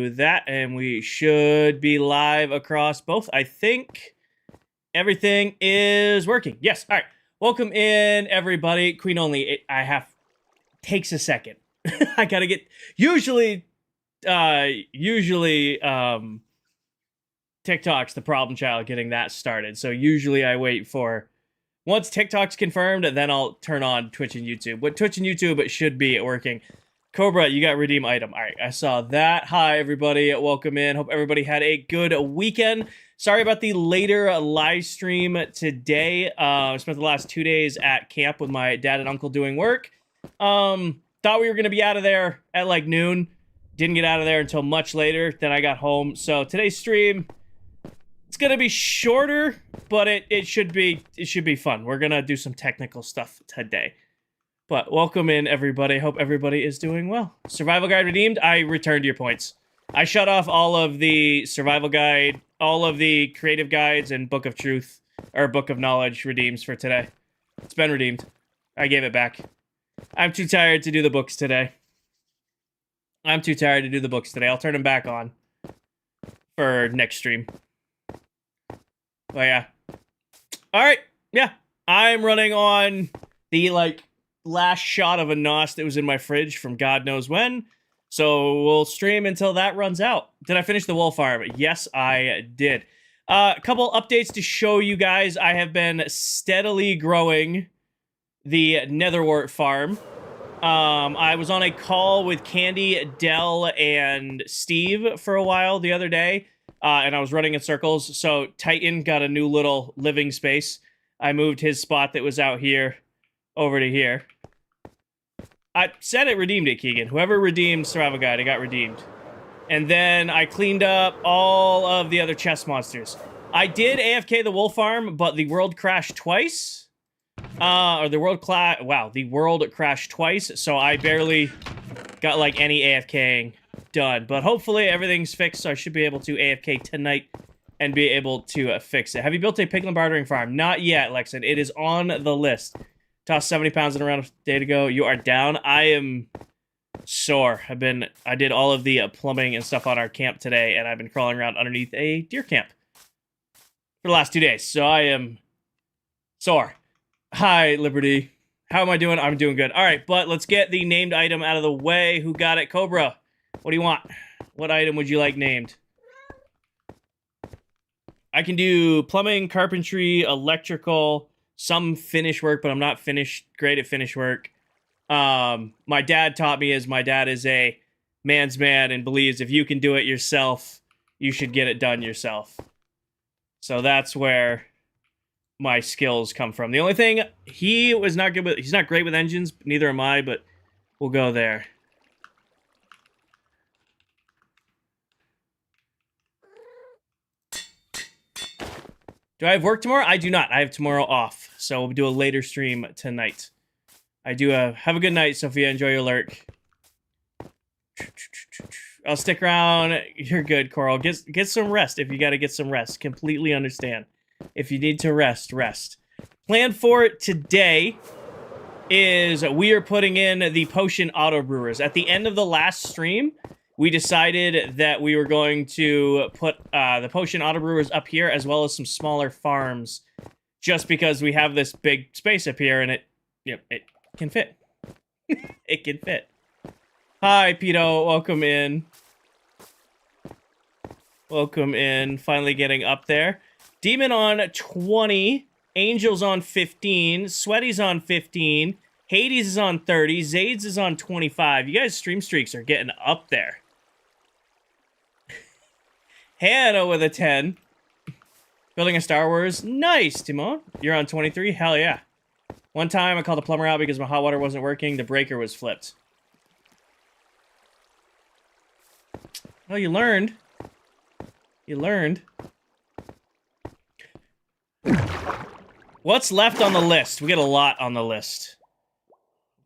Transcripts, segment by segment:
do that, and we should be live across both. I think everything is working. Yes. All right. Welcome in, everybody. Queen only. Takes a second. I gotta get. Usually, TikTok's the problem child getting that started. So usually I wait for once TikTok's confirmed, then I'll turn on Twitch and YouTube. But Twitch and YouTube, it should be working. Cobra, you got redeem item. All right, I saw that. Hi, everybody. Welcome in. Hope everybody had a good weekend. Sorry about the later live stream today. I spent the last 2 days at camp with my dad and uncle doing work. Thought we were going to be out of there at like noon. Didn't get out of there until much later. Then I got home. So today's stream, it's going to be shorter, but it should be fun. We're going to do some technical stuff today. But welcome in, everybody. Hope everybody is doing well. Survival guide redeemed. I returned your points. I shut off all of the survival guide, all of the creative guides, and book of truth, or book of knowledge redeems for today. It's been redeemed. I gave it back. I'm too tired to do the books today. I'll turn them back on for next stream. But yeah. All right. Yeah. I'm running on the, last shot of a NOS that was in my fridge from God knows when. So we'll stream until that runs out. Did I finish the wool farm? Yes, I did. A couple updates to show you guys. I have been steadily growing the netherwort farm. I was on a call with Candy, Dell, and Steve for a while the other day, and I was running in circles. So Titan got a new little living space. I moved his spot that was out here over to here. I said it redeemed it, Keegan. Whoever redeemed Survival Guide, it got redeemed. And then I cleaned up all of the other chest monsters. I did AFK the wolf farm, but the world crashed twice. The world crashed twice, so I barely got any AFKing done. But hopefully everything's fixed, so I should be able to AFK tonight and be able to fix it. Have you built a piglin bartering farm? Not yet, Lexon. It is on the list. Tossed 70 pounds in around a day to go. You are down. I am sore. I did all of the plumbing and stuff on our camp today, and I've been crawling around underneath a deer camp for the last 2 days. So I am sore. Hi, Liberty. How am I doing? I'm doing good. All right, but let's get the named item out of the way. Who got it? Cobra. What do you want? What item would you like named? I can do plumbing, carpentry, electrical, some finish work, but I'm not great at finish work. My dad taught me my dad is a man's man and believes if you can do it yourself, you should get it done yourself. So that's where my skills come from. The only thing he's not great with engines, neither am I, but we'll go there. Do I have work tomorrow? I do not. I have tomorrow off, so we'll do a later stream tonight. I do have a good night, Sophia. Enjoy your lurk. I'll stick around. You're good, Coral. Get some rest if you got to get some rest. Completely understand. If you need to rest, rest. Plan for it today is we are putting in the potion auto brewers. At the end of the last stream, we decided that we were going to put the potion auto brewers up here as well as some smaller farms just because we have this big space up here and it can fit. It can fit. Hi, Pito. Welcome in. Welcome in. Finally getting up there. Demon on 20. Angel's on 15. Sweaty's on 15. Hades is on 30. Zades is on 25. You guys' stream streaks are getting up there. Hannah with a 10. Building a Star Wars. Nice, Timon. You're on 23? Hell yeah. One time I called a plumber out because my hot water wasn't working. The breaker was flipped. Well, you learned. You learned. What's left on the list? We got a lot on the list.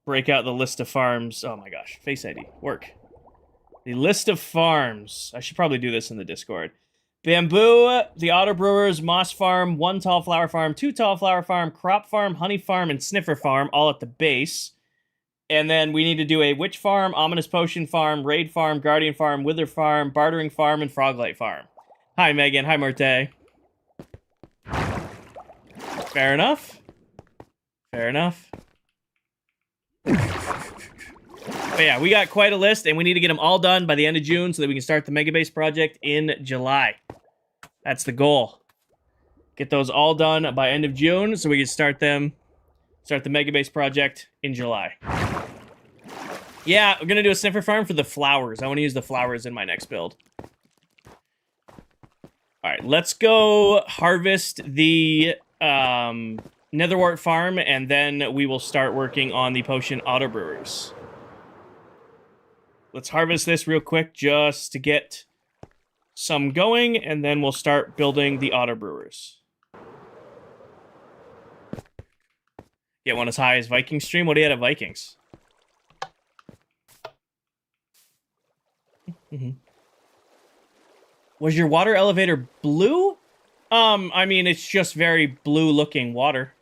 Break out the list of farms. Oh my gosh. Face ID. Work. The list of farms. I should probably do this in the Discord. Bamboo, the Auto Brewers, Moss Farm, 1 Tall Flower Farm, 2 Tall Flower Farm, Crop Farm, Honey Farm, and Sniffer Farm, all at the base. And then we need to do a witch farm, ominous potion farm, raid farm, guardian farm, wither farm, bartering farm, and froglight farm. Hi, Megan. Hi, Merte. Fair enough. Fair enough. But yeah, we got quite a list, and we need to get them all done by the end of June so that we can start the Mega Base project in July. That's the goal. Get those all done by end of June so we can start the Mega Base project in July. Yeah, I'm going to do a sniffer farm for the flowers. I want to use the flowers in my next build. All right, let's go harvest the Netherwart farm, and then we will start working on the potion auto brewers. Let's harvest this real quick just to get some going, and then we'll start building the auto brewers. Get one as high as Viking stream. What do you have at Vikings? Was your water elevator blue? I mean, it's just very blue-looking water.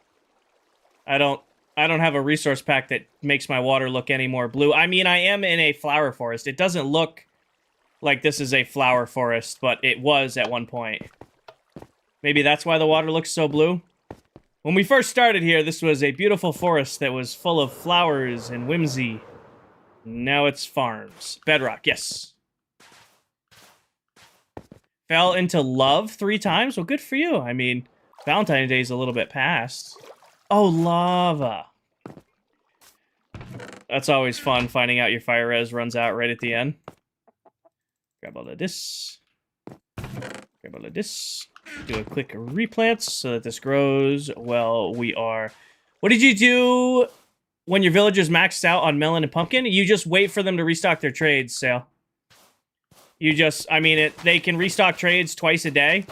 I don't have a resource pack that makes my water look any more blue. I mean, I am in a flower forest. It doesn't look like this is a flower forest, but it was at one point. Maybe that's why the water looks so blue. When we first started here, this was a beautiful forest that was full of flowers and whimsy. Now it's farms. Bedrock, yes. Fell into love 3 times? Well, good for you. I mean, Valentine's Day is a little bit past. Oh, lava. That's always fun, finding out your fire res runs out right at the end. Grab all of this. Grab all of this. Do a quick replant so that this grows while we are... What did you do when your villagers maxed out on melon and pumpkin? You just wait for them to restock their trades, Sale. You just... I mean, they can restock trades twice a day.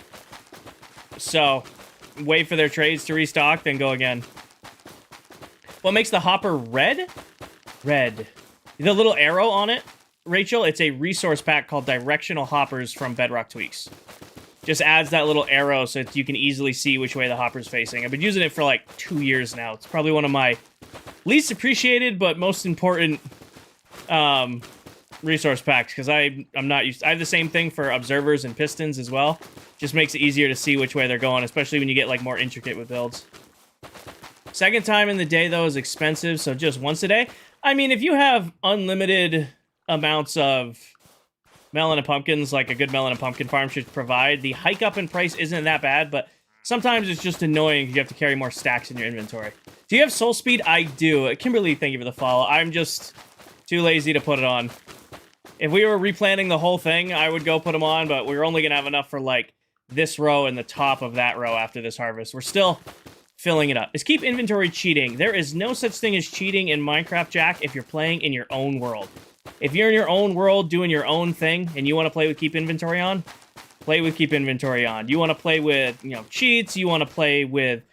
So, wait for their trades to restock, then go again. What makes the hopper red? Red. The little arrow on it, Rachel, it's a resource pack called Directional Hoppers from Bedrock Tweaks. Just adds that little arrow so that you can easily see which way the hopper's facing. I've been using it for like 2 years now. It's probably one of my least appreciated but most important resource packs because I'm not used. I have the same thing for observers and pistons as well. Just makes it easier to see which way they're going, especially when you get like more intricate with builds. Second time in the day though is expensive, so just once a day. I mean, if you have unlimited amounts of melon and pumpkins, like a good melon and pumpkin farm should provide, the hike up in price isn't that bad, but sometimes it's just annoying because you have to carry more stacks in your inventory. Do you have soul speed? I do. Kimberly, thank you for the follow. I'm just too lazy to put it on. If we were replanting the whole thing, I would go put them on, but we're only going to have enough for, like, this row and the top of that row after this harvest. We're still filling it up. Is keep inventory cheating? There is no such thing as cheating in Minecraft, Jack, if you're playing in your own world. If you're in your own world doing your own thing and you want to play with keep inventory on, play with keep inventory on. You want to play with, cheats, you want to play with,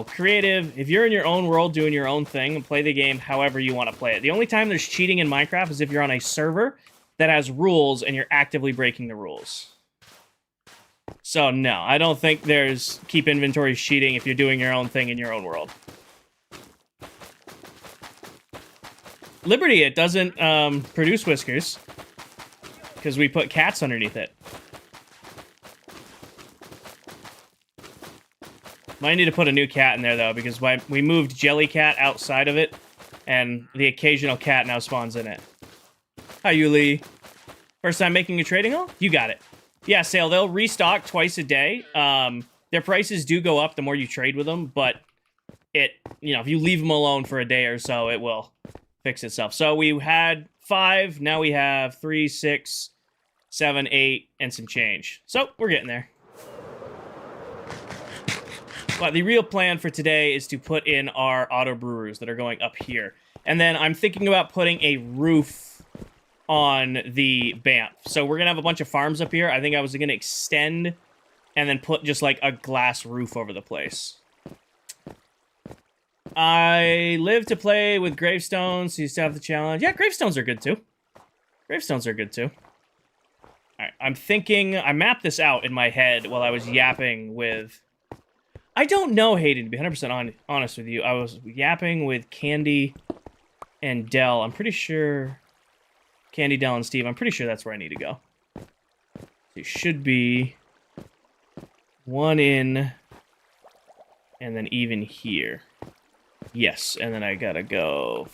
creative. If you're in your own world doing your own thing and play the game however you want to play it. The only time there's cheating in Minecraft is if you're on a server that has rules and you're actively breaking the rules. So no, I don't think there's keep inventory cheating if you're doing your own thing in your own world. Liberty, it doesn't produce whiskers because we put cats underneath it. Might need to put a new cat in there though because we moved Jellycat outside of it and the occasional cat now spawns in it. Hi, Yuli. First time making a trading hall? You got it. Yeah, Sale, they'll restock twice a day. Their prices do go up the more you trade with them, but if you leave them alone for a day or so, it will fix itself. So we had 5, now we have 3, 6, 7, 8, and some change. So we're getting there. But the real plan for today is to put in our auto brewers that are going up here. And then I'm thinking about putting a roof on the BAMF. So we're going to have a bunch of farms up here. I think I was going to extend and then put just like a glass roof over the place. I live to play with gravestones, so you still have the challenge. Yeah, gravestones are good too. Gravestones are good too. Alright, I'm thinking... I mapped this out in my head while I was yapping with... I don't know, Hayden, to be 100% honest with you. I was yapping with Candy and Dell. I'm pretty sure... Candy, Dell, and Steve. I'm pretty sure that's where I need to go. It should be 1 in, and then even here. Yes, and then I gotta go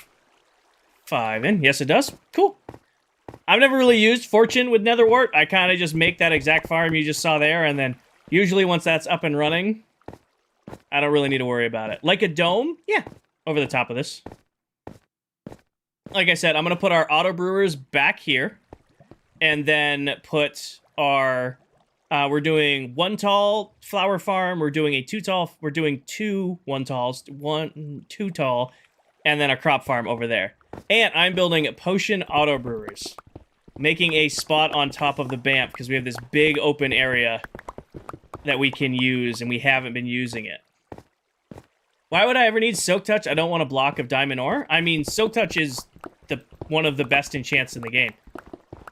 5 in. Yes, it does. Cool. I've never really used Fortune with Netherwart. I kind of just make that exact farm you just saw there, and then usually once that's up and running, I don't really need to worry about it. Like a dome? Yeah, over the top of this. Like I said, I'm going to put our auto brewers back here, and then put our, we're doing 1 tall flower farm, we're doing a 2 tall, we're doing 2 1 talls, 2 tall, and then a crop farm over there. And I'm building potion auto brewers, making a spot on top of the BAMP, because we have this big open area that we can use, and we haven't been using it. Why would I ever need Soak Touch? I don't want a block of diamond ore. I mean, Soak Touch is one of the best enchants in the game.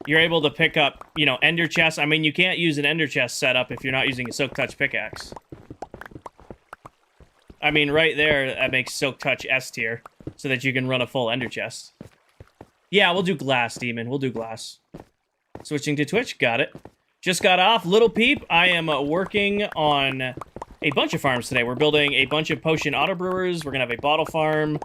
You're able to pick up, you know, ender chests. I mean, you can't use an ender chest setup if you're not using a Soak Touch pickaxe. I mean, right there, that makes Soak Touch S tier, so that you can run a full ender chest. Yeah, we'll do glass, Demon. We'll do glass. Switching to Twitch. Got it. Just got off. Little Peep, I am working on a bunch of farms today. We're building a bunch of potion auto brewers. We're going to have a bottle farm.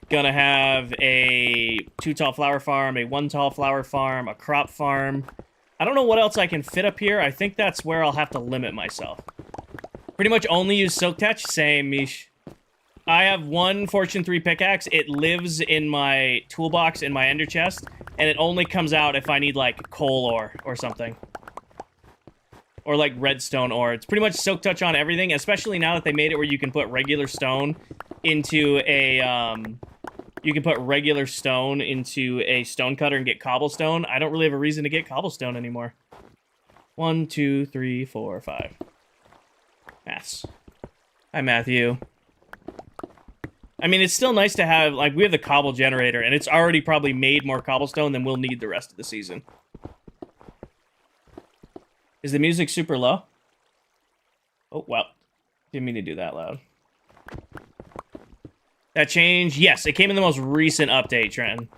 Gonna have a 2 tall flower farm, a 1 tall flower farm, a crop farm. I don't know what else I can fit up here. I think that's where I'll have to limit myself. Pretty much only use Soak Touch. Same, Mish. I have 1 Fortune 3 pickaxe. It lives in my toolbox in my ender chest, and it only comes out if I need, like, coal ore or something. Or, like, redstone ore. It's pretty much Soak Touch on everything, especially now that they made it where you can put regular stone into a, You can put regular stone into a stone cutter and get cobblestone. I don't really have a reason to get cobblestone anymore. 1, 2, 3, 4, 5. Maths. Hi, Matthew. I mean, it's still nice to have, like, we have the cobble generator, and it's already probably made more cobblestone than we'll need the rest of the season. Is the music super low? Oh, well. Didn't mean to do that loud. That change? Yes, it came in the most recent update, Trenton.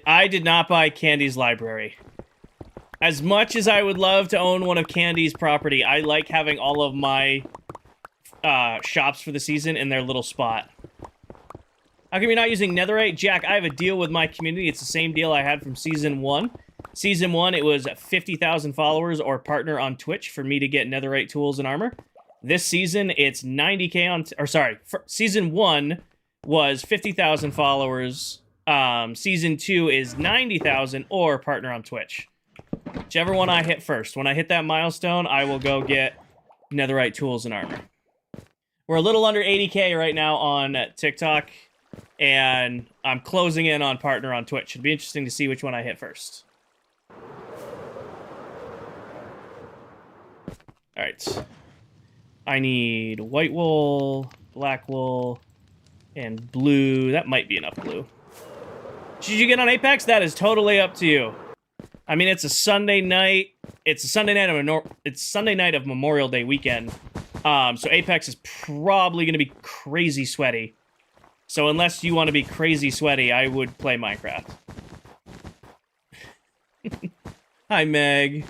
I did not buy Candy's library. As much as I would love to own one of Candy's property, I like having all of my shops for the season in their little spot. How come you're not using netherite? Jack, I have a deal with my community. It's the same deal I had from Season 1. Season 1, it was 50,000 followers or partner on Twitch for me to get netherite tools and armor. This season, it's 90k on... Or sorry, Season 1 was 50,000 followers. Season 2 is 90,000 or partner on Twitch. Whichever one I hit first. When I hit that milestone, I will go get netherite tools and armor. We're a little under 80k right now on TikTok, and I'm closing in on partner on Twitch. It'd be interesting to see which one I hit first. Alright. I need white wool, black wool, and blue. That might be enough blue. Should you get on Apex? That is totally up to you. I mean, it's a Sunday night. It's a Sunday night of Memorial Day weekend. So Apex is probably going to be crazy sweaty. So unless you want to be crazy sweaty, I would play Minecraft. Hi, Meg.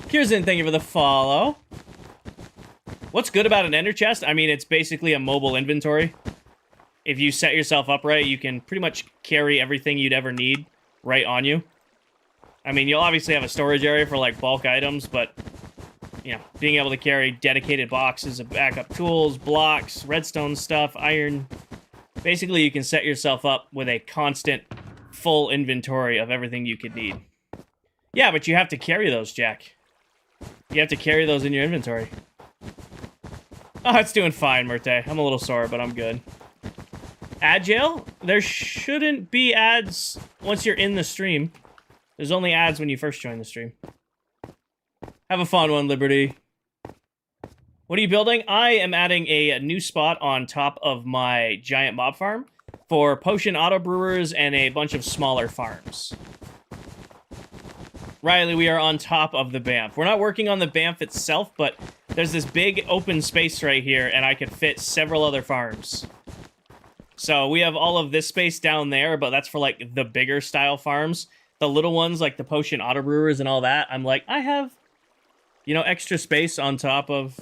Kirsten, thank you for the follow. What's good about an ender chest? I mean, it's basically a mobile inventory. If you set yourself up right, you can pretty much carry everything you'd ever need right on you. I mean, you'll obviously have a storage area for, like, bulk items, but, you know, being able to carry dedicated boxes of backup tools, blocks, redstone stuff, iron. Basically, you can set yourself up with a constant, full inventory of everything you could need. Yeah, but you have to carry those, Jack. You have to carry those in your inventory. Oh, it's doing fine, Murte. I'm a little sore, but I'm good. Agile? There shouldn't be ads once you're in the stream. There's only ads when you first join the stream. Have a fun one, Liberty. What are you building? I am adding a new spot on top of my giant mob farm for potion auto brewers and a bunch of smaller farms. Riley, we are on top of the BAMF. We're not working on the BAMF itself, but there's this big open space right here, and I could fit several other farms. So we have all of this space down there, but that's for like the bigger style farms. The little ones like the potion auto brewers and all that, I'm like, I have, you know, extra space on top of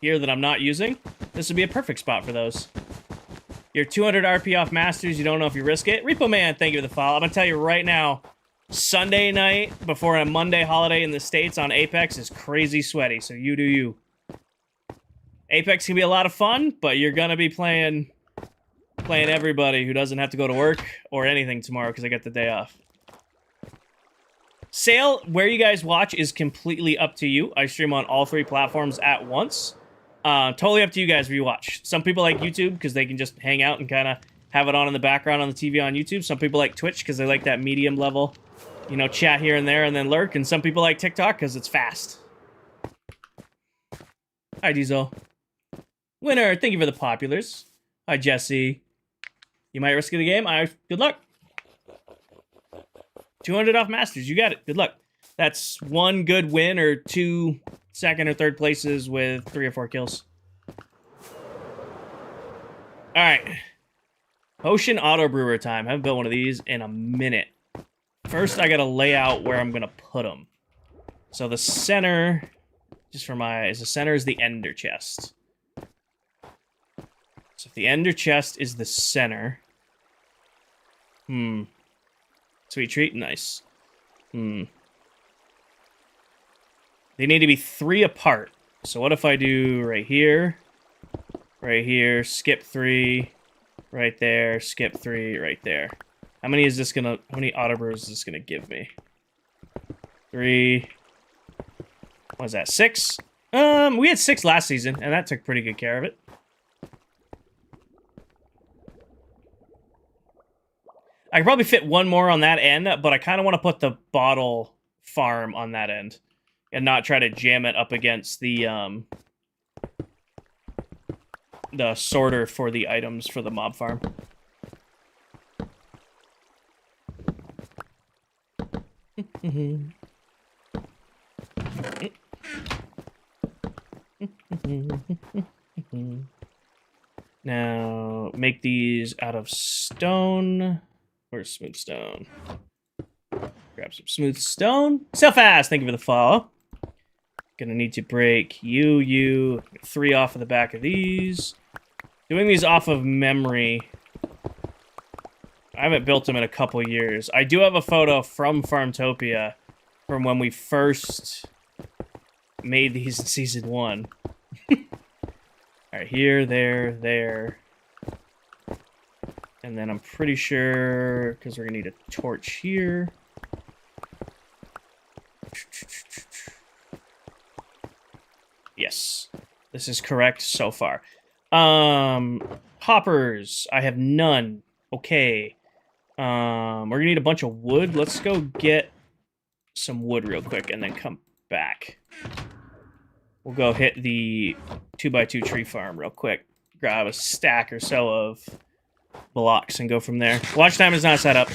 here that I'm not using. This would be a perfect spot for those. You're 200 RP off Masters. You don't know if you risk it. Repo Man, thank you for the follow. I'm going to tell you right now, Sunday night before a Monday holiday in the States on Apex is crazy sweaty, so you do you. Apex can be a lot of fun, but you're going to be playing everybody who doesn't have to go to work or anything tomorrow because I get the day off. Sale, where you guys watch is completely up to you. I stream on all 3 platforms at once. Totally up to you guys where you watch. Some people like YouTube because they can just hang out and kind of have it on in the background on the TV on YouTube. Some people like Twitch because they like that medium level, you know, chat here and there and then lurk. And some people like TikTok because it's fast. Hi, Diesel. Winner, thank you for the populars. Hi, Jesse. You might risk the game. Good luck. 200 off Masters. You got it. Good luck. That's 1 good win or 2 second or third places with 3 or 4 kills. All right. Potion auto brewer time. I haven't built one of these in a minute. First, I got to lay out where I'm going to put them. So the center, just for my eyes, the center is the ender chest. So if the ender chest is the center. Sweet treat. Nice. They need to be 3 apart. So what if I do right here, skip 3, right there, skip 3, right there. How many auto brewers is this gonna give me? 3. What was that, 6? We had 6 last season, and that took pretty good care of it. I could probably fit 1 more on that end, but I kind of want to put the bottle farm on that end. And not try to jam it up against the sorter for the items for the mob farm. Now, make these out of stone. Where's smooth stone? Grab some smooth stone. So fast! Thank you for the follow. Gonna need to break you. 3 off of the back of these. Doing these off of memory. I haven't built them in a couple years. I do have a photo from Farmtopia from when we first made these in Season 1. Alright, here, there. And then I'm pretty sure, because we're gonna need a torch here. Yes, this is correct so far. Hoppers, I have none. Okay. We're gonna need a bunch of wood. Let's go get some wood real quick and then come back. We'll go hit the 2x2 tree farm real quick. Grab a stack or so of blocks and go from there. Watch time is not set up.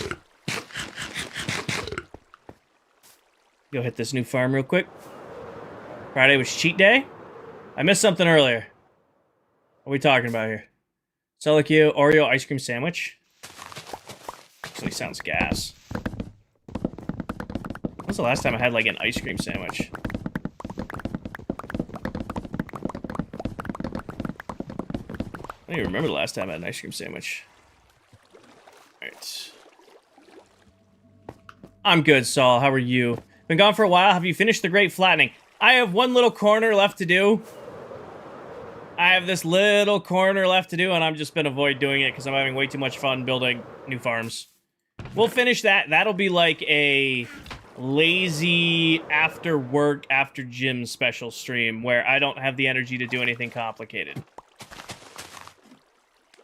Go hit this new farm real quick. Friday was cheat day? I missed something earlier. What are we talking about here? Solicue Oreo ice cream sandwich? Actually sounds gas. When's the last time I had like an ice cream sandwich? I don't even remember the last time I had an ice cream sandwich. Alright. I'm good, Saul. How are you? Been gone for a while. Have you finished the Great Flattening? I have one little corner left to do. I have this little corner left to do, and I've just been avoid doing it because I'm having way too much fun building new farms. We'll finish that. That'll be like a lazy after work, after gym special stream where I don't have the energy to do anything complicated.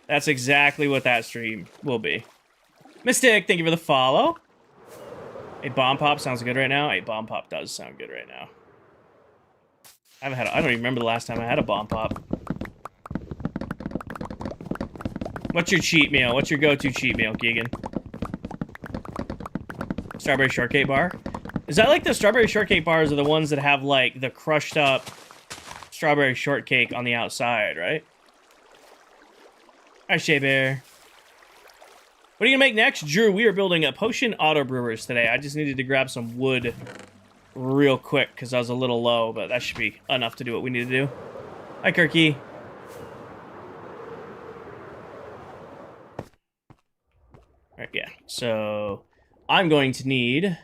That's exactly what that stream will be. Mystic, thank you for the follow. A bomb pop sounds good right now. A bomb pop does sound good right now. I don't even remember the last time I had a bomb pop. What's your cheat meal? What's your go-to cheat meal, Keegan? Strawberry shortcake bar? Is that like the strawberry shortcake bars are the ones that have like the crushed up strawberry shortcake on the outside, right? Hi, Shea Bear. What are you gonna make next? Drew, we are building a potion auto brewers today. I just needed to grab some wood real quick because I was a little low, but that should be enough to do what we need to do. Hi, Kirky. Alright, yeah. So I'm going to need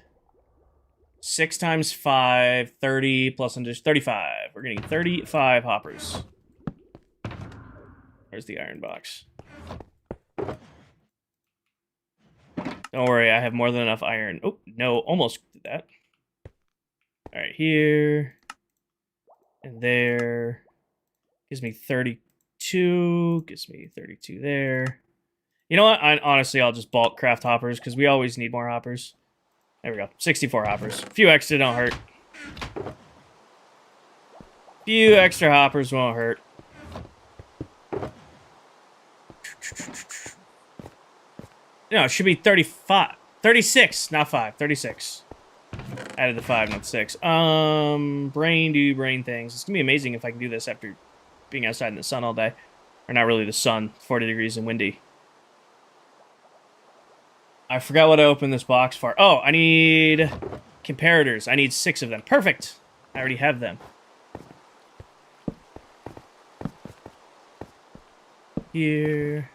6 times 5, 30 plus under 35. We're getting 35 hoppers. Where's the iron box? Don't worry, I have more than enough iron. Oh, no, almost did that. Alright, here. And there. Gives me 32. Gives me 32 there. You know what? Honestly, I'll just bulk craft hoppers, because we always need more hoppers. There we go. 64 hoppers. A few extra don't hurt. Few extra hoppers won't hurt. No, it should be 35. 36, not 5. 36. Added the 5, not 6. Do brain things. It's going to be amazing if I can do this after being outside in the sun all day. Or not really the sun. 40 degrees and windy. I forgot what I opened this box for. Oh, I need comparators. I need 6 of them. Perfect. I already have them. Here.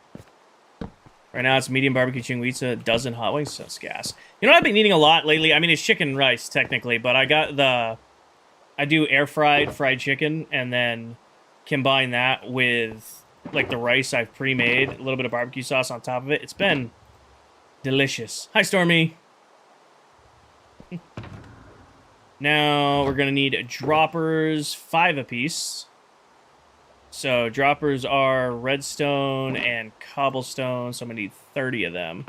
Right now it's medium barbecue chicken pizza, a dozen hot wings. So that's gas. You know what I've been eating a lot lately? I mean, it's chicken and rice, technically, but I do air-fried fried chicken, and then combine that with, like, the rice I've pre-made, a little bit of barbecue sauce on top of it. It's been delicious. Hi, Stormy. Now we're going to need droppers, 5 apiece. So droppers are redstone and cobblestone, so I'm going to need 30 of them.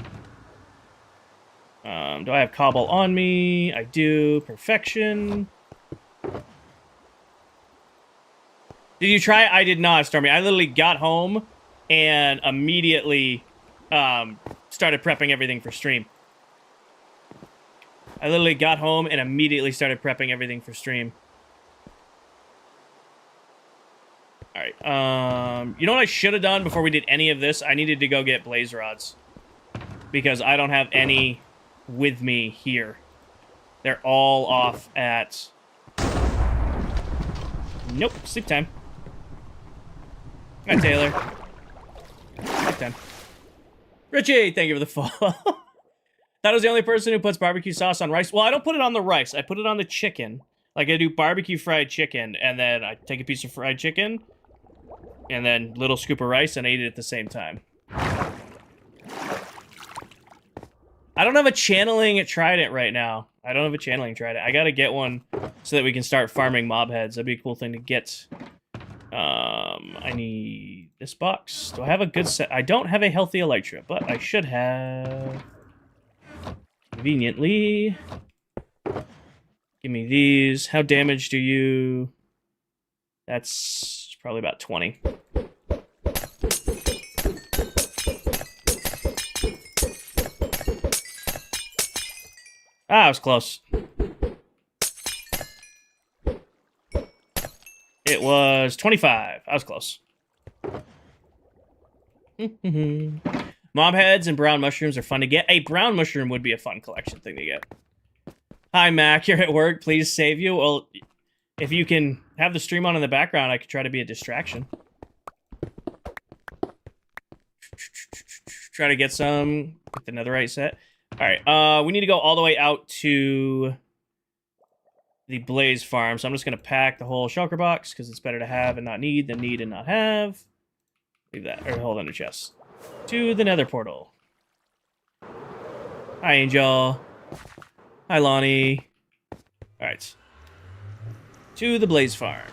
Do I have cobble on me? I do. Perfection. Did you try it? I did not, Stormy. I literally got home and immediately started prepping everything for stream. I literally got home and immediately started prepping everything for stream. Alright, you know what I should have done before we did any of this? I needed to go get blaze rods. Because I don't have any with me here. They're all off at... Nope, sleep time. Hi, Taylor. Sleep time. Richie, thank you for the follow. That was the only person who puts barbecue sauce on rice. Well, I don't put it on the rice. I put it on the chicken. Like, I do barbecue fried chicken, and then I take a piece of fried chicken, and then little scoop of rice, and I eat it at the same time. I don't have a channeling trident right now. I don't have a channeling trident. I gotta get one so that we can start farming mob heads. That'd be a cool thing to get. I need this box. Do I have a good set? I don't have a healthy elytra, but I should have. Conveniently. Give me these. How damaged are you? That's probably about 20. Ah, I was close. It was 25. I was close. Mob heads and brown mushrooms are fun to get. A brown mushroom would be a fun collection thing to get. Hi, Mac. You're at work. Please save you. Well, if you can have the stream on in the background, I could try to be a distraction. Try to get some. Get the netherite set. All right. We need to go all the way out to the blaze farm. So I'm just going to pack the whole shulker box because it's better to have and not need than need and not have. Leave that. Or hold on to chest. To the nether portal. Hi, Angel. Hi, Lonnie. Alright. To the blaze farm.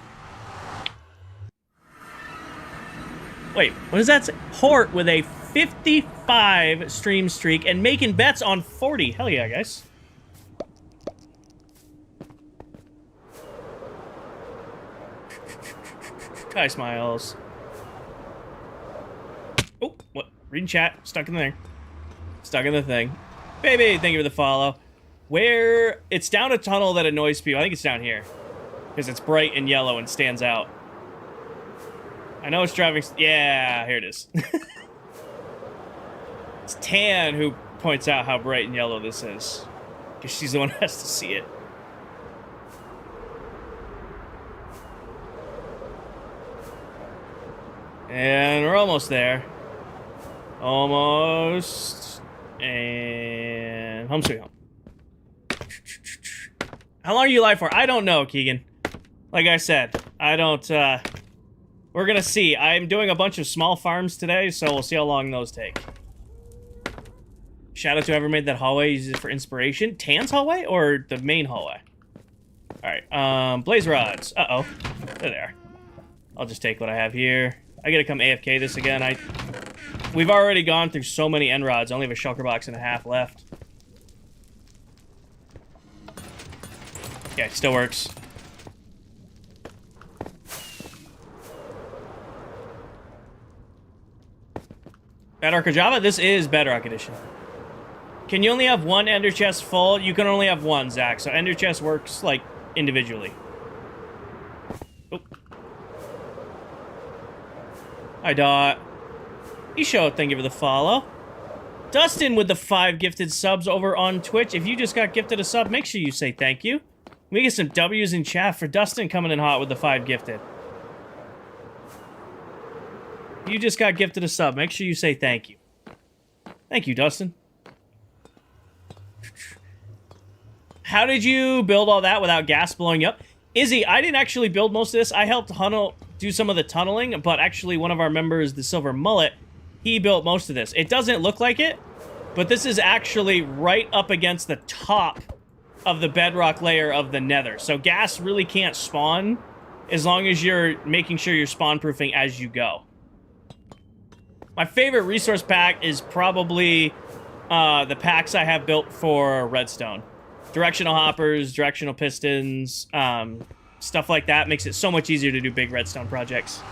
Wait, what does that say? Hort with a 55 stream streak and making bets on 40. Hell yeah, guys. Hi, Smiles. Oh, what? Reading chat. Stuck in there. Stuck in the thing. Baby, thank you for the follow. Where... It's down a tunnel that annoys people. I think it's down here. Because it's bright and yellow and stands out. I know it's driving... Yeah, here it is. It's Tan who points out how bright and yellow this is. Because she's the one who has to see it. And we're almost there. Almost. And home sweet home. How long are you live for? I don't know, Keegan. Like I said, I don't, we're gonna see. I'm doing a bunch of small farms today, so we'll see how long those take. Shout out to whoever made that hallway, uses it for inspiration. Tan's hallway or the main hallway? Alright, blaze rods. Uh-oh. They're there. I'll just take what I have here. I gotta come AFK this again. We've already gone through so many end rods. I only have a shulker box and a half left. Yeah, still works. Bedrock or Java? This is Bedrock Edition. Can you only have one ender chest full? You can only have one, Zach. So ender chest works, like, individually. Oh. Hi, Dot. Isho, thank you for the follow. Dustin with the 5 gifted subs over on Twitch. If you just got gifted a sub, make sure you say thank you. We get some W's in chat for Dustin coming in hot with the 5 gifted. You just got gifted a sub. Make sure you say thank you. Thank you, Dustin. How did you build all that without gas blowing up? Izzy, I didn't actually build most of this. I helped do some of the tunneling, but actually one of our members, the Silver Mullet, he built most of this. It doesn't look like it, but this is actually right up against the top of the bedrock layer of the nether. So gas really can't spawn as long as you're making sure you're spawn proofing as you go. My favorite resource pack is probably the packs I have built for redstone. Directional hoppers, directional pistons, stuff like that makes it so much easier to do big redstone projects.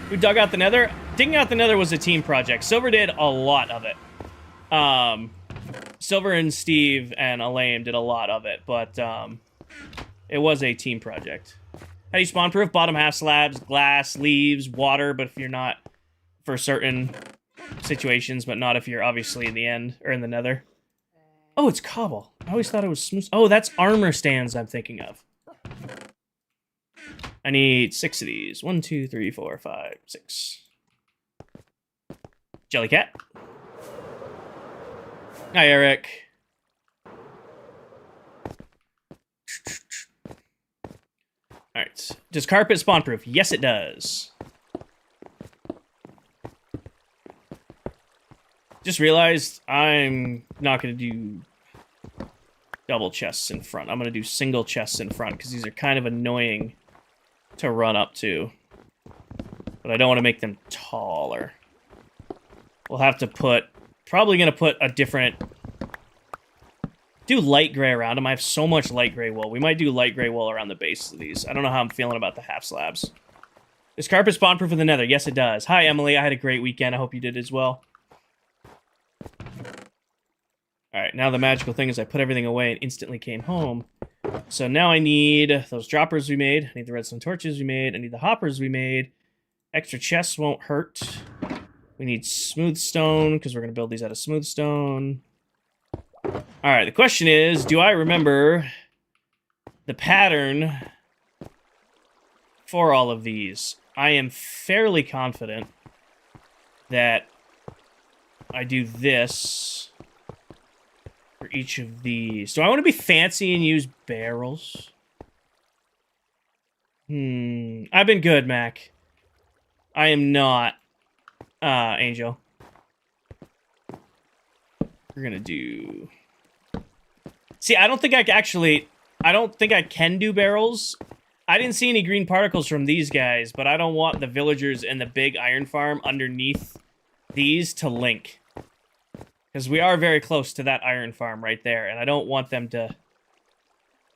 Who dug out the nether? Digging out the nether was a team project. Silver did a lot of it. Silver and Steve and Elaine did a lot of it, but it was a team project. How do you spawn proof? Bottom half slabs, glass, leaves, water, but if you're not for certain situations, but not if you're obviously in the end or in the nether. Oh, it's cobble. I always thought it was smooth. Oh, that's armor stands I'm thinking of. I need 6 of these. 1, 2, 3, 4, 5, 6. Jellycat. Hi, Eric. Alright. Does carpet spawn proof? Yes, it does. Just realized I'm not going to do double chests in front. I'm going to do single chests in front because these are kind of annoying to run up to. But I don't want to make them taller. We'll have to put... Probably going to put a different... Do light gray around them. I have so much light gray wool. We might do light gray wool around the base of these. I don't know how I'm feeling about the half slabs. Is carpet spawn proof in the nether? Yes, it does. Hi, Emily. I had a great weekend. I hope you did as well. Alright, now the magical thing is I put everything away and instantly came home. So now I need those droppers we made. I need the redstone torches we made. I need the hoppers we made. Extra chests won't hurt. We need smooth stone, because we're going to build these out of smooth stone. Alright, the question is, do I remember the pattern for all of these? I am fairly confident that I do this for each of these. Do I want to be fancy and use barrels? I've been good, Mac. I am not, Angel. We're gonna do... See, I don't think I can do barrels. I didn't see any green particles from these guys, but I don't want the villagers and the big iron farm underneath these to link. Because we are very close to that iron farm right there, and I don't want them to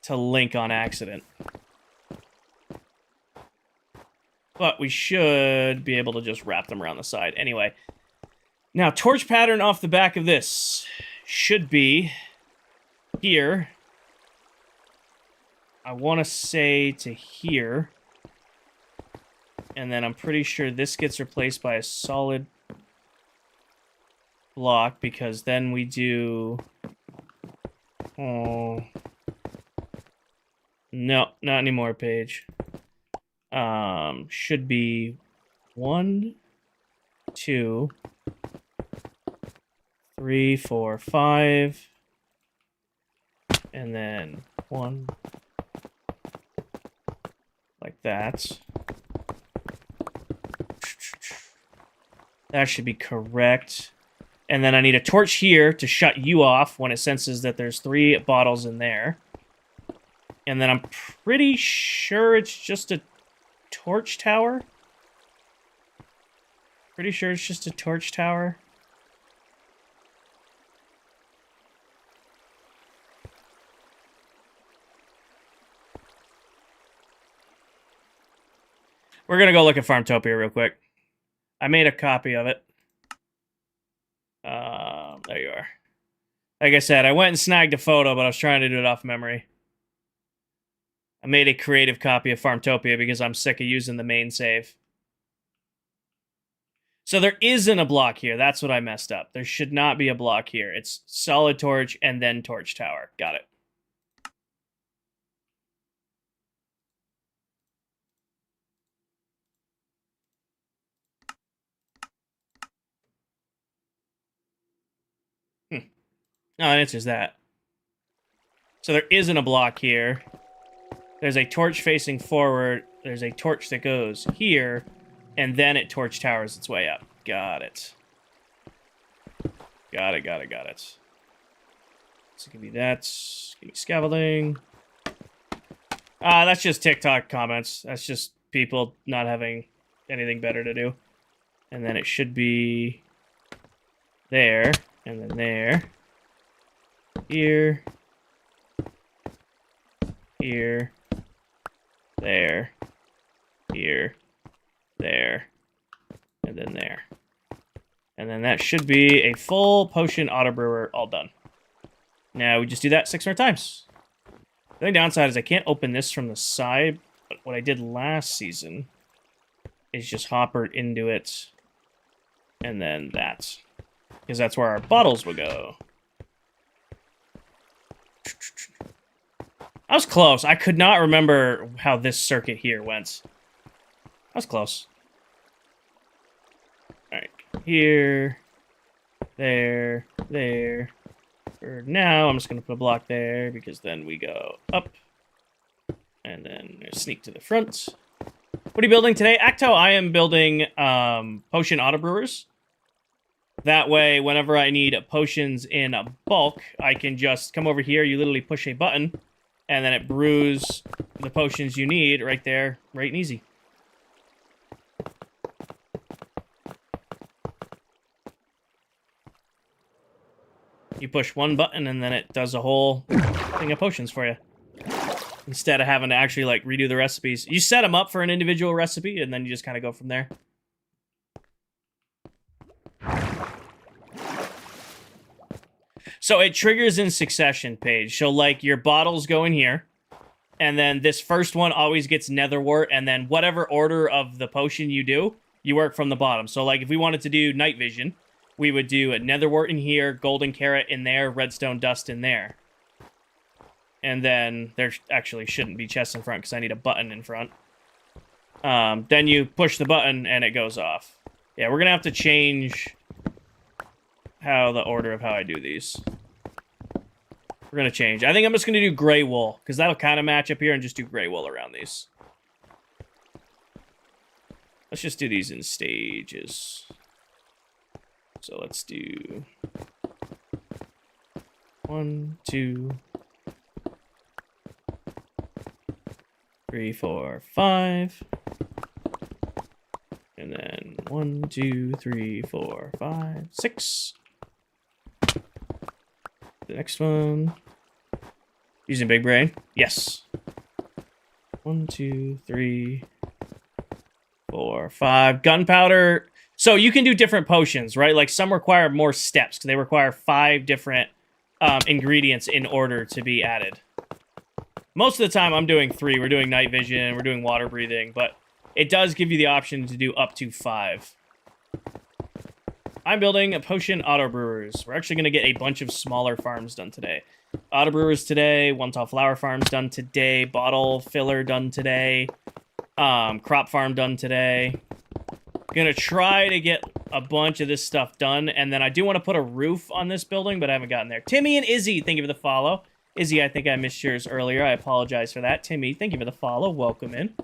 link on accident. But we should be able to just wrap them around the side. Anyway. Now, torch pattern off the back of this should be here. I want to say to here. And then I'm pretty sure this gets replaced by a solid block because then we do... Oh... No, not anymore, Paige. Should be 1, 2, 3, 4, 5, and then 1, like that. That should be correct. And then I need a torch here to shut you off when it senses that there's 3 bottles in there. And then I'm pretty sure it's just a torch tower. Pretty sure it's just a torch tower. We're going to go look at Farmtopia real quick. I made a copy of it. There you are. Like I said, I went and snagged a photo, but I was trying to do it off memory. I made a creative copy of Farmtopia because I'm sick of using the main save. So there isn't a block here. That's what I messed up. There should not be a block here. It's solid torch and then torch tower. Got it. No, it answers that. So there isn't a block here. There's a torch facing forward. There's a torch that goes here, and then it torch towers its way up. Got it. Got it. So give me that. Give me scaffolding. That's just TikTok comments. That's just people not having anything better to do. And then it should be there, and then there. Here. Here. There. Here. There. And then there. And then that should be a full potion auto brewer all done. Now we just do that 6 more times. The only downside is I can't open this from the side, but what I did last season is just hopper into it and then that. Because that's where our bottles will go. I was close. I could not remember how this circuit here went. I was close. Alright. Here. There. There. For now, I'm just going to put a block there, because then we go up. And then sneak to the front. What are you building today? Acto, I am building potion auto brewers. That way, whenever I need potions in bulk, I can just come over here. You literally push a button, and then it brews the potions you need right there, right and easy. You push one button, and then it does a whole thing of potions for you. Instead of having to actually, like, redo the recipes. You set them up for an individual recipe, and then you just kind of go from there. So it triggers in succession, Paige. So, like, your bottles go in here, and then this first one always gets netherwort, and then whatever order of the potion you do, you work from the bottom. So, like, if we wanted to do night vision, we would do a netherwort in here, golden carrot in there, redstone dust in there. And then there actually shouldn't be chests in front because I need a button in front. Then you push the button, and it goes off. Yeah, we're going to have to change how the order of how I do these. We're going to change. I think I'm just going to do gray wool, because that'll kind of match up here, and just do gray wool around these. Let's just do these in stages. So let's do 1, 2, 3, 4, 5. And then 1, 2, 3, 4, 5, 6. The next one. Using big brain? Yes. 1, 2, 3, 4, 5. Gunpowder. So you can do different potions, right? Like some require more steps because they require 5 different ingredients in order to be added. Most of the time I'm doing 3. We're doing night vision, we're doing water breathing, but it does give you the option to do up to 5. I'm building a potion auto brewers. We're actually going to get a bunch of smaller farms done today. Auto brewers today, one tall flower farms done today, bottle filler done today, crop farm done today. Gonna try to get a bunch of this stuff done, and then I do want to put a roof on this building, but I haven't gotten there. Timmy and Izzy, thank you for the follow. Izzy, I think I missed yours earlier. I apologize for that. Timmy, thank you for the follow. Welcome in.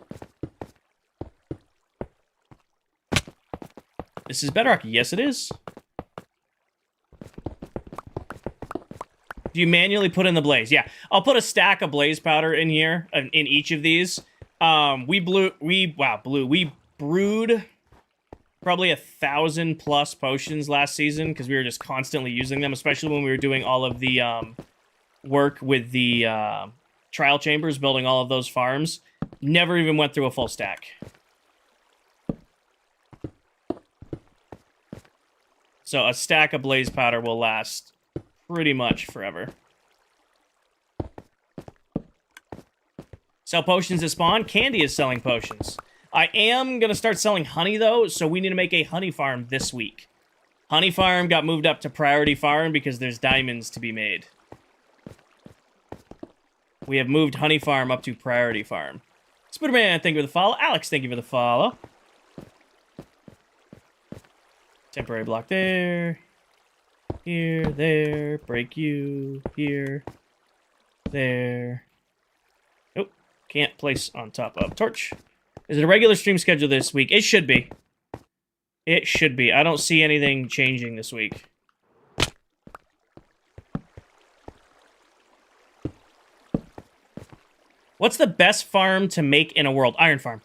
This is Bedrock. Yes, it is. Do you manually put in the blaze? Yeah, I'll put a stack of blaze powder in here, in each of these. We brewed probably 1,000+ potions last season because we were just constantly using them, especially when we were doing all of the work with the trial chambers, building all of those farms. Never even went through a full stack. So a stack of blaze powder will last pretty much forever. Sell potions at spawn. Candy is selling potions. I am going to start selling honey, though, so we need to make a honey farm this week. Honey farm got moved up to priority farm because there's diamonds to be made. We have moved honey farm up to priority farm. Spiderman, thank you for the follow. Alex, thank you for the follow. Temporary block there. Here, there. Break you. Here. There. Nope. Can't place on top of torch. Is it a regular stream schedule this week? It should be. It should be. I don't see anything changing this week. What's the best farm to make in a world? Iron farm.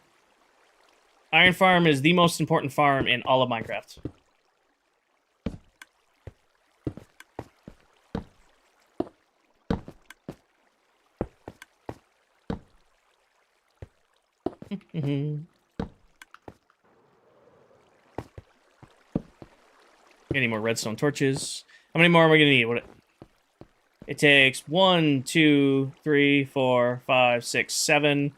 Iron farm is the most important farm in all of Minecraft. Any more redstone torches? How many more am I gonna need? It takes 1, 2, 3, 4, 5, 6, 7.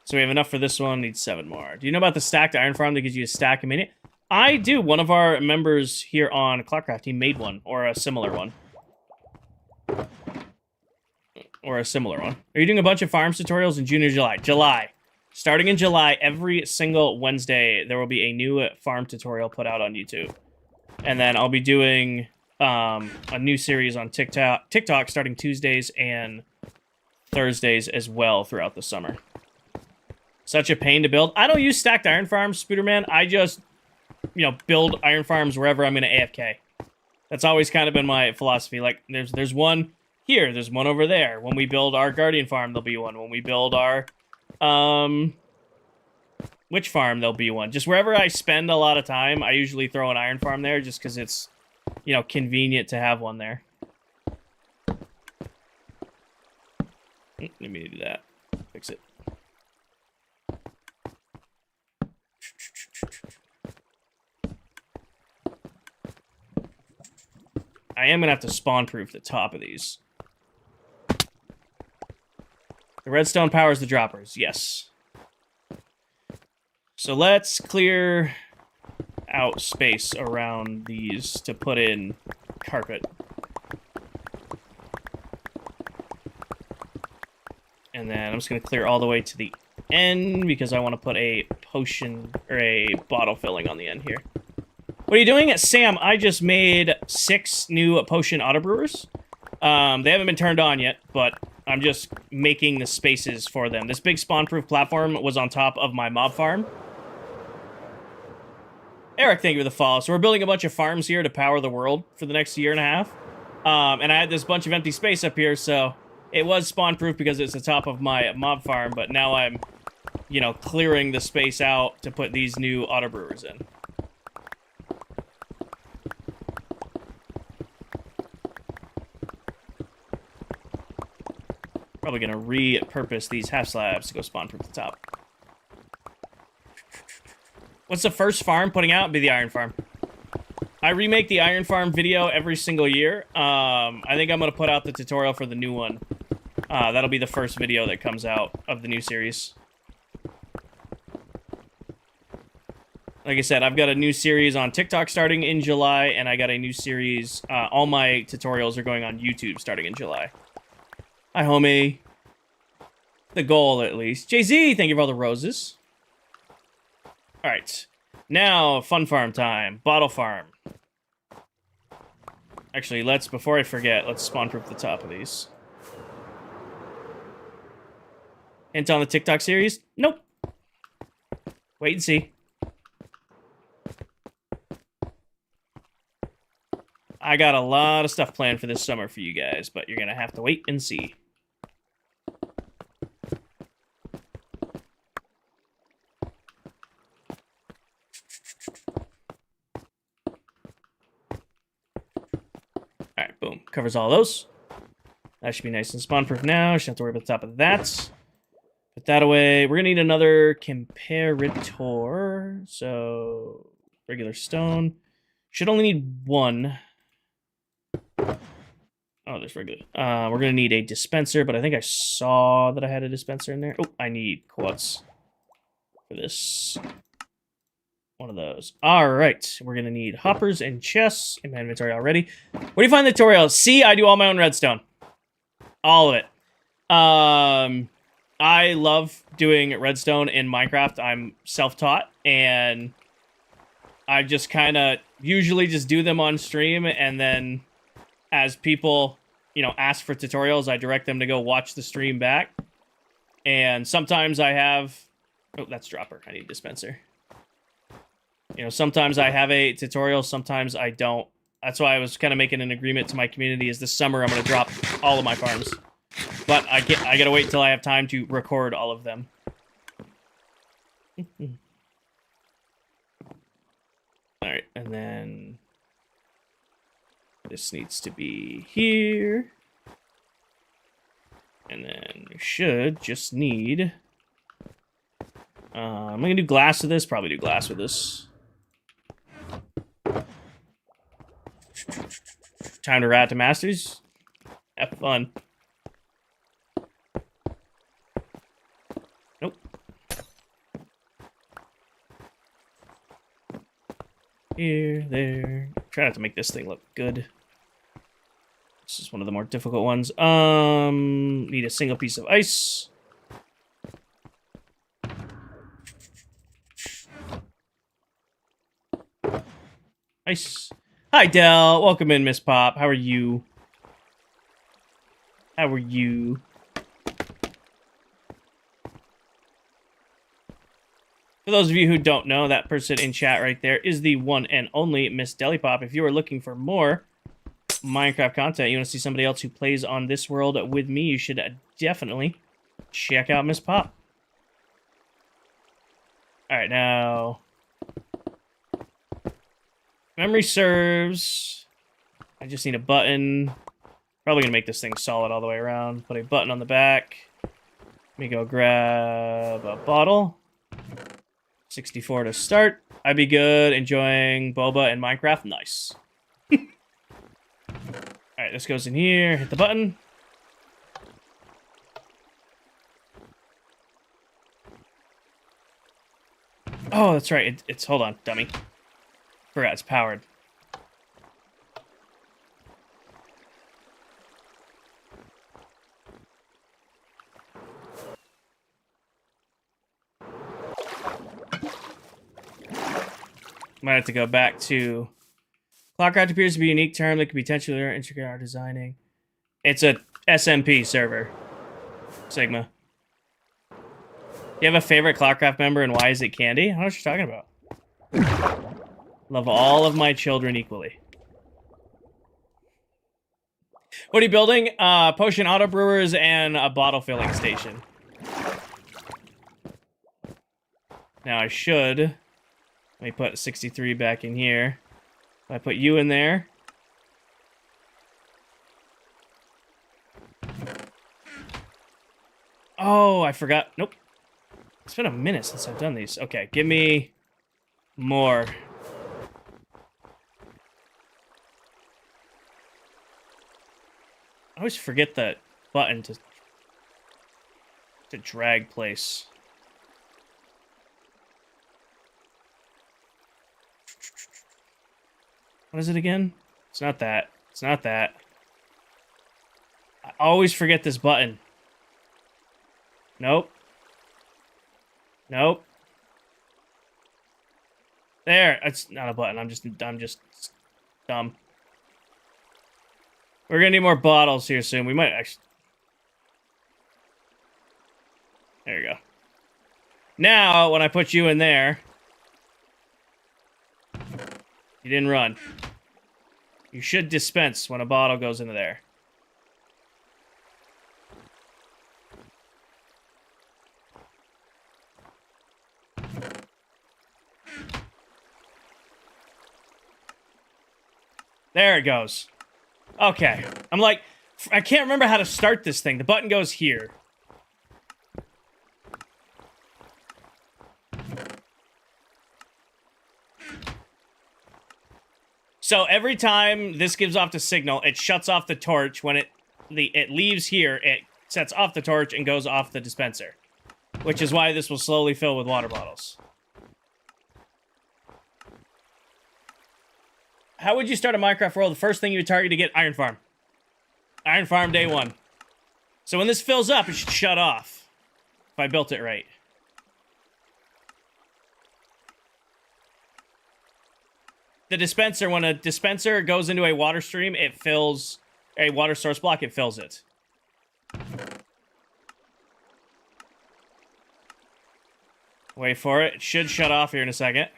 So we have enough for this one. Need 7 more. Do you know about the stacked iron farm that gives you a stack a minute? I do. One of our members here on ClockCraft, he made one, or a similar one. Are you doing a bunch of farms tutorials in June or July? July. Starting in July, every single Wednesday, there will be a new farm tutorial put out on YouTube. And then I'll be doing a new series on TikTok starting Tuesdays and Thursdays as well throughout the summer. Such a pain to build. I don't use stacked iron farms, Spooderman. I just, build iron farms wherever I'm going to AFK. That's always kind of been my philosophy. Like, there's one here, there's one over there. When we build our guardian farm, there'll be one. When we build our witch farm, there'll be one. Just wherever I spend a lot of time, I usually throw an iron farm there just because it's, convenient to have one there. Let me do that. Fix it. I am going to have to spawn-proof the top of these. The redstone powers the droppers, yes. So let's clear out space around these to put in carpet. And then I'm just going to clear all the way to the end because I want to put a potion or a bottle filling on the end here. What are you doing? Sam, I just made 6 new potion auto brewers. They haven't been turned on yet, but I'm just making the spaces for them. This big spawn-proof platform was on top of my mob farm. Eric, thank you for the follow. So we're building a bunch of farms here to power the world for the next year and a half. And I had this bunch of empty space up here, so it was spawn-proof because it's the top of my mob farm, but now I'm, clearing the space out to put these new auto brewers in. Probably going to repurpose these half slabs to go spawn-proof the top. What's the first farm putting out? Be the iron farm. I remake the iron farm video every single year. I think I'm going to put out the tutorial for the new one. That'll be the first video that comes out of the new series. Like I said, I've got a new series on TikTok starting in July, and I got a new series. All my tutorials are going on YouTube starting in July. Hi, homie. The goal, at least. Jay-Z, thank you for all the roses. All right. Now, fun farm time. Bottle farm. Actually, before I forget, let's spawn-proof the top of these. Hint on the TikTok series? Nope. Wait and see. I got a lot of stuff planned for this summer for you guys, but you're gonna have to wait and see. Alright, boom. Covers all those. That should be nice and spawn-proof now. Shouldn't have to worry about the top of that. Put that away. We're gonna need another comparator. So, regular stone. Should only need one. Oh, there's regular. We're gonna need a dispenser, but I think I saw that I had a dispenser in there. Oh, I need quartz for this. One of those. All right, we're gonna need hoppers and chests in my inventory already. Where do you find the tutorials? See, I do all my own redstone, all of it. I love doing redstone in Minecraft. I'm self-taught, and I just kind of usually just do them on stream, and then as people, ask for tutorials, I direct them to go watch the stream back. And sometimes I have... Oh, that's dropper. I need a dispenser. Sometimes I have a tutorial, sometimes I don't. That's why I was kind of making an agreement to my community is this summer I'm going to drop all of my farms. But I got to wait until I have time to record all of them. Alright, and then... this needs to be here. And then we should just need... I'm going to do glass with this. Probably do glass with this. Time to rat to masters. Have fun. Nope. Here, there. Try not to make this thing look good. This is one of the more difficult ones. Need a single piece of ice. Ice. Hi, Dell. Welcome in, Miss Pop. How are you? How are you? For those of you who don't know, that person in chat right there is the one and only Miss Delipop. If you are looking for more Minecraft content, you want to see somebody else who plays on this world with me, you should definitely check out Miss Pop. Alright, now... memory serves. I just need a button. Probably gonna make this thing solid all the way around. Put a button on the back. Let me go grab a bottle. 64 to start. I'd be good enjoying boba in Minecraft. Nice. Alright, this goes in here. Hit the button. Oh, that's right. It's hold on, dummy. Forgot it's powered. Might have to go back to... ClockCraft appears to be a unique term that could be potentially intricate art designing. It's a SMP server. Sigma. You have a favorite ClockCraft member, and why is it Candy? I don't know what you're talking about. Love all of my children equally. What are you building? Potion auto brewers and a bottle filling station. Now I should... let me put 63 back in here. If I put you in there... oh, I forgot. Nope. It's been a minute since I've done these. Okay, give me more. I always forget that button to drag place. What is it again? It's not that. It's not that. I always forget this button. Nope. Nope. There. It's not a button. I'm just dumb. We're gonna need more bottles here soon. We might actually... There you go. Now, when I put you in there... You didn't run. You should dispense when a bottle goes into there. There it goes. Okay. I'm like, I can't remember how to start this thing. The button goes here. So every time this gives off the signal, it shuts off the torch. When it leaves here, it sets off the torch and goes off the dispenser. Which is why this will slowly fill with water bottles. How would you start a Minecraft world? The first thing you would target to get Iron Farm. Iron Farm day 1. So when this fills up, it should shut off. If I built it right. The dispenser, when a dispenser goes into a water stream, it fills a water source block, it fills it. Wait for it. It should shut off here in a second.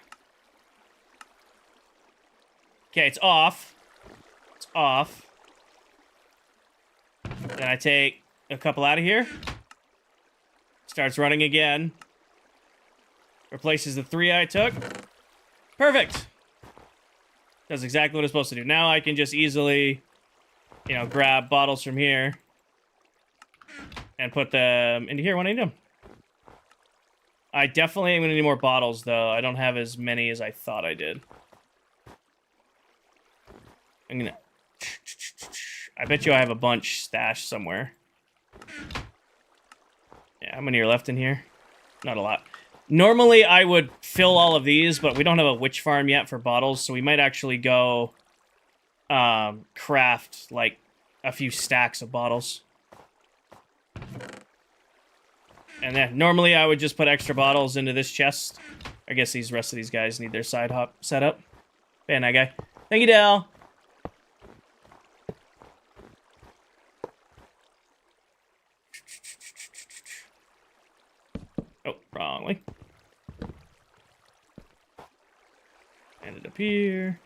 Okay, it's off. It's off. Then I take a couple out of here. Starts running again. Replaces the 3 I took. Perfect. Does exactly what it's supposed to do. Now I can just easily, you know, grab bottles from here and put them into here when I need them. I definitely am going to need more bottles, though. I don't have as many as I thought I did. I'm going to... I bet you I have a bunch stashed somewhere. Yeah, how many are left in here? Not a lot. Normally, I would fill all of these, but we don't have a witch farm yet for bottles, so we might actually go craft, like, a few stacks of bottles. And then, normally, I would just put extra bottles into this chest. I guess these rest of these guys need their side hop set up. Ban that guy. Thank you, Dal. Oh, wrong way. And it up here.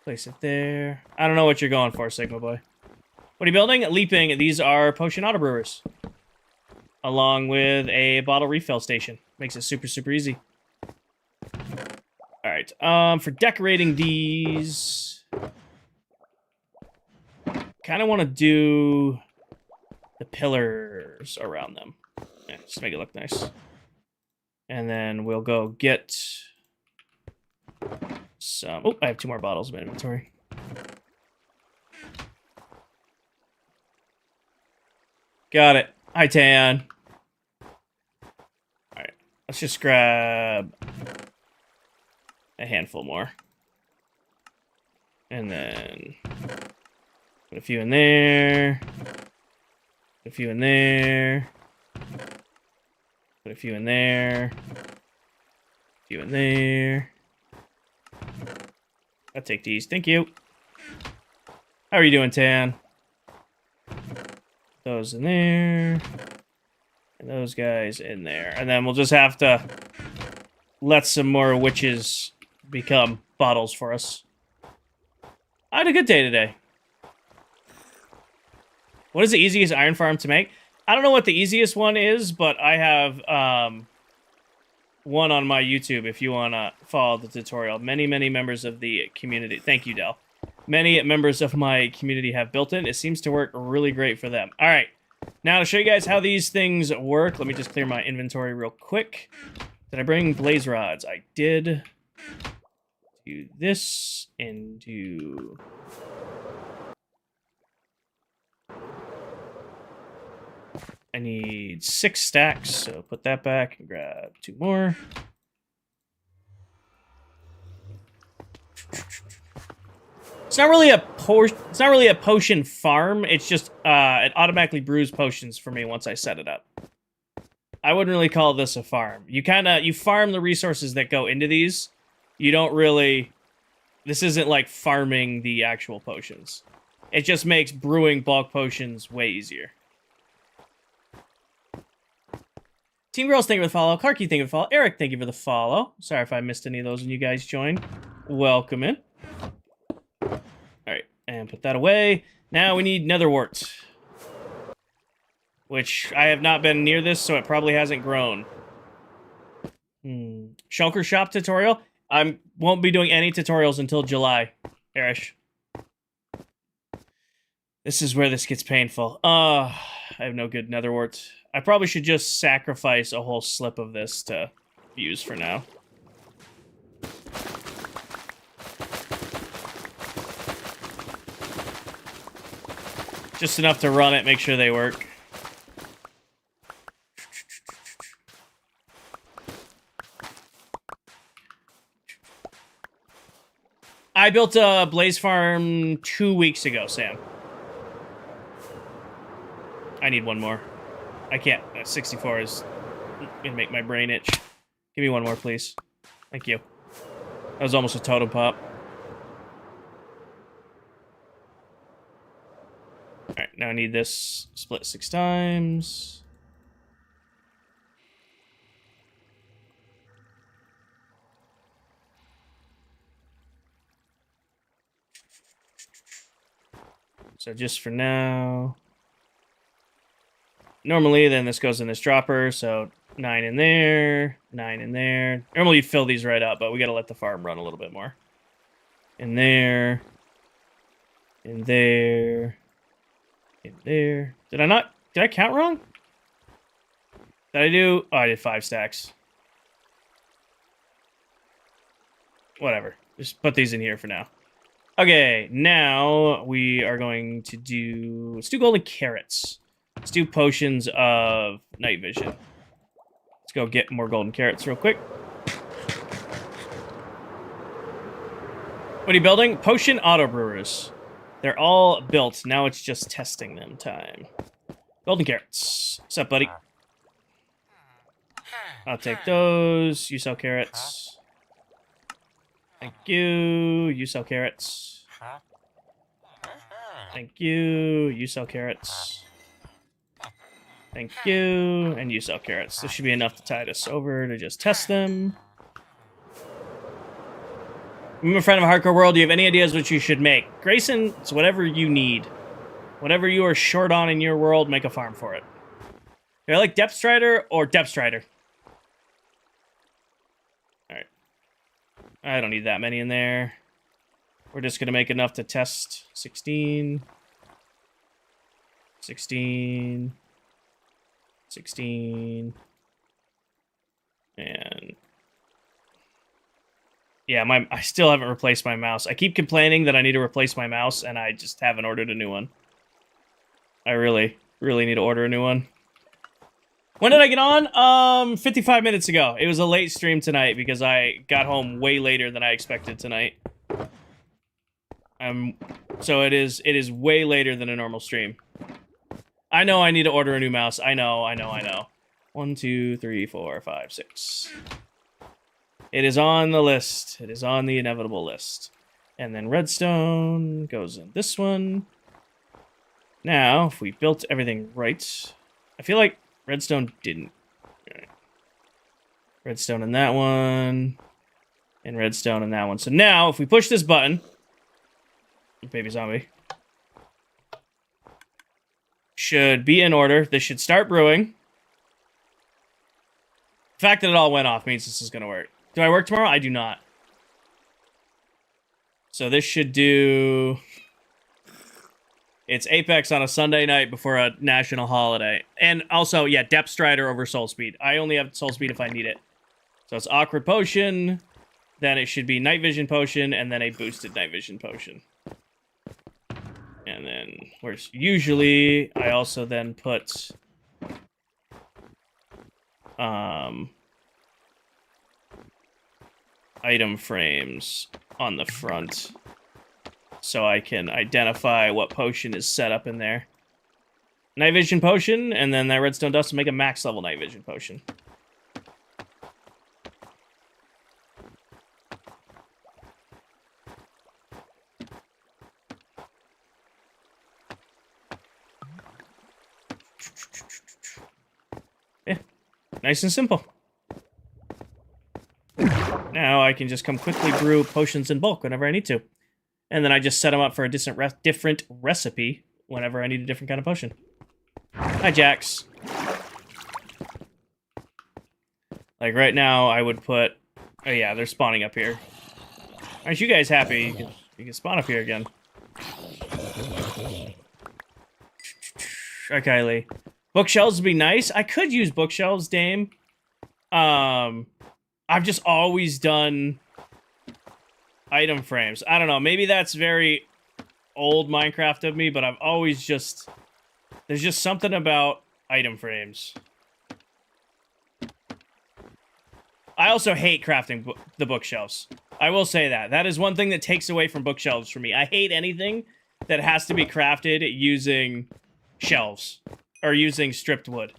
Place it there. I don't know what you're going for, Sigma Boy. What are you building? Leaping. These are potion auto brewers. Along with a bottle refill station. Makes it super, super easy. Alright. For decorating these... kind of want to do the pillars around them. Yeah, just to make it look nice. And then we'll go get some... Oh, I have 2 more bottles in my inventory. Got it. Hi, Tan. Alright, let's just grab a handful more. And then put a few in there. Put a few in there. Put a few in there. A few in there. I'll take these. Thank you. How are you doing, Tan? Those in there. And those guys in there. And then we'll just have to let some more witches become bottles for us. I had a good day today. What is the easiest iron farm to make? I don't know what the easiest one is, but I have one on my YouTube if you want to follow the tutorial. Many, many members of the community. Thank you, Del. Many members of my community have built it. It seems to work really great for them. All right. Now to show you guys how these things work, let me just clear my inventory real quick. Did I bring blaze rods? I did. Do this and do... I need 6 stacks, so put that back and grab 2 more. It's not really a potion farm. It's just it automatically brews potions for me once I set it up. I wouldn't really call this a farm. You farm the resources that go into these. You don't really. This isn't like farming the actual potions. It just makes brewing bulk potions way easier. Team Girls, thank you for the follow. Clarky, thank you for the follow. Eric, thank you for the follow. Sorry if I missed any of those when you guys joined. Welcome in. Alright, and put that away. Now we need netherwort. Which, I have not been near this, so it probably hasn't grown. Shulker Shop tutorial? I won't be doing any tutorials until July, Erish. This is where this gets painful. I have no good netherwort. I probably should just sacrifice a whole slip of this to use for now. Just enough to run it, make sure they work. I built a blaze farm 2 weeks ago, Sam. I need one more. I can't. 64 is gonna make my brain itch. Give me one more, please. Thank you. That was almost a totem pop. Alright, now I need this split 6 times. So just for now. Normally, then this goes in this dropper, so 9 in there, 9 in there. Normally you fill these right up, but we gotta let the farm run a little bit more. In there. In there. In there. Did I count wrong? Did I do? Oh, I did 5 stacks. Whatever. Just put these in here for now. Okay, now we are going to do... Let's do golden carrots. Let's do potions of night vision. Let's go get more golden carrots real quick. What are you building? Potion auto brewers. They're all built. Now it's just testing them time. Golden carrots. What's up, buddy? I'll take those. You sell carrots. Thank you. You sell carrots. Thank you. You sell carrots. Thank you. And you sell carrots. This should be enough to tide us over to just test them. I'm a friend of Hardcore World. Do you have any ideas what you should make? Grayson, it's whatever you need. Whatever you are short on in your world, make a farm for it. Do I like Depth Strider or Depth Strider? Alright. I don't need that many in there. We're just going to make enough to test 16. 16. 16. And... yeah, I still haven't replaced my mouse. I keep complaining that I need to replace my mouse, and I just haven't ordered a new one. I really, really need to order a new one. When did I get on? 55 minutes ago. It was a late stream tonight because I got home way later than I expected tonight. So it is way later than a normal stream. I know I need to order a new mouse. I know. 1, 2, 3, 4, 5, 6. It is on the list. It is on the inevitable list. And then redstone goes in this one. Now, if we built everything right... I feel like redstone didn't. Right. Redstone in that one. And redstone in that one. So now, if we push this button... baby zombie. Should be in order. This should start brewing. The fact that it all went off means this is going to work. Do I work tomorrow? I do not. So this should do... it's Apex on a Sunday night before a national holiday. And also, yeah, Depth Strider over Soul Speed. I only have Soul Speed if I need it. So it's Awkward Potion, then it should be Night Vision Potion, and then a boosted Night Vision Potion. And then, where's usually, I also then put... item frames on the front so I can identify what potion is set up in there. Night vision potion, and then that redstone dust will make a max level night vision potion. Yeah, nice and simple. Now I can just come quickly brew potions in bulk whenever I need to. And then I just set them up for a different recipe whenever I need a different kind of potion. Hi, Jax. Like right now, I would put... Oh yeah, they're spawning up here. Aren't you guys happy? You can spawn up here again. Okay, Lee. Bookshelves would be nice. I could use bookshelves, Dame. I've just always done item frames. I don't know. Maybe that's very old Minecraft of me, but I've always just... There's just something about item frames. I also hate crafting the bookshelves. I will say that. That is one thing that takes away from bookshelves for me. I hate anything that has to be crafted using shelves. Or using stripped wood.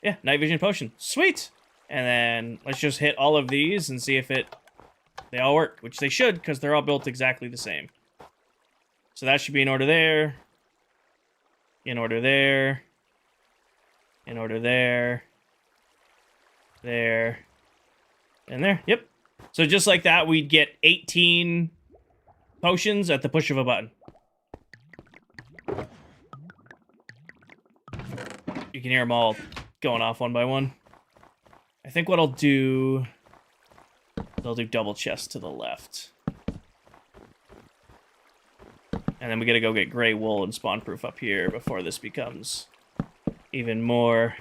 Yeah, night vision potion. Sweet! And then let's just hit all of these and see if they all work. Which they should, because they're all built exactly the same. So that should be in order there. In order there. In order there. There. And there. Yep. So just like that, we'd get 18 potions at the push of a button. You can hear them all going off one by one. I think what I'll do... I'll do double chest to the left. And then we gotta go get gray wool and spawn proof up here before this becomes even more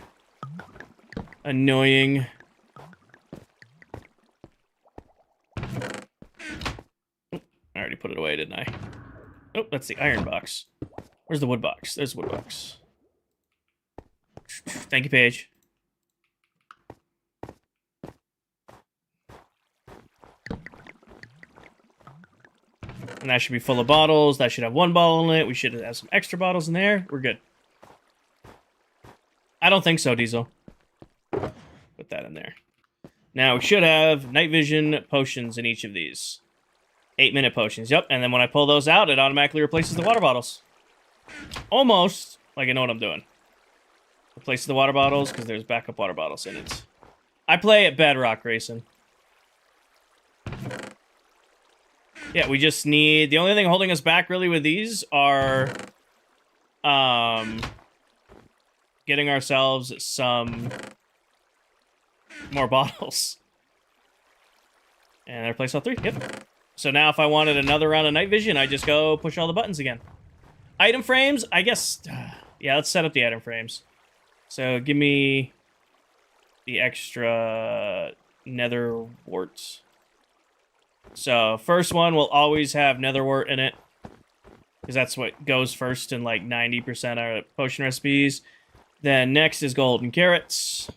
annoying. I already put it away, didn't I? Oh, that's the iron box. Where's the wood box? There's the wood box. Thank you, Paige. And that should be full of bottles. That should have one bottle in it. We should have some extra bottles in there. We're good. I don't think so, Diesel. Put that in there. Now, we should have night vision potions in each of these. 8-minute potions. Yep. And then when I pull those out, it automatically replaces the water bottles. Almost like I know what I'm doing. Replaces the water bottles because there's backup water bottles in it. I play at Bedrock Racing. Yeah, we just need... The only thing holding us back, really, with these are... getting ourselves some... more bottles. And I replace all 3. Yep. So now if I wanted another round of night vision, I just go push all the buttons again. Item frames? I guess... Yeah, let's set up the item frames. So give me... the extra... nether wart. So, first one will always have netherwort in it. Because that's what goes first in like 90% of potion recipes. Then next is golden carrots.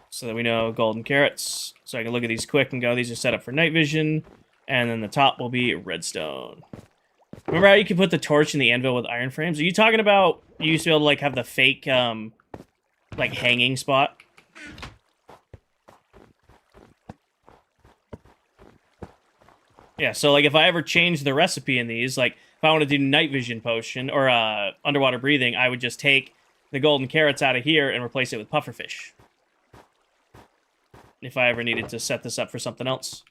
So that we know golden carrots. So I can look at these quick and go, these are set up for night vision. And then the top will be redstone. Remember how you could put the torch in the anvil with iron frames? Are you talking about you used to be able to like have the fake like hanging spot? Yeah, so like if I ever changed the recipe in these, like if I want to do night vision potion or underwater breathing, I would just take the golden carrots out of here and replace it with pufferfish. If I ever needed to set this up for something else.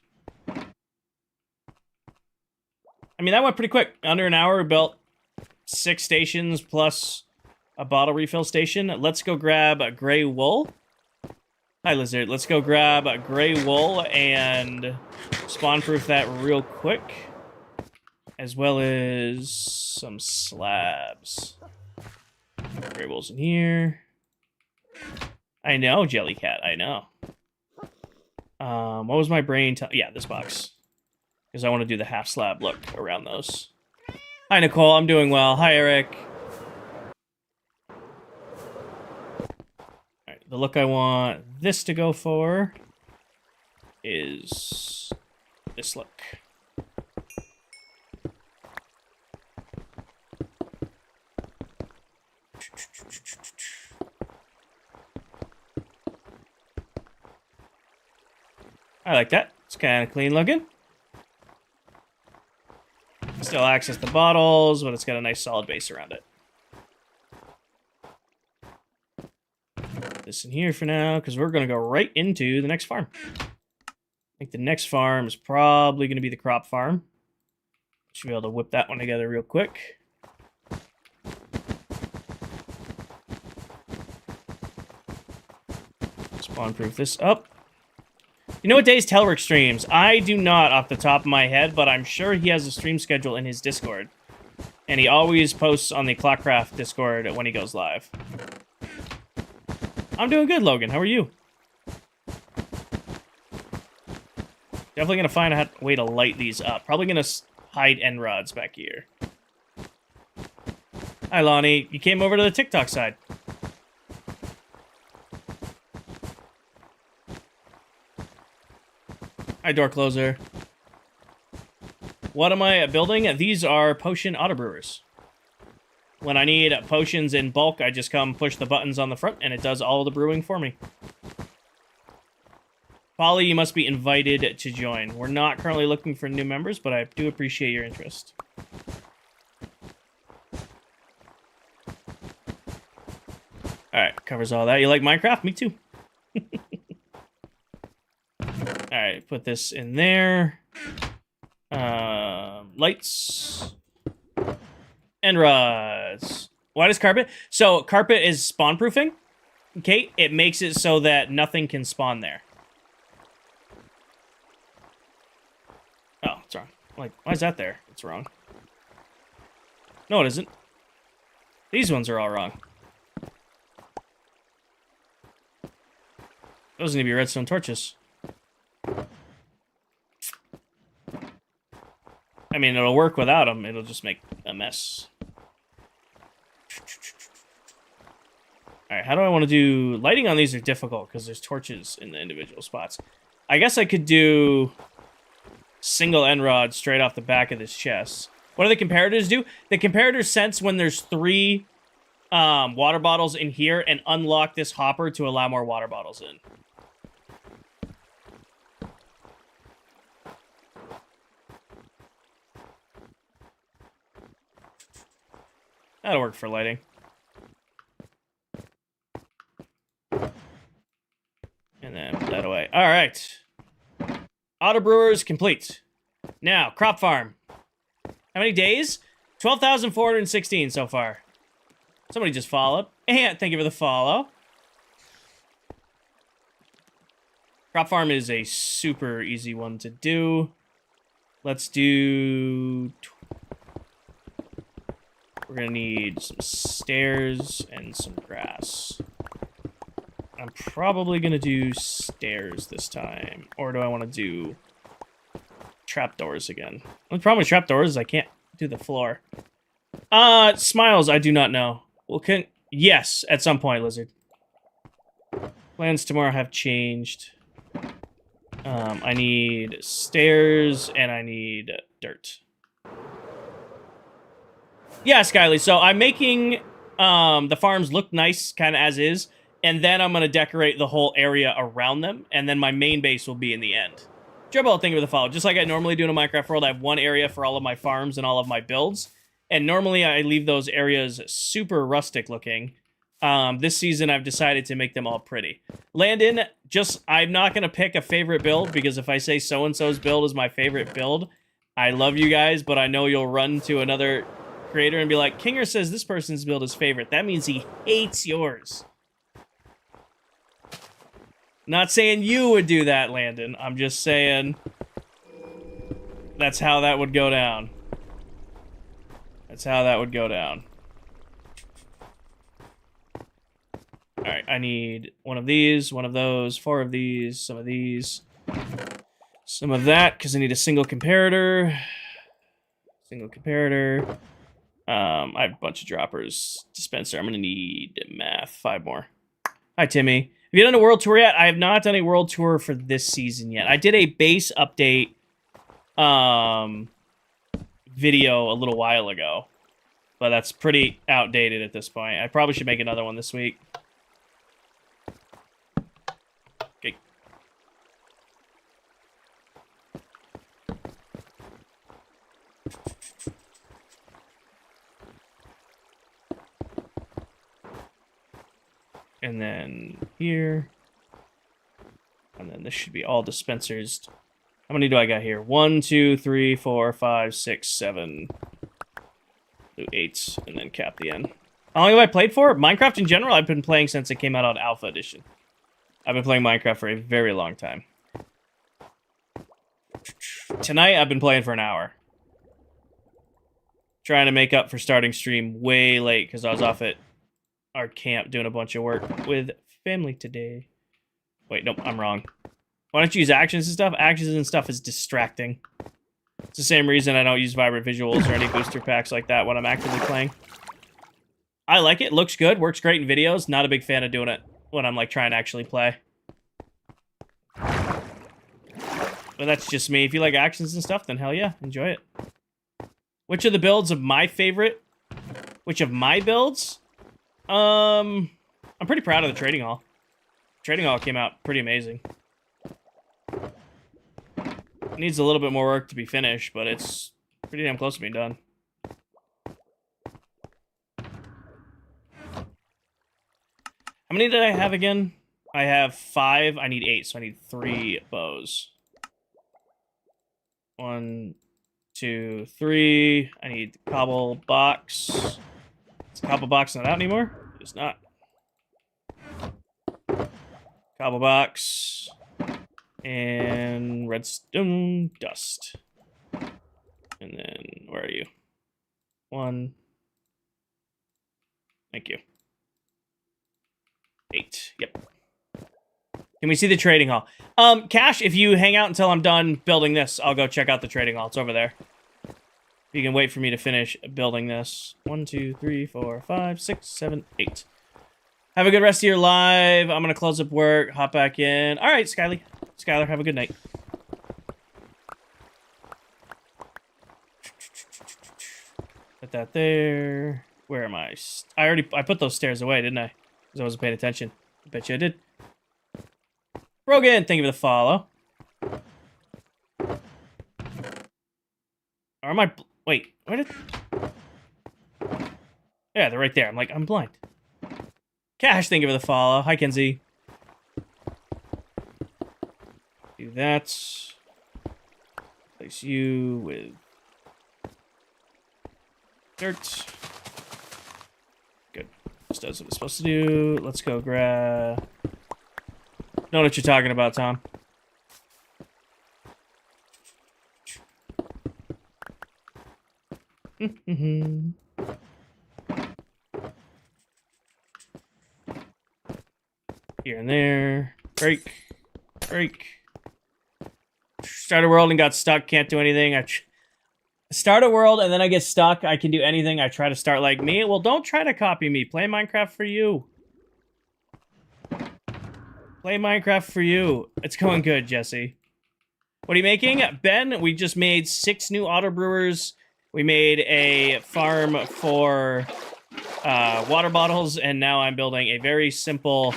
I mean, that went pretty quick. Under an hour, we built 6 stations plus a bottle refill station. Let's go grab a gray wool. Hi, Lizard. Let's go grab a gray wool and spawn-proof that real quick. As well as some slabs. Gray wool's in here. I know, Jellycat. I know. What was my brain yeah, this box. Because I want to do the half slab look around those. Hi, Nicole. I'm doing well. Hi, Eric. Alright, the look I want this to go for is this look. I like that. It's kind of clean looking. Still access the bottles, but it's got a nice solid base around it. Put this in here for now, because we're going to go right into the next farm. I think the next farm is probably going to be the crop farm. Should be able to whip that one together real quick. Spawn-proof this up. You know what days Telric streams? I do not off the top of my head, but I'm sure he has a stream schedule in his Discord. And he always posts on the ClockCraft Discord when he goes live. I'm doing good, Logan. How are you? Definitely going to find a way to light these up. Probably going to hide end rods back here. Hi, Lonnie. You came over to the TikTok side. Hi, door closer. What am I building? These are potion autobrewers. When I need potions in bulk, I just come push the buttons on the front, and it does all the brewing for me. Polly, you must be invited to join. We're not currently looking for new members, but I do appreciate your interest. Alright, covers all that. You like Minecraft? Me too. Alright, put this in there. Lights. And rods. Why does carpet? So, carpet is spawn proofing. Okay, it makes it so that nothing can spawn there. Oh, it's wrong. Like, why is that there? It's wrong. No, it isn't. These ones are all wrong. Those need to be redstone torches. I mean, it'll work without them. It'll just make a mess. Alright, how do I want to do... Lighting on these are difficult because there's torches in the individual spots. I guess I could do single end rod straight off the back of this chest. What do the comparators do? The comparators sense when there's 3 water bottles in here and unlock this hopper to allow more water bottles in. That'll work for lighting. And then put that away. All right. Auto brewers complete. Now, crop farm. How many days? 12,416 so far. Somebody just followed. And thank you for the follow. Crop farm is a super easy one to do. Let's do... We're going to need some stairs and some grass. I'm probably going to do stairs this time. Or do I want to do trapdoors again? The problem with trapdoors is I can't do the floor. Smiles, I do not know. Well, yes, at some point, Lizard. Plans tomorrow have changed. I need stairs and I need dirt. Yeah, Skyly, so I'm making the farms look nice, kind of as is, and then I'm going to decorate the whole area around them, and then my main base will be in the end. Dribble, thank you for the follow. Just like I normally do in a Minecraft world, I have one area for all of my farms and all of my builds, and normally I leave those areas super rustic looking. This season, I've decided to make them all pretty. Landon, I'm not going to pick a favorite build, because if I say so-and-so's build is my favorite build, I love you guys, but I know you'll run to another creator and be like, Kinger says this person's build is favorite. That means he hates yours. Not saying you would do that, Landon. I'm just saying that's how that would go down. That's how that would go down. Alright, I need one of these, one of those, 4 of these, some of these, some of that, because I need a single comparator. Single comparator. I have a bunch of droppers. Dispenser. I'm going to need math. 5 more. Hi, Timmy. Have you done a world tour yet? I have not done a world tour for this season yet. I did a base update video a little while ago. But that's pretty outdated at this point. I probably should make another one this week. Okay. And then here. And then this should be all dispensers. How many do I got here? 1, 2, 3, 4, 5, 6, 7. Do 8, and then cap the end. How long have I played for? Minecraft in general, I've been playing since it came out on Alpha Edition. I've been playing Minecraft for a very long time. Tonight, I've been playing for an hour. Trying to make up for starting stream way late, because I was off at our camp doing a bunch of work with family today. Wait, nope, I'm wrong. Why don't you use actions and stuff? Actions and stuff is distracting. It's the same reason I don't use vibrant visuals or any booster packs like that when I'm actively playing. I like it. Looks good. Works great in videos. Not a big fan of doing it when I'm like trying to actually play. But that's just me. If you like actions and stuff, then hell yeah, enjoy it. Which of the builds of my favorite? Which of my builds? I'm pretty proud of the trading hall. Trading hall came out pretty amazing. It needs a little bit more work to be finished, but it's pretty damn close to being done. How many did I have again? I have 5. I need 8, so I need 3 bows. 1, 2, 3. I need the cobble box. Is the cobble box not out anymore? It's not. Cobble box. And redstone dust. And then, where are you? 1. Thank you. 8. Yep. Can we see the trading hall? Cash, if you hang out until I'm done building this, I'll go check out the trading hall. It's over there. You can wait for me to finish building this. 1, 2, 3, 4, 5, 6, 7, 8. Have a good rest of your live. I'm going to close up work, hop back in. All right, Skylar, have a good night. Put that there. Where am I? I put those stairs away, didn't I? Because I wasn't paying attention. I bet you I did. Rogan, thank you for the follow. Or am I... Wait, where did... Yeah, they're right there. I'm blind. Cash, thank you for the follow. Hi, Kenzie. Do that. Place you with... dirt. Good. This does what it's supposed to do. Let's go grab... Know what you're talking about, Tom. Here and there. Break. Break. Start a world and got stuck. Can't do anything. I start a world and then I get stuck. I can do anything. I try to start like me. Well, don't try to copy me. Play Minecraft for you. Play Minecraft for you. It's going good, Jesse. What are you making? Ben, we just made 6 new auto brewers. We made a farm for water bottles, and now I'm building a very simple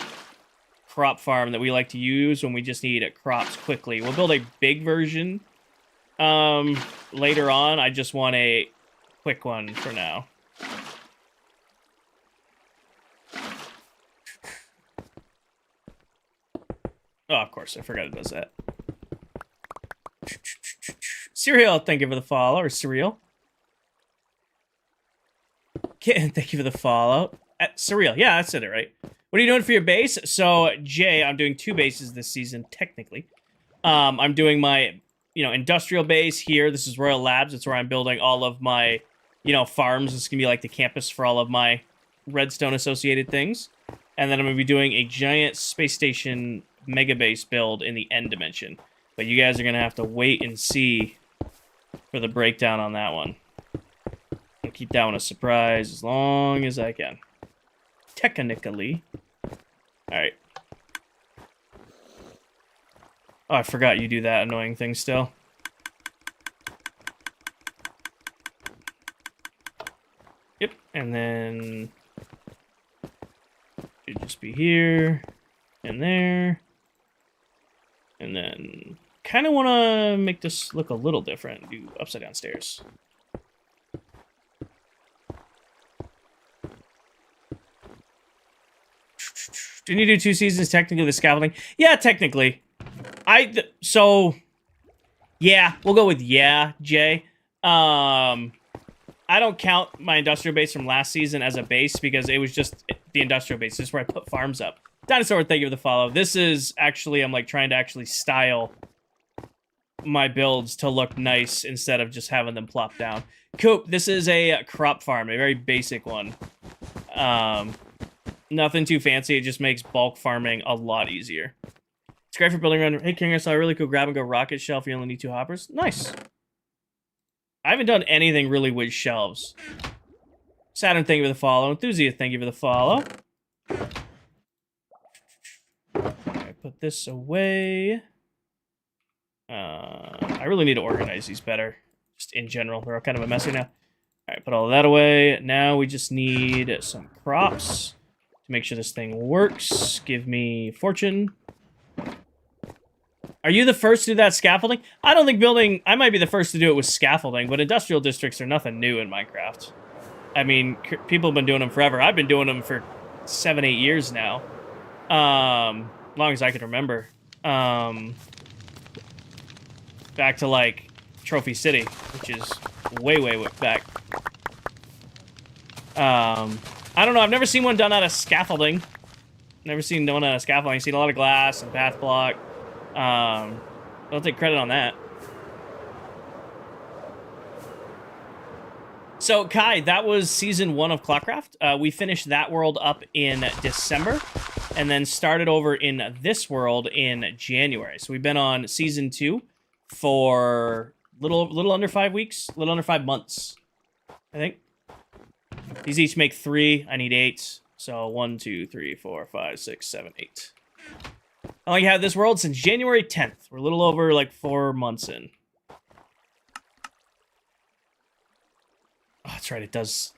crop farm that we like to use when we just need crops quickly. We'll build a big version later on. I just want a quick one for now. Oh, of course, I forgot it does that. Cereal, thank you for the follow, or Cereal. Kitten, thank you for the follow. Cereal, yeah, I said it right. What are you doing for your base? So, Jay, I'm doing 2 bases this season, technically. I'm doing my, industrial base here. This is Royal Labs. It's where I'm building all of my, farms. This is going to be like the campus for all of my redstone-associated things. And then I'm going to be doing a giant space station mega base build in the end dimension. But you guys are going to have to wait and see for the breakdown on that one. I'll keep that one a surprise as long as I can. Technically. Alright. Oh, I forgot you do that annoying thing still. Yep, and then... should just be here, and there. And then... kind of want to make this look a little different. Do upside down stairs. Didn't you do 2 seasons technically the scaffolding? Yeah, technically. Yeah, we'll go with yeah, Jay. I don't count my industrial base from last season as a base because it was just the industrial base. This is where I put farms up. Dinosaur, thank you for the follow. This is actually, I'm like trying to actually style my builds to look nice instead of just having them plop down. Coop, this is a crop farm, a very basic one. Nothing too fancy. It just makes bulk farming a lot easier. It's great for building around. Hey, King, I saw a really cool grab and go rocket shelf. You only need 2 hoppers. Nice. I haven't done anything really with shelves. Saturn, thank you for the follow. Enthusiast, thank you for the follow. I put this away. I really need to organize these better. Just in general, they're kind of a messy now. All right, put all of that away. Now we just need some crops to make sure this thing works. Give me fortune. Are you the first to do that scaffolding? I don't think building... I might be the first to do it with scaffolding, but industrial districts are nothing new in Minecraft. I mean, people have been doing them forever. I've been doing them for 7, 8 years now. As long as I can remember. Back to, like, Trophy City, which is way, way back. I don't know. I've never seen one done out of scaffolding. Never seen one out of scaffolding. I've seen a lot of glass and path block. I'll take credit on that. So, Kai, that was season 1 of ClockCraft. We finished that world up in December, and then started over in this world in January. So we've been on season 2 for little under 5 weeks, little under 5 months, I think. These each make 3. I need 8. So 1, 2, 3, 4, 5, 6, 7, 8. I only had this world since January 10th. We're a little over, like, 4 months in. Oh, that's right, it does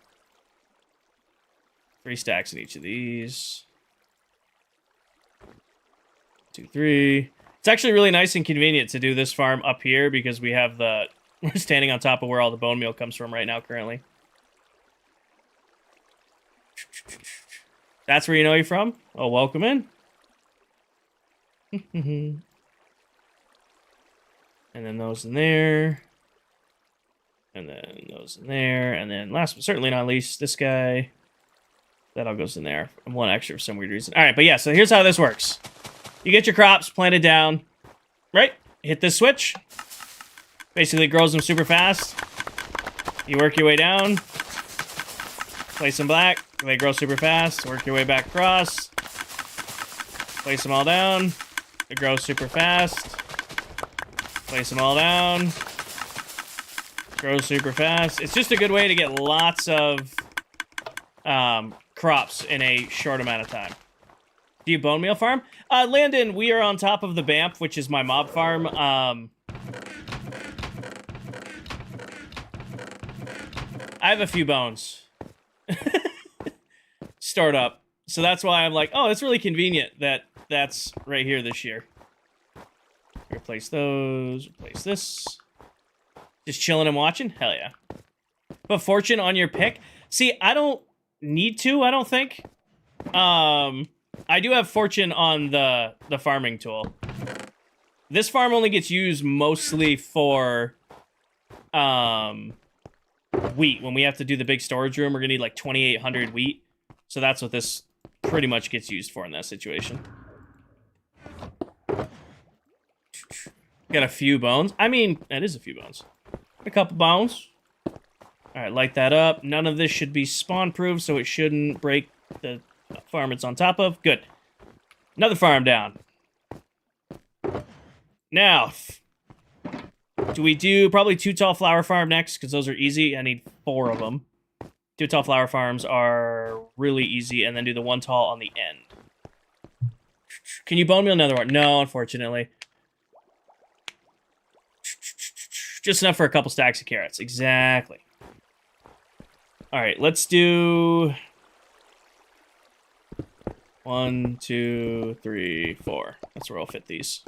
3 stacks in each of these. 2, 3. It's actually really nice and convenient to do this farm up here because we have the... We're standing on top of where all the bone meal comes from right now, currently. That's where you know you're from? Oh, welcome in. And then those in there. And then those in there. And then last but certainly not least, this guy. That all goes in there. And 1 extra for some weird reason. Alright, but yeah, so here's how this works. You get your crops planted down. Right? Hit this switch. Basically grows them super fast. You work your way down. Place them black. They grow super fast. Work your way back across. Place them all down. It grows super fast. Place them all down. Grows super fast. It's just a good way to get lots of crops in a short amount of time. Do you bone meal farm? Landon, we are on top of the BAMF, which is my mob farm. I have a few bones. Start up. So that's why I'm like, oh, it's really convenient that that's right here this year. Replace those. Replace this. Just chilling and watching? Hell yeah. Put fortune on your pick. See, I don't need to, I don't think. I do have fortune on the farming tool. This farm only gets used mostly for wheat. When we have to do the big storage room, we're gonna need like 2,800 wheat. So that's what this pretty much gets used for in that situation. Got a few bones. I mean, that is a few bones. A couple bones. Alright, light that up. None of this should be spawn-proof, so it shouldn't break the farm it's on top of. Good. Another farm down. Now, do we do probably 2 tall flower farm next? Because those are easy. I need 4 of them. 2 tall flower farms are really easy, and then do the 1 tall on the end. Can you bone meal another one? No, unfortunately. Just enough for a couple stacks of carrots. Exactly. Alright, let's do 1, 2, 3, 4. That's where I'll fit these.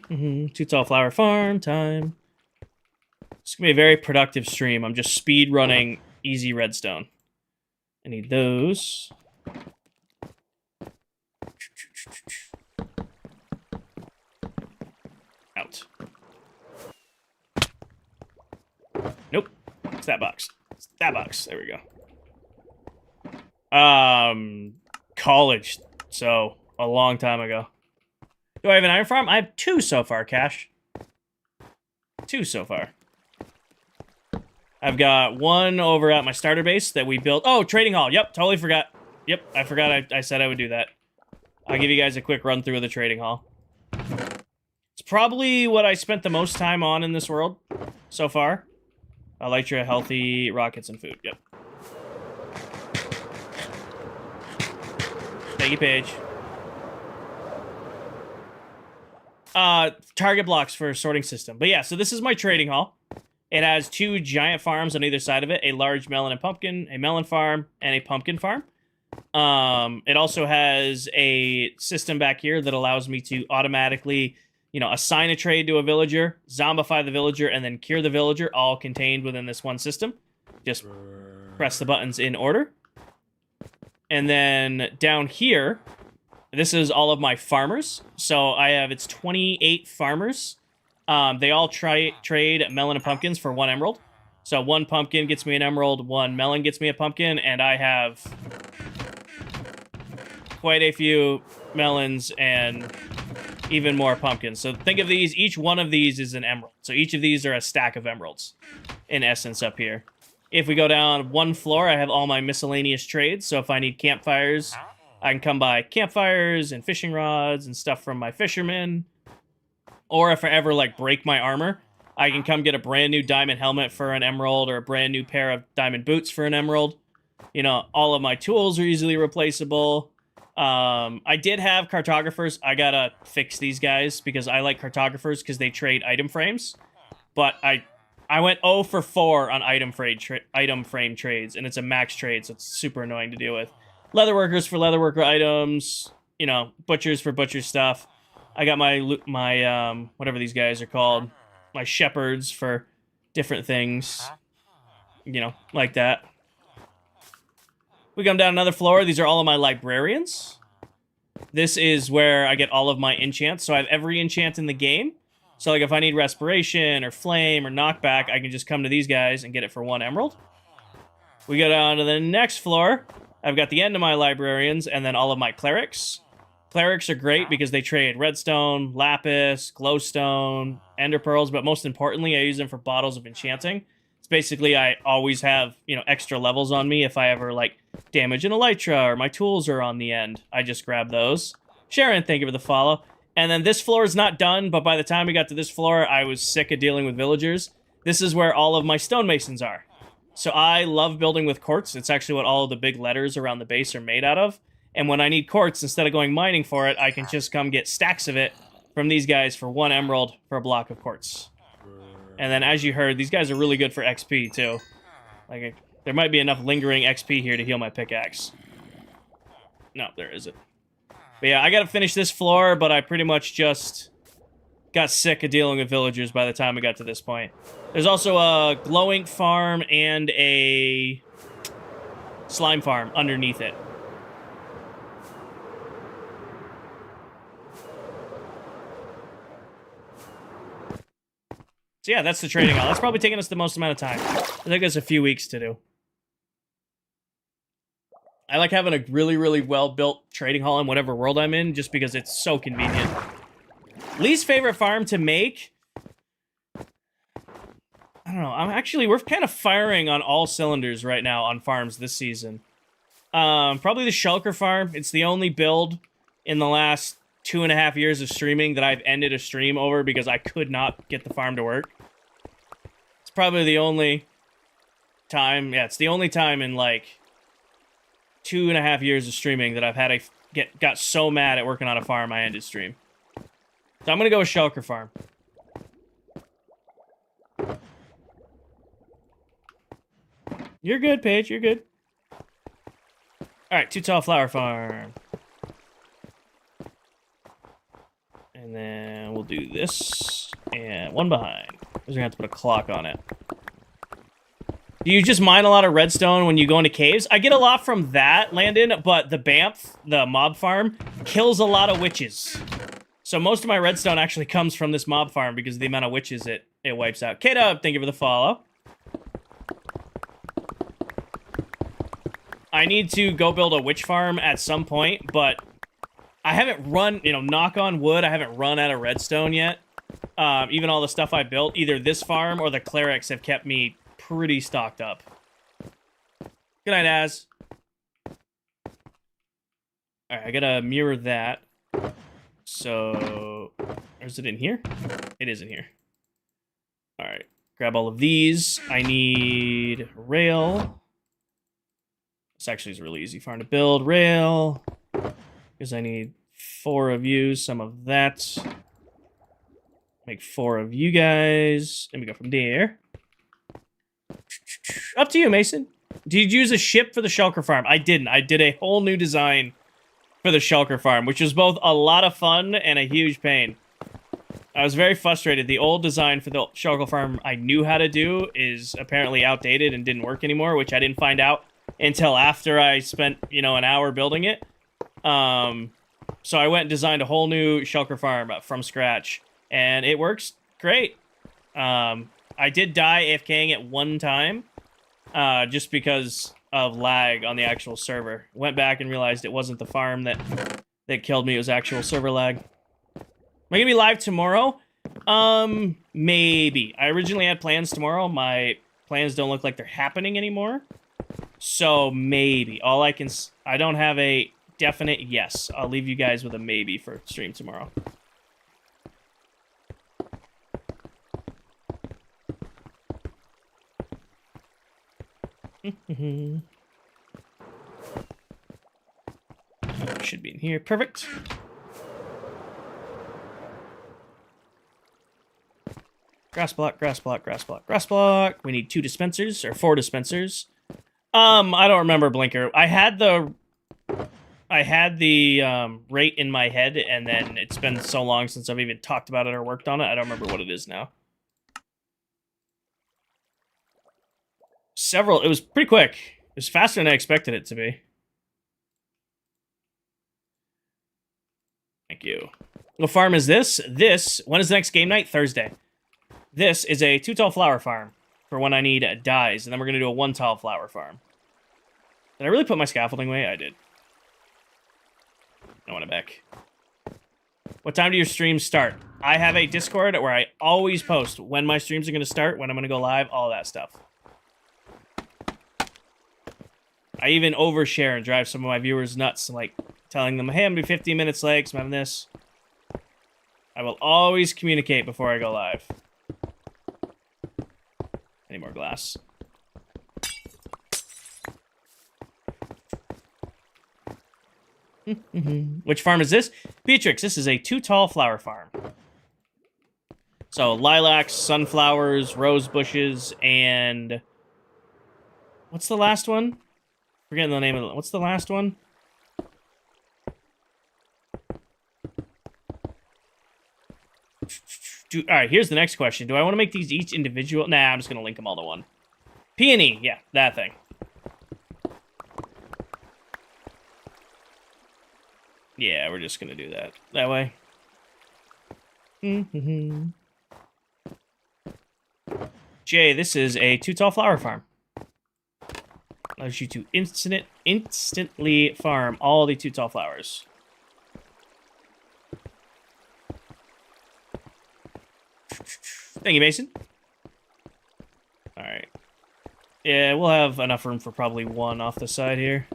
2 tall flower farm time. It's gonna be a very productive stream. I'm just speed running easy redstone. I need those. Out. Nope. It's that box. It's that box. There we go. College. So, a long time ago. Do I have an iron farm? I have 2 so far, Cash. 2 so far. I've got 1 over at my starter base that we built. Oh, trading hall. Yep, totally forgot. Yep, I forgot I said I would do that. I'll give you guys a quick run through of the trading hall. It's probably what I spent the most time on in this world so far. Elytra, healthy, rockets, and food. Yep. Thank you, Paige. Target blocks for sorting system. But yeah, so this is my trading hall. It has 2 giant farms on either side of it, a large melon and pumpkin, a melon farm, and a pumpkin farm. It also has a system back here that allows me to automatically, you know, assign a trade to a villager, zombify the villager, and then cure the villager, all contained within this one system. Just press the buttons in order. And then down here, this is all of my farmers. So it's 28 farmers. They all trade melon and pumpkins for 1 emerald. So 1 pumpkin gets me an emerald, 1 melon gets me a pumpkin, and I have quite a few melons and even more pumpkins. So think of these, each one of these is an emerald. So each of these are a stack of emeralds, in essence, up here. If we go down 1 floor, I have all my miscellaneous trades. So if I need campfires, I can come by campfires and fishing rods and stuff from my fishermen. Or if I ever, like, break my armor, I can come get a brand new diamond helmet for an emerald or a brand new pair of diamond boots for an emerald. You know, all of my tools are easily replaceable. I did have cartographers. I gotta fix these guys because I like cartographers because they trade item frames. But I went 0 for 4 on item frame trades, and it's a max trade, so it's super annoying to deal with. Leatherworkers for leatherworker items, you know, butchers for butcher stuff. I got my whatever these guys are called, my shepherds for different things, you know, like that. We come down another floor. These are all of my librarians. This is where I get all of my enchants. So I have every enchant in the game. So like if I need respiration or flame or knockback, I can just come to these guys and get it for 1 emerald. We go down to the next floor. I've got the end of my librarians and then all of my clerics. Clerics are great because they trade redstone, lapis, glowstone, ender pearls, but most importantly, I use them for bottles of enchanting. It's basically I always have, you know, extra levels on me if I ever, like, damage an elytra or my tools are on the end. I just grab those. Sharon, thank you for the follow. And then this floor is not done, but by the time we got to this floor, I was sick of dealing with villagers. This is where all of my stonemasons are. So I love building with quartz. It's actually what all of the big letters around the base are made out of. And when I need quartz, instead of going mining for it, I can just come get stacks of it from these guys for 1 emerald for a block of quartz. And then, as you heard, these guys are really good for XP, too. Like, there might be enough lingering XP here to heal my pickaxe. No, there isn't. But yeah, I gotta finish this floor, but I pretty much just got sick of dealing with villagers by the time we got to this point. There's also a glowing farm and a slime farm underneath it. So yeah, that's the trading hall. That's probably taking us the most amount of time. I think it's a few weeks to do. I like having a really, really well-built trading hall in whatever world I'm in, just because it's so convenient. Least favorite farm to make? I don't know. We're kind of firing on all cylinders right now on farms this season. Probably the shulker farm. It's the only build in the last 2.5 years of streaming that I've ended a stream over because I could not get the farm to work. It's probably the only time, it's the only time in like 2.5 years of streaming that I've had got so mad at working on a farm I ended stream. So I'm gonna go with shulker farm. You're good, Paige, you're good. Alright, 2 tall flower farm. And then we'll do this, and 1 behind. We're gonna have to put a clock on it. Do you just mine a lot of redstone when you go into caves? I get a lot from that, Landon, but the Banff, the mob farm, kills a lot of witches. So most of my redstone actually comes from this mob farm because of the amount of witches it wipes out. K-Dub, thank you for the follow. I need to go build a witch farm at some point, but I haven't run, knock on wood, I haven't run out of redstone yet. Even all the stuff I built, either this farm or the clerics have kept me pretty stocked up. Good night, Az. Alright, I gotta mirror that. So, is it in here? It is in here. Alright, grab all of these. I need rail. This actually is a really easy farm to build. Rail. Because I need 4 of you, some of that. Make 4 of you guys. And we go from there. Up to you, Mason. Did you use a ship for the shulker farm? I didn't. I did a whole new design for the shulker farm, which was both a lot of fun and a huge pain. I was very frustrated. The old design for the shulker farm I knew how to do is apparently outdated and didn't work anymore, which I didn't find out until after I spent, an hour building it. So I went and designed a whole new shulker farm from scratch, and it works great. I did die AFKing at one time, just because of lag on the actual server. Went back and realized it wasn't the farm that killed me, it was actual server lag. Am I gonna be live tomorrow? Maybe. I originally had plans tomorrow. My plans don't look like they're happening anymore. So maybe. I don't have a definite yes. I'll leave you guys with a maybe for stream tomorrow. Should be in here. Perfect. Grass block, grass block, grass block, grass block. We need 2 dispensers, or 4 dispensers. I don't remember Blinker. I had the rate in my head, and then it's been so long since I've even talked about it or worked on it, I don't remember what it is now. It was pretty quick. It was faster than I expected it to be. Thank you. What farm is this? When is the next game night? Thursday. This is a 2-tall flower farm for when I need dyes, and then we're going to do a 1-tall flower farm. Did I really put my scaffolding away? I did. I want it back. What time do your streams start? I have a Discord where I always post when my streams are going to start, when I'm going to go live, all that stuff. I even overshare and drive some of my viewers nuts, like telling them, hey, I'm going to be 15 minutes late because I'm having this. I will always communicate before I go live. Any more glass? Which farm is this? Beatrix, this is a 2-tall flower farm. So, lilacs, sunflowers, rose bushes, and... what's the last one? Forgetting the name of it. What's the last one? Alright, here's the next question. Do I want to make these each individual? Nah, I'm just going to link them all to one. Peony, yeah, that thing. Yeah, we're just going to do that way. Jay, this is a 2-tall flower farm. Allows you to instantly farm all the 2-tall flowers. Thank you, Mason. Alright. Yeah, we'll have enough room for probably 1 off the side here.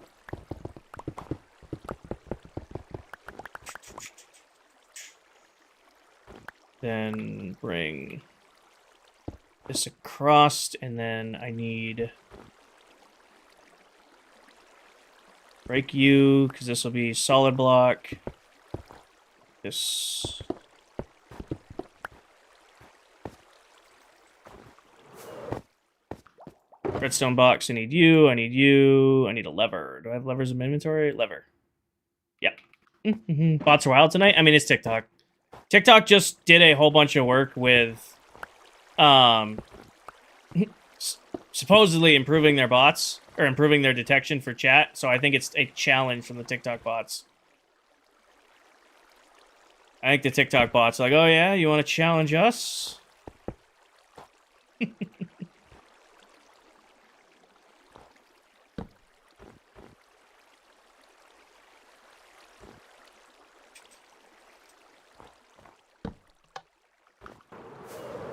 Then bring this across, and then I need... break you, because this will be solid block. This... redstone box, I need you, I need you, I need a lever. Do I have levers in my inventory? Lever. Yep. Bots are wild tonight? I mean, it's TikTok. TikTok just did a whole bunch of work with, supposedly improving their bots, or improving their detection for chat, so I think it's a challenge from the TikTok bots. I think the TikTok bots are like, oh yeah, you want to challenge us?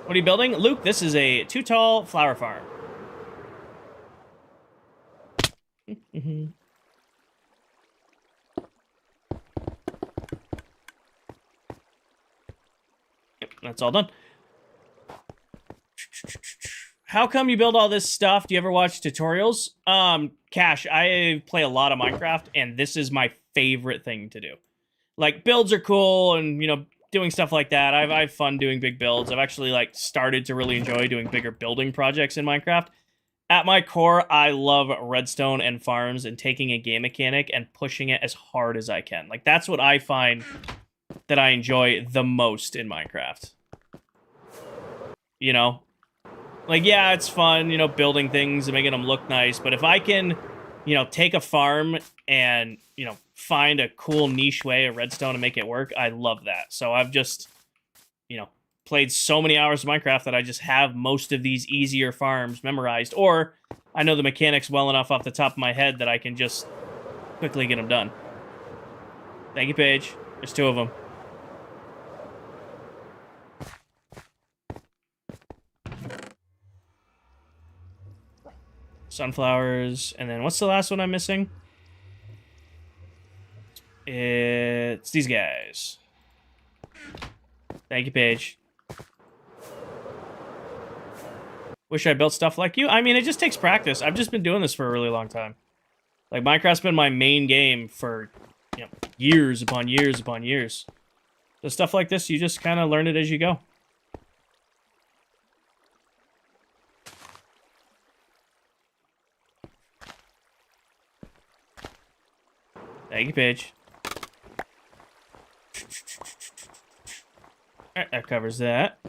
What are you building? Luke, this is a too tall flower farm. Yep, that's all done. How come you build all this stuff? Do you ever watch tutorials? Cash, I play a lot of Minecraft, and this is my favorite thing to do. Like, builds are cool, and, you know, doing stuff like that. I have fun doing big builds. I've actually, like, started to really enjoy doing bigger building projects in Minecraft. At my core, I love redstone and farms and taking a game mechanic and pushing it as hard as I can. Like, that's what I find that I enjoy the most in Minecraft. You know? Like, yeah, it's fun, you know, building things and making them look nice, but if I can, you know, take a farm and, you know, find a cool niche way of redstone to make it work, I love that. So I've just, you know, played so many hours of Minecraft that I just have most of these easier farms memorized, or I know the mechanics well enough off the top of my head that I can just quickly get them done. Thank you, Paige. There's 2 of them. Sunflowers, and then what's the last one I'm missing? It's these guys. Thank you, Paige. Wish I built stuff like you. I mean, it just takes practice. I've just been doing this for a really long time. Like, Minecraft's been my main game for, you know, years upon years upon years. So stuff like this, you just kind of learn it as you go. Thank you, Paige. Alright, that covers that.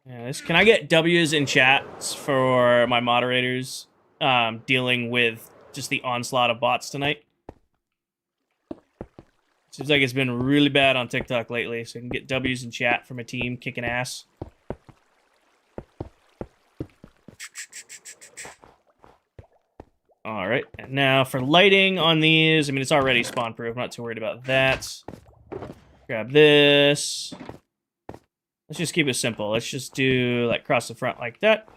Yes. Can I get W's in chats for my moderators dealing with just the onslaught of bots tonight? Seems like it's been really bad on TikTok lately, so I can get W's in chat from a team kicking ass. Alright, and now for lighting on these, I mean, it's already spawn-proof, I'm not too worried about that. Grab this. Let's just keep it simple. Let's just do, like, across the front like that.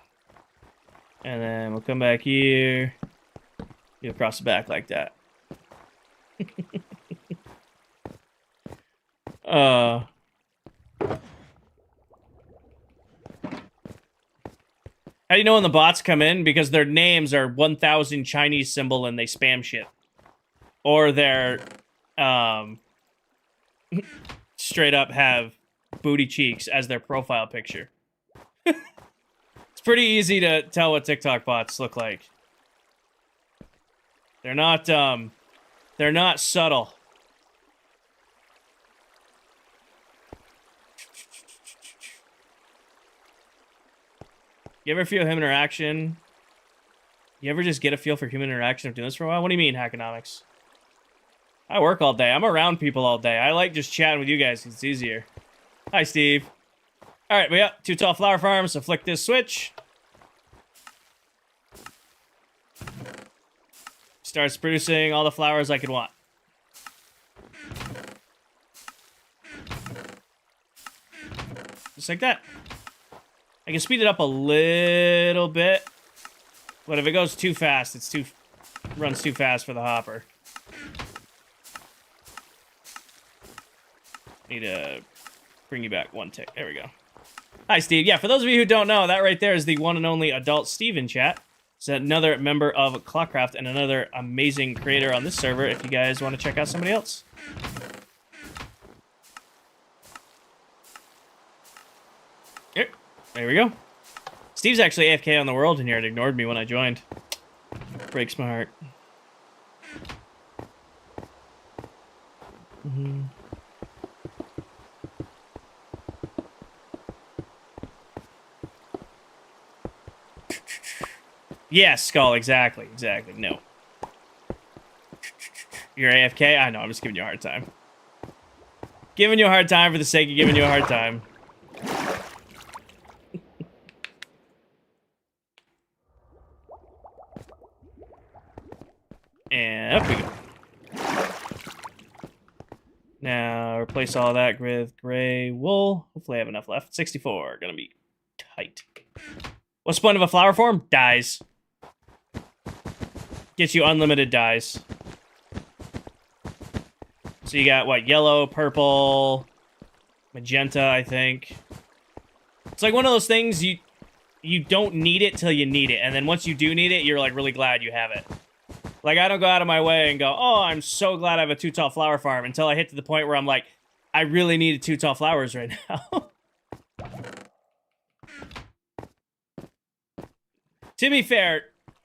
And then we'll come back here. Do across the back like that. How do you know when the bots come in? Because their names are 1000 Chinese symbol and they spam shit. Or they're, straight up have booty cheeks as their profile picture. It's pretty easy to tell what TikTok bots look like. They're not subtle. You ever feel human interaction? You ever just get a feel for human interaction of doing this for a while? What do you mean, Hackonomics? I work all day. I'm around people all day. I like just chatting with you guys because it's easier. Hi, Steve. All right, we got 2 tall flower farms, so flick this switch. Starts producing all the flowers I could want. Just like that. I can speed it up a little bit, but if it goes too fast, runs too fast for the hopper. Need to bring you back 1 tick. There we go. Hi, Steve. Yeah, for those of you who don't know, that right there is the one and only adult Steve in chat. It's another member of ClockCraft and another amazing creator on this server if you guys want to check out somebody else. Here. There we go. Steve's actually AFK on the world in here and ignored me when I joined. Breaks my heart. Yes, Skull, exactly. No. You're AFK? I know, I'm just giving you a hard time. Giving you a hard time for the sake of giving you a hard time. And up we go. Now, replace all that with gray wool. Hopefully I have enough left. 64, gonna be tight. What's the point of a flower form? Dyes. Gets you unlimited dyes. So you got, what, yellow, purple, magenta, I think. It's like one of those things, you don't need it till you need it. And then once you do need it, you're, like, really glad you have it. Like, I don't go out of my way and go, oh, I'm so glad I have a 2 tall flower farm, until I hit to the point where I'm like, I really need 2 tall flowers right now. To be fair,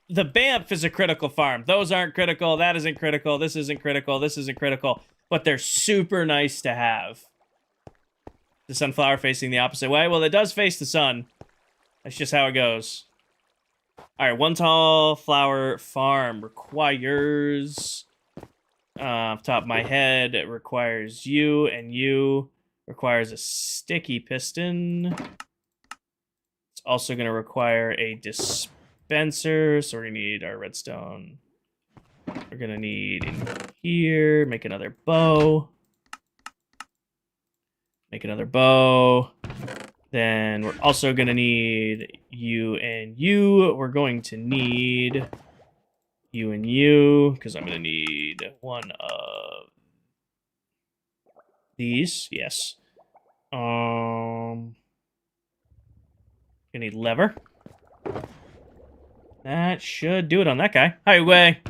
the Banff is a critical farm. Those aren't critical, that isn't critical, this isn't critical, this isn't critical. But they're super nice to have. The sunflower facing the opposite way. Well, it does face the sun. That's just how it goes. Alright, 1 tall flower farm requires... off the top of my head, it requires you, and you requires a sticky piston. It's also going to require a dispenser, so we're going to need our redstone. We're going to need in here, make another bow. Make another bow. Then we're also going to need you and you. We're going to need you and you, because I'm going to need one of these. Yes. Gonna need lever. That should do it on that guy. Highway.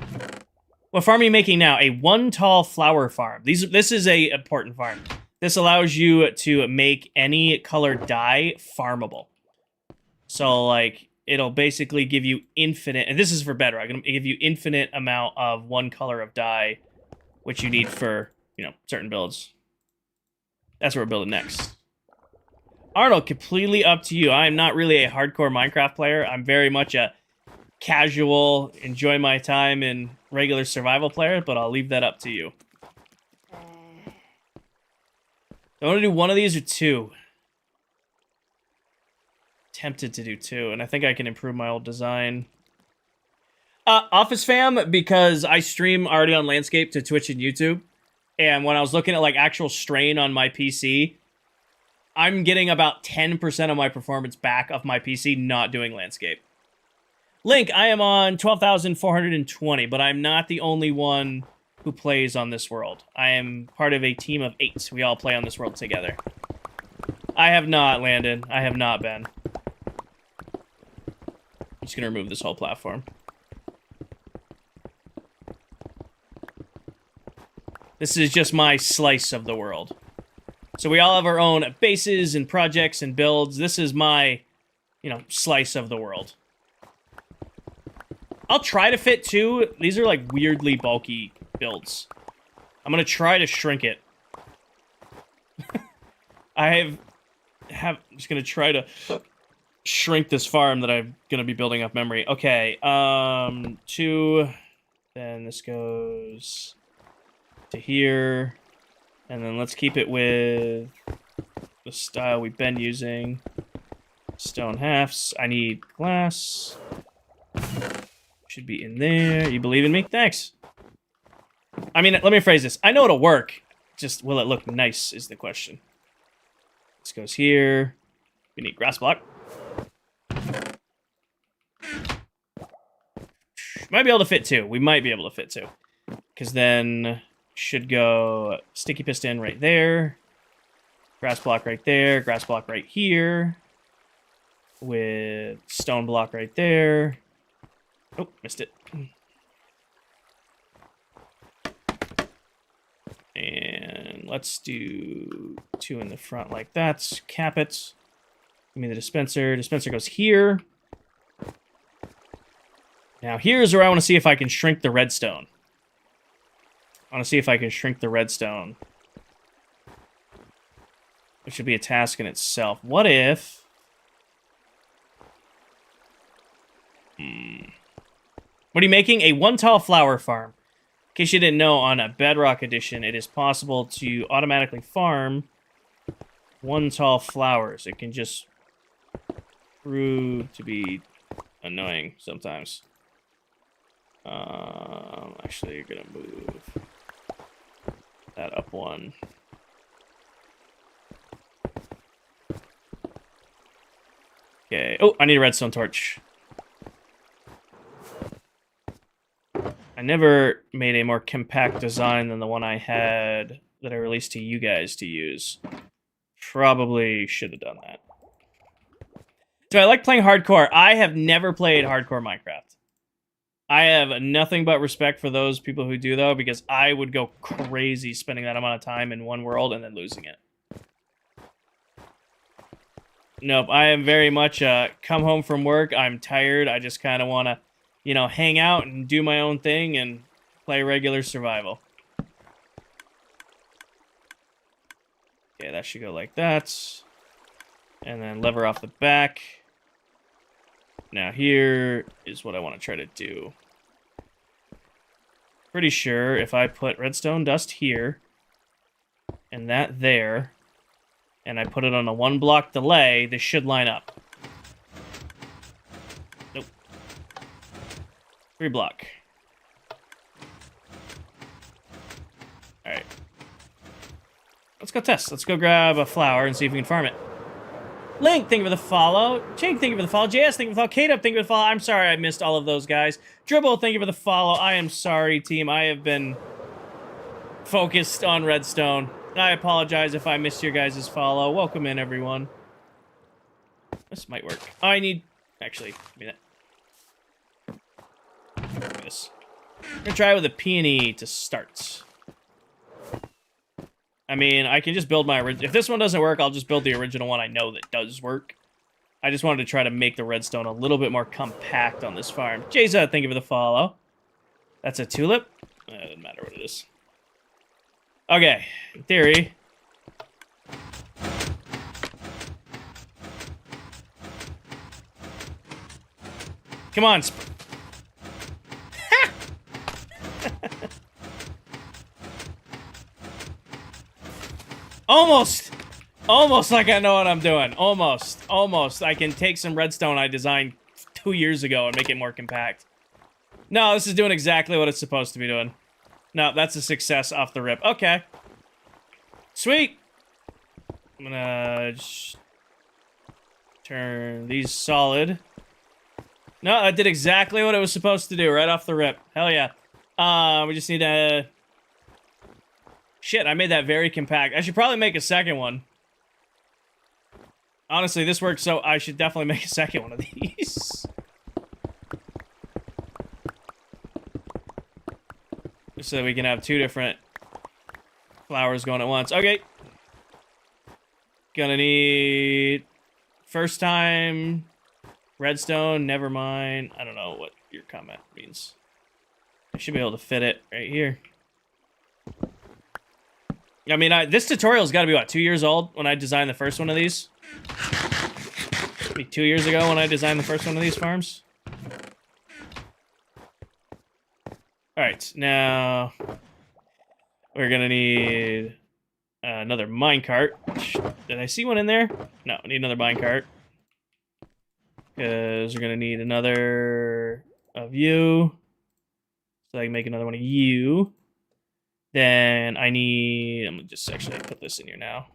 What farm are you making now? A 1 tall flower farm. This is a important farm. This allows you to make any color dye farmable. So, like, it'll basically give you infinite... And this is for bedrock. It'll give you infinite amount of 1 color of dye, which you need for, you know, certain builds. That's what we're building next. Arnold, completely up to you. I am not really a hardcore Minecraft player. I'm very much a casual, enjoy my time in regular survival player, but I'll leave that up to you. I want to do one of these or 2. Tempted to do 2, and I think I can improve my old design. Office fam, because I stream already on Landscape to Twitch and YouTube, and when I was looking at like actual strain on my PC, I'm getting about 10% of my performance back of my PC not doing Landscape. Link, I am on 12,420, but I'm not the only one who plays on this world. I am part of a team of 8. We all play on this world together. I have not, Landon. I have not been. I'm just going to remove this whole platform. This is just my slice of the world. So we all have our own bases and projects and builds. This is my, you know, slice of the world. I'll try to fit 2. These are like weirdly bulky builds. I'm going to try to shrink it. I'm just going to try to shrink this farm that I'm going to be building up memory. Okay, 2, then this goes to here, and then let's keep it with the style we've been using. Stone halves. I need glass. Should be in there. You believe in me? Thanks. I mean, let me phrase this. I know it'll work. Just, will it look nice is the question. This goes here. We need grass block. Might be able to fit 2. We might be able to fit 2. Because then should go sticky piston right there. Grass block right there. Grass block right here. With stone block right there. Oh, missed it. And let's do 2 in the front like that. Cap it. Give me the dispenser. Dispenser goes here. Now here's where I want to see if I can shrink the redstone. I want to see if I can shrink the redstone. Which should be a task in itself. What if... What are you making? A 1 tall flower farm. case you didn't know, on a Bedrock edition, it is possible to automatically farm 1 tall flowers. It can just prove to be annoying sometimes. Actually, you're gonna move that up 1. Okay. Oh, I need a redstone torch. I never made a more compact design than the one I had that I released to you guys to use. Probably should have done that. So I like playing hardcore. I have never played hardcore Minecraft. I have nothing but respect for those people who do, though, because I would go crazy spending that amount of time in one world and then losing it. Nope, I am very much come home from work, I'm tired, I just kind of want to, you know, hang out and do my own thing and play regular survival. Okay, that should go like that. And then lever off the back. Now here is what I want to try to do. Pretty sure if I put redstone dust here and that there, and I put it on a 1 block delay, this should line up. Nope. 3 block. Alright. Let's go test. Let's go grab a flower and see if we can farm it. Link, thank you for the follow. Chink, thank you for the follow. JS, thank you for the follow. K-Dub, thank you for the follow. I'm sorry I missed all of those guys. Dribble, thank you for the follow. I am sorry, team. I have been focused on redstone. I apologize if I missed your guys' follow. Welcome in, everyone. This might work. Oh, I need... Actually, give me that. Give me this. I'm gonna try with a peony to start. I mean, I can just build my original... If this one doesn't work, I'll just build the original one I know that does work. I just wanted to try to make the redstone a little bit more compact on this farm. Jayza, thank you for the follow. That's a tulip? It doesn't matter what it is. Okay, in theory... Come on, Almost like I know what I'm doing. Almost. I can take some redstone I designed 2 years ago and make it more compact. No, this is doing exactly what it's supposed to be doing. No, that's a success off the rip. Okay. Sweet. I'm gonna just turn these solid. No, that did exactly what it was supposed to do right off the rip. Hell yeah. We just need to... Shit, I made that very compact. I should probably make a second one. Honestly, this works, so I should definitely make a second one of these. So that we can have 2 different flowers going at once. Okay. Gonna need... First time... Redstone, never mind. I don't know what your comment means. I should be able to fit it right here. I mean, this tutorial's got to be, what, 2 years old when I designed the first one of these? Maybe 2 years ago when I designed the first one of these farms? Alright, now... We're gonna need... another minecart. Did I see one in there? No, I need another minecart. Because we're gonna need another of you. So I can make another one of you. Then I need... I'm gonna just actually put this in here now.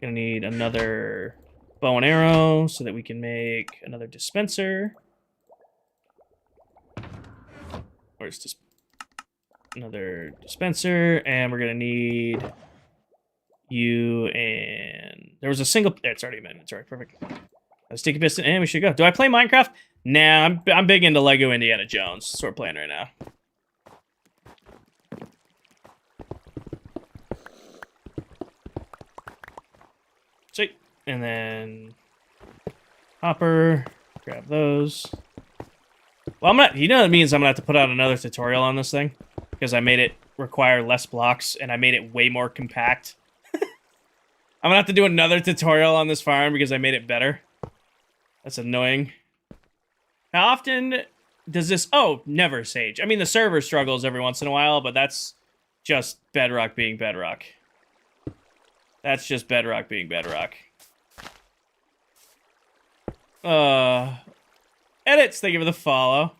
Gonna need another bow and arrow so that we can make another dispenser. Where's this? Another dispenser, and we're gonna need you and... There was a single... It's already in my inventory. Perfect. A sticky piston, and we should go. Do I play Minecraft? Nah, I'm big into Lego Indiana Jones. That's what we're playing right now. Sweet. And then... Hopper. Grab those. Well, I'm not... You know what it means I'm gonna have to put out another tutorial on this thing? Because I made it require less blocks, and I made it way more compact. I'm gonna have to do another tutorial on this farm because I made it better. That's annoying. How often Does this... Oh, never Sage. I mean, the server struggles every once in a while, but that's just Bedrock being Bedrock. That's just Bedrock being Bedrock. Edits, thank you for the follow.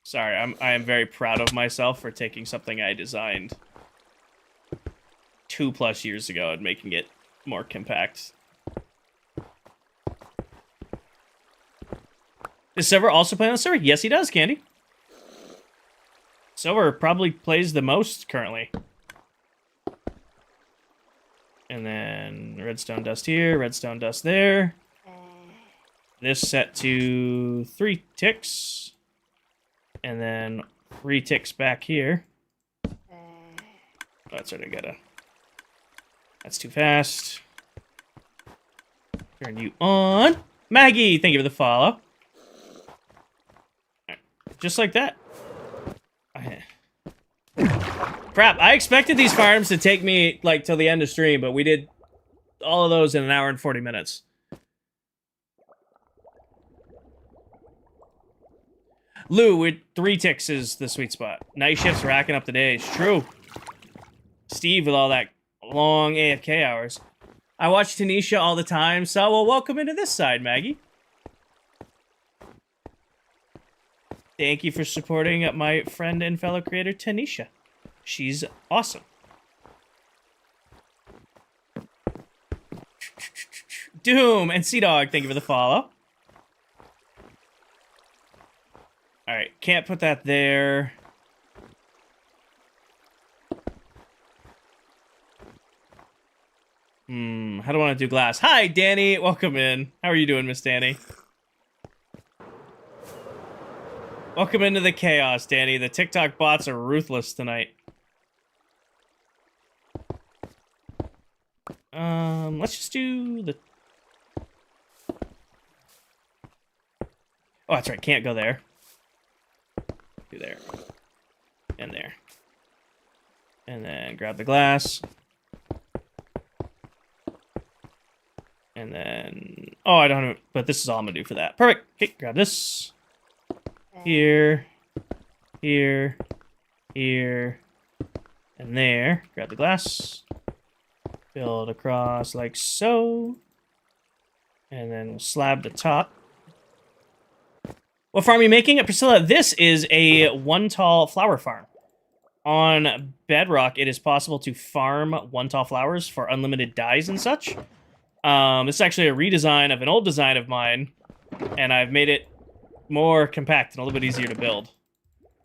Sorry, I am very proud of myself for taking something I designed 2+ years ago and making it more compact. Does Silver also play on the server? Yes, he does, Candy. Silver probably plays the most currently. And then redstone dust here, redstone dust there. This set to 3 ticks. And then 3 ticks back here. Oh, that's already gotta... That's too fast. Turn you on. Maggie, thank you for the follow. Right. Just like that. Crap, I expected these farms to take me, like, till the end of stream, but we did all of those in 1 hour and 40 minutes. Lou, with 3 ticks is the sweet spot. Night shifts racking up the days. True. Steve with all that long AFK hours. I watch Tanisha all the time, so well, welcome into this side, Maggie. Thank you for supporting my friend and fellow creator, Tanisha. She's awesome. Doom and Sea-Dog, thank you for the follow. Alright, can't put that there. How do I want to do glass? Hi, Danny. Welcome in. How are you doing, Miss Danny? Welcome into the chaos, Danny. The TikTok bots are ruthless tonight. Let's just do the... Oh, that's right. Can't go there. Do there. And there. And then grab the glass. And then... Oh, I don't know. But this is all I'm going to do for that. Perfect. Okay, grab this. Here. Here. Here. And there. Grab the glass. Build across like so. And then we'll slab the top. What farm are you making? Priscilla, this is a 1 tall flower farm. On Bedrock, it is possible to farm 1 tall flowers for unlimited dyes and such. This is actually a redesign of an old design of mine, and I've made it more compact and a little bit easier to build.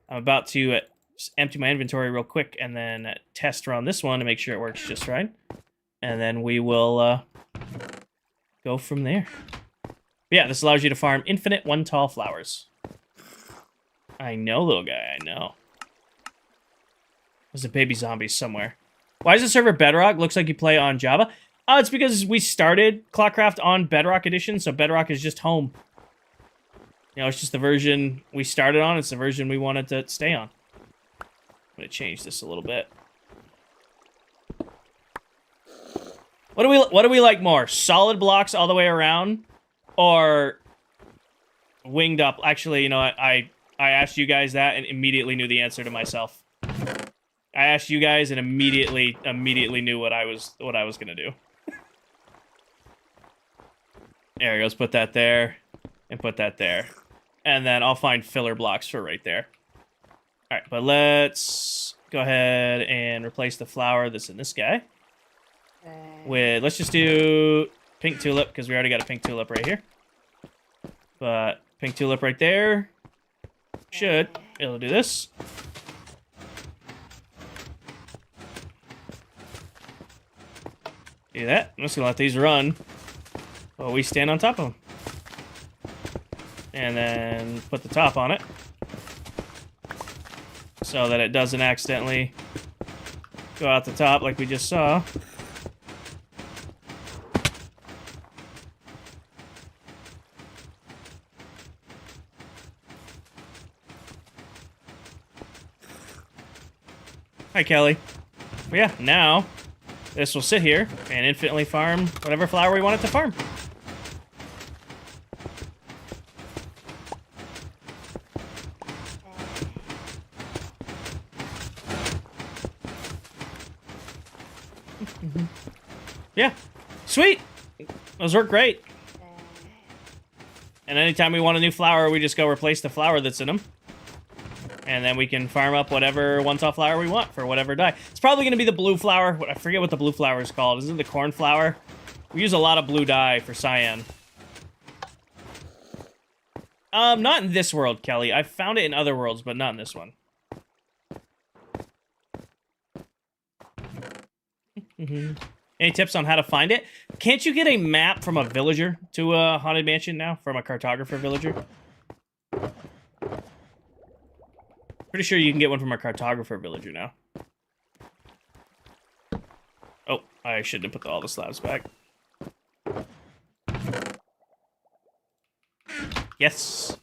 I'm about to just empty my inventory real quick and then test run this one to make sure it works just right. And then we will go from there. But yeah, this allows you to farm infinite 1 tall flowers. I know, little guy, I know. There's a baby zombie somewhere. Why is the server Bedrock? Looks like you play on Java. It's because we started ClockCraft on Bedrock Edition, so Bedrock is just home. You know, it's just the version we started on. It's the version we wanted to stay on. I'm going to change this a little bit. What do we like more? Solid blocks all the way around? Or winged up? Actually, you know what? I asked you guys that and immediately knew the answer to myself. I asked you guys and immediately knew what I was going to do. There we go. Let's put that there and put that there. And then I'll find filler blocks for right there. All right, but let's go ahead and replace the flower that's in this guy. Let's just do pink tulip, because we already got a pink tulip right here. But pink tulip right there. Should be able to do this. Do that. I'm just going to let these run while we stand on top of them. And then put the top on it so that it doesn't accidentally go out the top like we just saw. Hi, Kelly. But yeah, now this will sit here and infinitely farm whatever flower we want it to farm. Yeah. Sweet. Those work great. And anytime we want a new flower, we just go replace the flower that's in them. And then we can farm up whatever one-top flower we want for whatever dye. It's probably going to be the blue flower. I forget what the blue flower is called. Isn't it the corn flower? We use a lot of blue dye for cyan. Not in this world, Kelly. I've found it in other worlds, but not in this one. Any tips on how to find it? Can't you get a map from a villager to a haunted mansion now? From a cartographer villager? Pretty sure you can get one from a cartographer villager now. Oh, I shouldn't have put all the slabs back. Yes.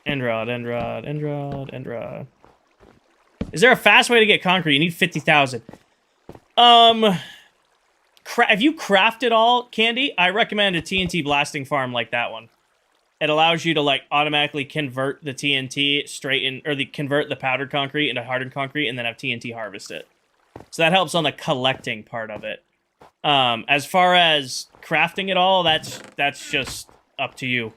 End rod, end rod, end rod, end rod. Is there a fast way to get concrete? You need 50,000. If you craft it all, Candy, I recommend a TNT blasting farm like that one. It allows you to like automatically convert the TNT straight in, or convert the powdered concrete into hardened concrete, and then have TNT harvest it. So that helps on the collecting part of it. As far as crafting it all, that's just up to you.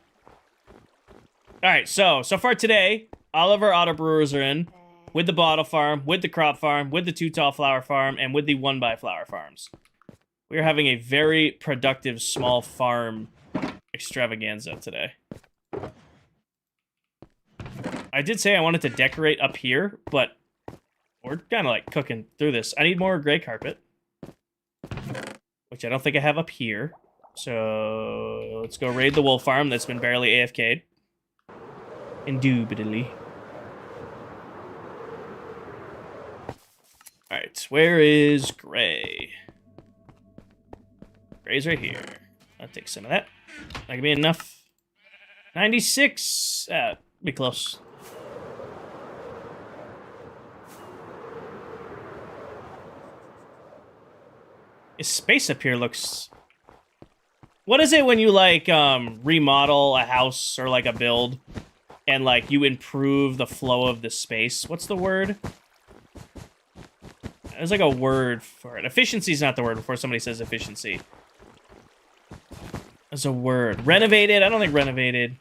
All right, so far today, all of our auto brewers are in with the bottle farm, with the crop farm, with the 2 tall flower farm, and with the 1x flower farms. We are having a very productive small farm extravaganza today. I did say I wanted to decorate up here, but we're kind of like cooking through this. I need more gray carpet, which I don't think I have up here. So let's go raid the wool farm that's been barely AFK'd. Indubitably. Alright, where is gray? Gray's right here. I'll take some of that. That can be enough. 96. Be close. This space up here looks... What is it when you, like, remodel a house or, like, a build, and, like, you improve the flow of the space? What's the word? There's, like, a word for it. Efficiency is not the word before somebody says efficiency. There's a word. Renovated? I don't think renovated.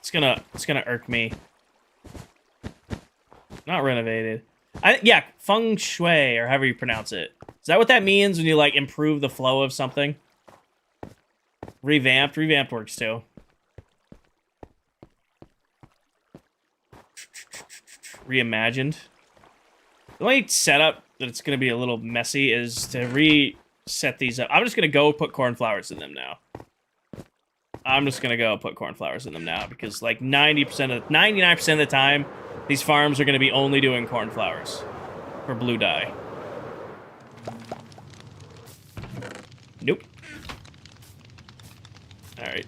It's gonna irk me. Not renovated. Yeah, feng shui, or however you pronounce it. Is that what that means when you, like, improve the flow of something? Revamped? Revamped works, too. Reimagined. The only setup that it's going to be a little messy is to reset these up. I'm just going to go put cornflowers in them now. I'm just going to go put cornflowers in them now because, like, 99% of the time, these farms are going to be only doing cornflowers for blue dye. Nope. All right.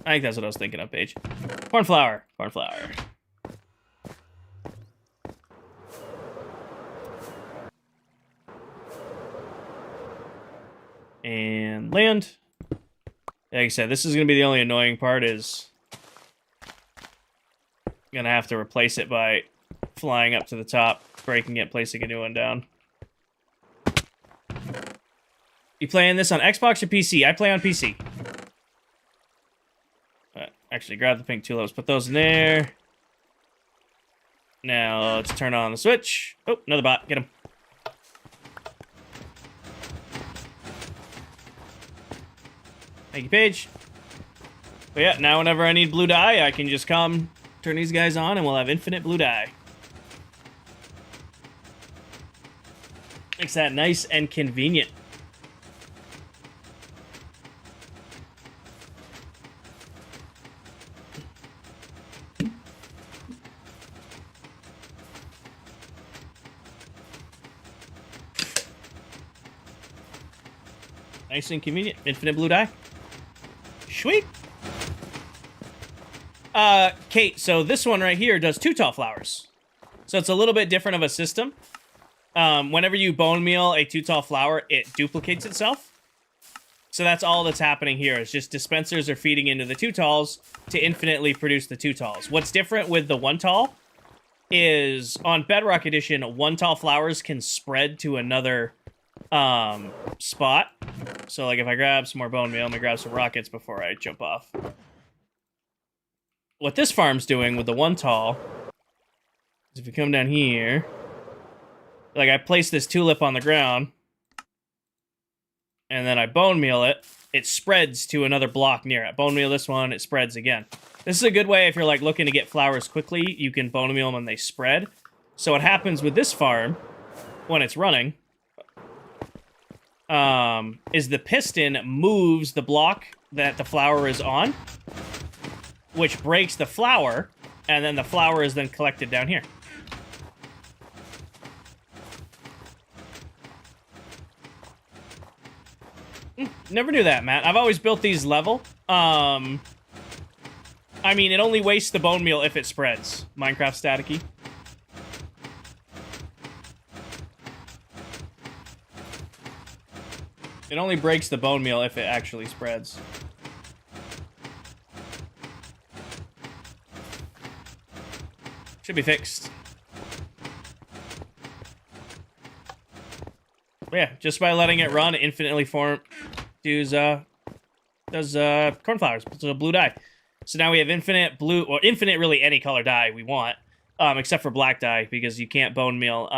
I think that's what I was thinking of, Paige. Cornflower. Cornflower. And land. Like I said, this is going to be the only annoying part is... I'm going to have to replace it by flying up to the top, breaking it, placing a new one down. You playing this on Xbox or PC? I play on PC. Actually, grab the pink tulips, put those in there. Now, let's turn on the switch. Oh, another bot. Get him. Thank you, Paige. But yeah, now whenever I need blue dye, I can just come, turn these guys on, and we'll have infinite blue dye. Makes that nice and convenient. Nice and convenient. Infinite blue dye. Sweet. Kate, so this one right here does 2 tall flowers. So it's a little bit different of a system. Whenever you bone meal a 2 tall flower, it duplicates itself. So that's all that's happening here. It's just dispensers are feeding into the 2 talls to infinitely produce the 2 talls. What's different with the 1 tall is on Bedrock Edition, 1 tall flowers can spread to another spot. So like if I grab some more bone meal, I'm gonna grab some rockets before I jump off. What this farm's doing with the 1 tall is if you come down here, like I place this tulip on the ground, and then I bone meal it, it spreads to another block near it. Bone meal this one, it spreads again. This is a good way if you're like looking to get flowers quickly, you can bone meal them and they spread. So what happens with this farm, when it's running, is the piston moves the block that the flower is on, which breaks the flower, and then the flower is then collected down here. Never knew that, Matt. I've always built these level. I mean, it only wastes the bone meal if it spreads. Minecraft staticky. It only breaks the bone meal if it actually spreads. Should be fixed. But yeah, just by letting it run, it infinitely does cornflowers. It's a blue dye. So now we have infinite blue, or infinite really any color dye we want, except for black dye, because you can't bone meal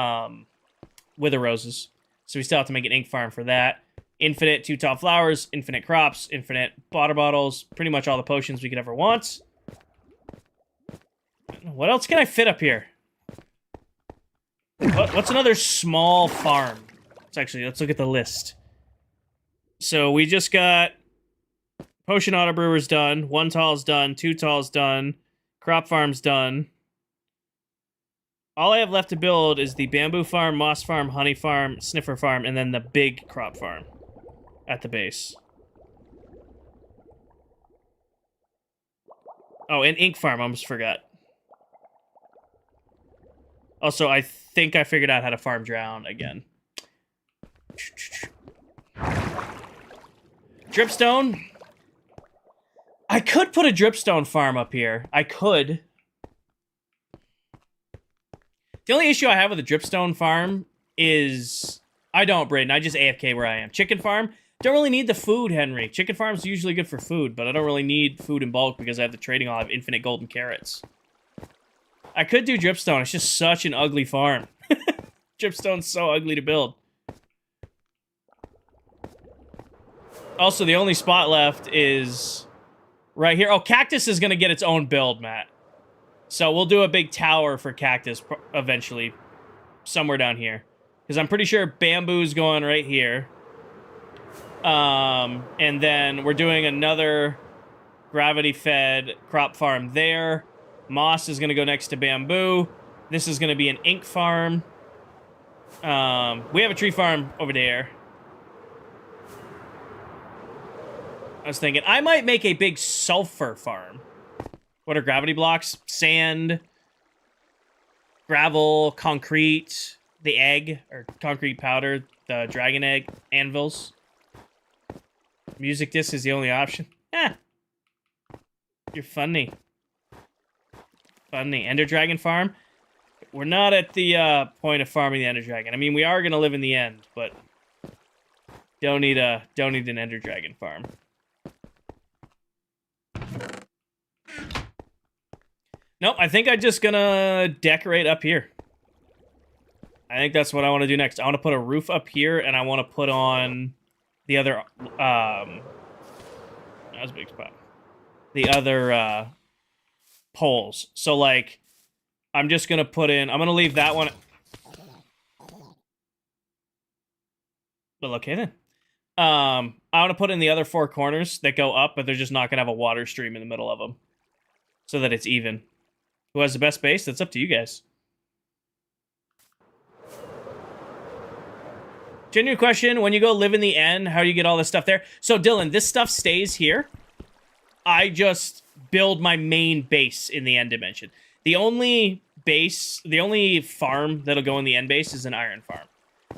wither roses. So we still have to make an ink farm for that. Infinite 2 tall flowers, infinite crops, infinite water bottles, pretty much all the potions we could ever want. What else can I fit up here? What's another small farm? Let's look at the list. So we just got potion auto brewers done, 1 tall's done, 2 tall's done, crop farm's done. All I have left to build is the bamboo farm, moss farm, honey farm, sniffer farm, and then the big crop farm at the base. Oh, and ink farm, I almost forgot. Also, I think I figured out how to farm drown again. Dripstone. I could put a dripstone farm up here. I could. The only issue I have with a dripstone farm is... I don't, Braden. I just AFK where I am. Chicken farm. Don't really need the food, Henry. Chicken farm's usually good for food, but I don't really need food in bulk because I have the trading. I'll have infinite golden carrots. I could do dripstone. It's just such an ugly farm. Dripstone's so ugly to build. Also, the only spot left is right here. Oh, cactus is going to get its own build, Matt. So we'll do a big tower for cactus eventually. Somewhere down here. Because I'm pretty sure bamboo's going right here. And then we're doing another gravity-fed crop farm there. Moss is going to go next to bamboo. This is going to be an ink farm. We have a tree farm over there. I was thinking, I might make a big sulfur farm. What are gravity blocks? Sand, gravel, concrete, the egg, or concrete powder, the dragon egg, anvils. Music disc is the only option. Yeah. You're funny. Funny. Ender Dragon farm? We're not at the point of farming the Ender Dragon. I mean, we are going to live in the end, but don't need an Ender Dragon farm. Nope, I think I'm just gonna decorate up here. I think that's what I want to do next. I want to put a roof up here, and I want to put on the other, that was a big spot. The other, poles. So, like, I'm just gonna put in, I'm gonna leave that one. But okay, then. I want to put in the other 4 corners that go up, but they're just not gonna have a water stream in the middle of them. So that it's even. Who has the best base? That's up to you guys. Genuine question, when you go live in the end, how do you get all this stuff there? So, Dylan, this stuff stays here. I just build my main base in the end dimension. The only farm that'll go in the end base is an iron farm.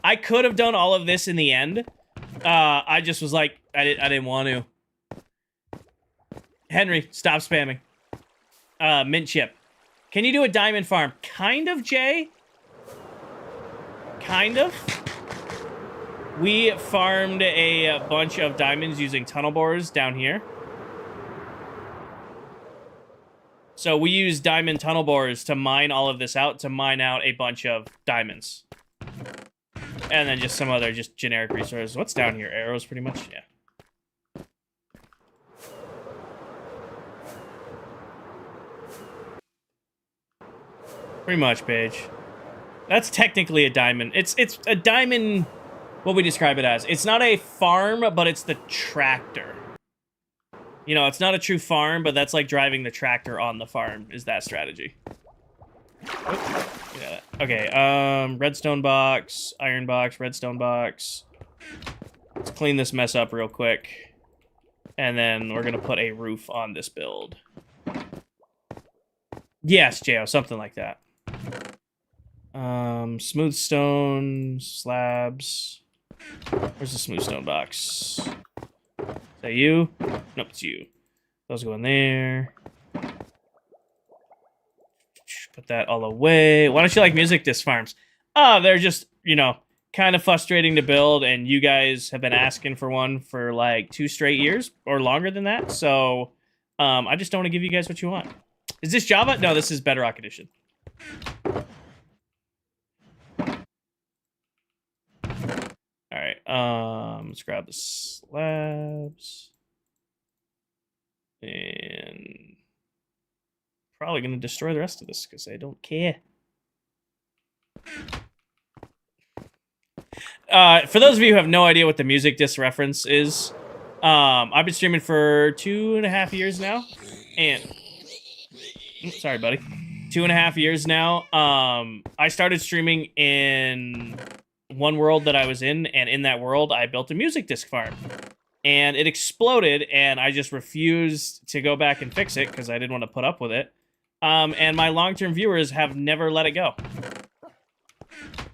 I could have done all of this in the end, I just was like, I didn't want to. Henry, stop spamming. Mint chip. Can you do a diamond farm? Kind of, Jay. Kind of. We farmed a bunch of diamonds using tunnel borers down here. So we use diamond tunnel borers to mine all of this out, to mine out a bunch of diamonds. And then just some other just generic resources. What's down here? Arrows, pretty much? Yeah. Pretty much, Paige. That's technically a diamond. It's a diamond, what we describe it as. It's not a farm, but it's the tractor. You know, it's not a true farm, but that's like driving the tractor on the farm, is that strategy. Yeah. Okay, redstone box, iron box, redstone box. Let's clean this mess up real quick. And then we're gonna put a roof on this build. Yes, Jo, something like that. Smooth stone, slabs. Where's the smooth stone box? Is that you? Nope, it's you. Those go in there. Put that all away. Why don't you like music disc farms? Oh, they're just, you know, kind of frustrating to build, and you guys have been asking for one for like 2 straight years or longer than that. So, I just don't want to give you guys what you want. Is this Java? No, this is Bedrock Edition. All right, let's grab the slabs. And probably going to destroy the rest of this because I don't care. For those of you who have no idea what the music disc reference is, I've been streaming for 2.5 years now. And... sorry, buddy. 2.5 years now. I started streaming in one world that I was in, and in that world, I built a music disc farm. And it exploded, and I just refused to go back and fix it because I didn't want to put up with it. And my long-term viewers have never let it go.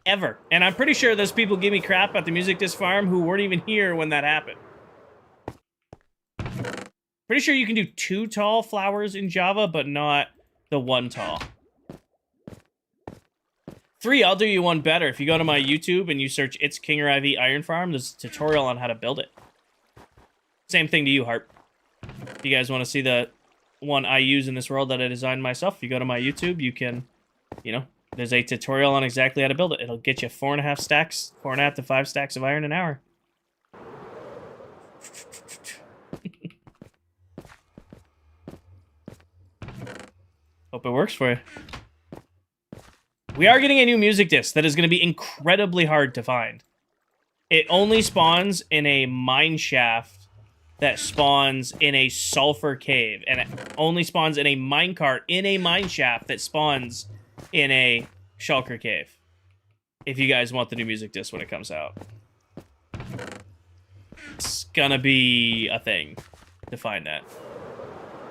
Ever. And I'm pretty sure those people give me crap at the music disc farm who weren't even here when that happened. Pretty sure you can do 2 tall flowers in Java, but not the 1 tall. 3, I'll do you one better. If you go to my YouTube and you search It's King or IV Iron Farm, there's a tutorial on how to build it. Same thing to you, Harp. If you guys want to see the one I use in this world that I designed myself, if you go to my YouTube, you can, you know, there's a tutorial on exactly how to build it. It'll get you 4.5 stacks, 4.5 to 5 stacks of iron an hour. Hope it works for you. We are getting a new music disc that is going to be incredibly hard to find. It only spawns in a mine shaft that spawns in a sulfur cave. And it only spawns in a minecart in a mine shaft that spawns in a shulker cave. If you guys want the new music disc when it comes out. It's gonna be a thing to find that.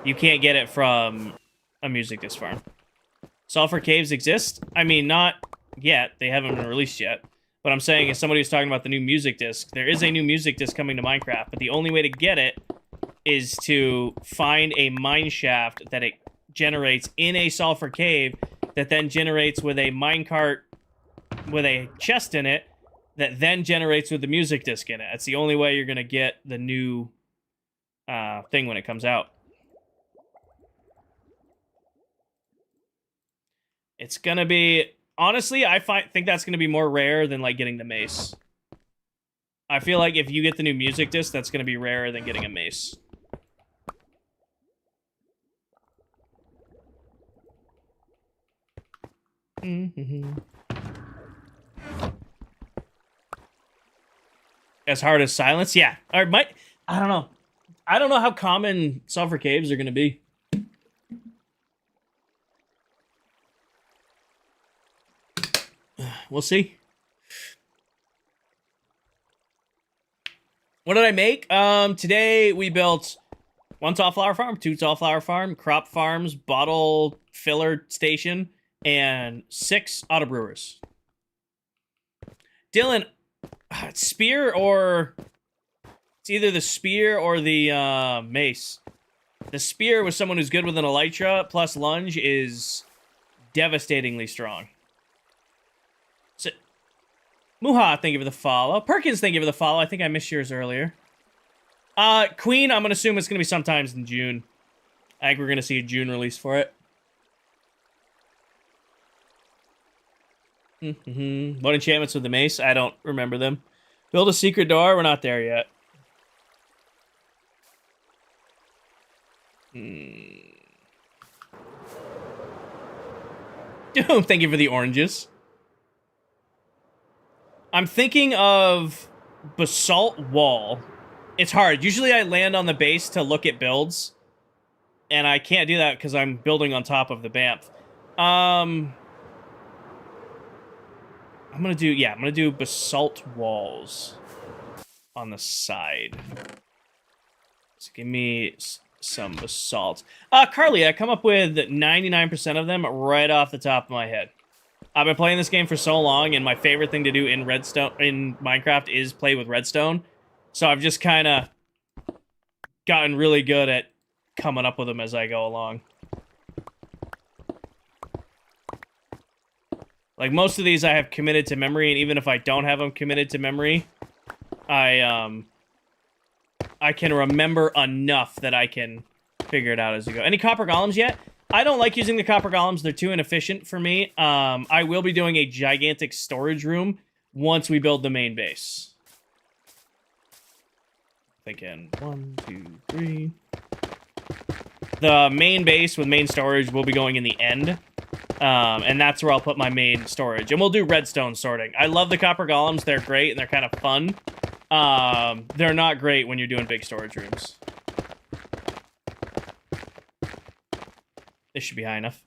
You can't get it from a music disc farm. Sulfur caves exist? I mean, not yet. They haven't been released yet. What I'm saying is somebody was talking about the new music disc. There is a new music disc coming to Minecraft, but the only way to get it is to find a mine shaft that it generates in a sulfur cave that then generates with a minecart with a chest in it that then generates with the music disc in it. That's the only way you're going to get the new thing when it comes out. It's going to be... honestly, I think that's going to be more rare than, like, getting the mace. I feel like if you get the new music disc, that's going to be rarer than getting a mace. As hard as silence? Yeah. Or I don't know. I don't know how common sulfur caves are going to be. We'll see. What did I make? Today we built 1 tall flower farm, 2 tall flower farm, crop farms, bottle filler station, and 6 auto brewers. Dylan, spear or It's either the spear or the mace. The spear with someone who's good with an elytra plus lunge is devastatingly strong. So, Muha, thank you for the follow. Perkins, thank you for the follow. I think I missed yours earlier. Queen, I'm gonna assume it's gonna be sometimes in June. I think we're gonna see a June release for it. What enchantments with the mace? I don't remember them. Build a secret door? We're not there yet. Doom, thank you for the oranges. I'm thinking of basalt wall. It's hard. Usually I land on the base to look at builds, and I can't do that because I'm building on top of the BAMF. I'm gonna do basalt walls on the side. So give me some basalt. Carly, I come up with 99% of them right off the top of my head. I've been playing this game for so long, and my favorite thing to do in Minecraft is play with redstone. So I've just kind of gotten really good at coming up with them as I go along. Like, most of these I have committed to memory, and even if I don't have them committed to memory, I can remember enough that I can figure it out as we go. Any copper golems yet? I don't like using the copper golems. They're too inefficient for me. I will be doing a gigantic storage room once we build the main base. Thinking 1, 2, 3. The main base with main storage will be going in the end. And that's where I'll put my main storage. And we'll do redstone sorting. I love the copper golems. They're great, and they're kind of fun. They're not great when you're doing big storage rooms. This should be high enough.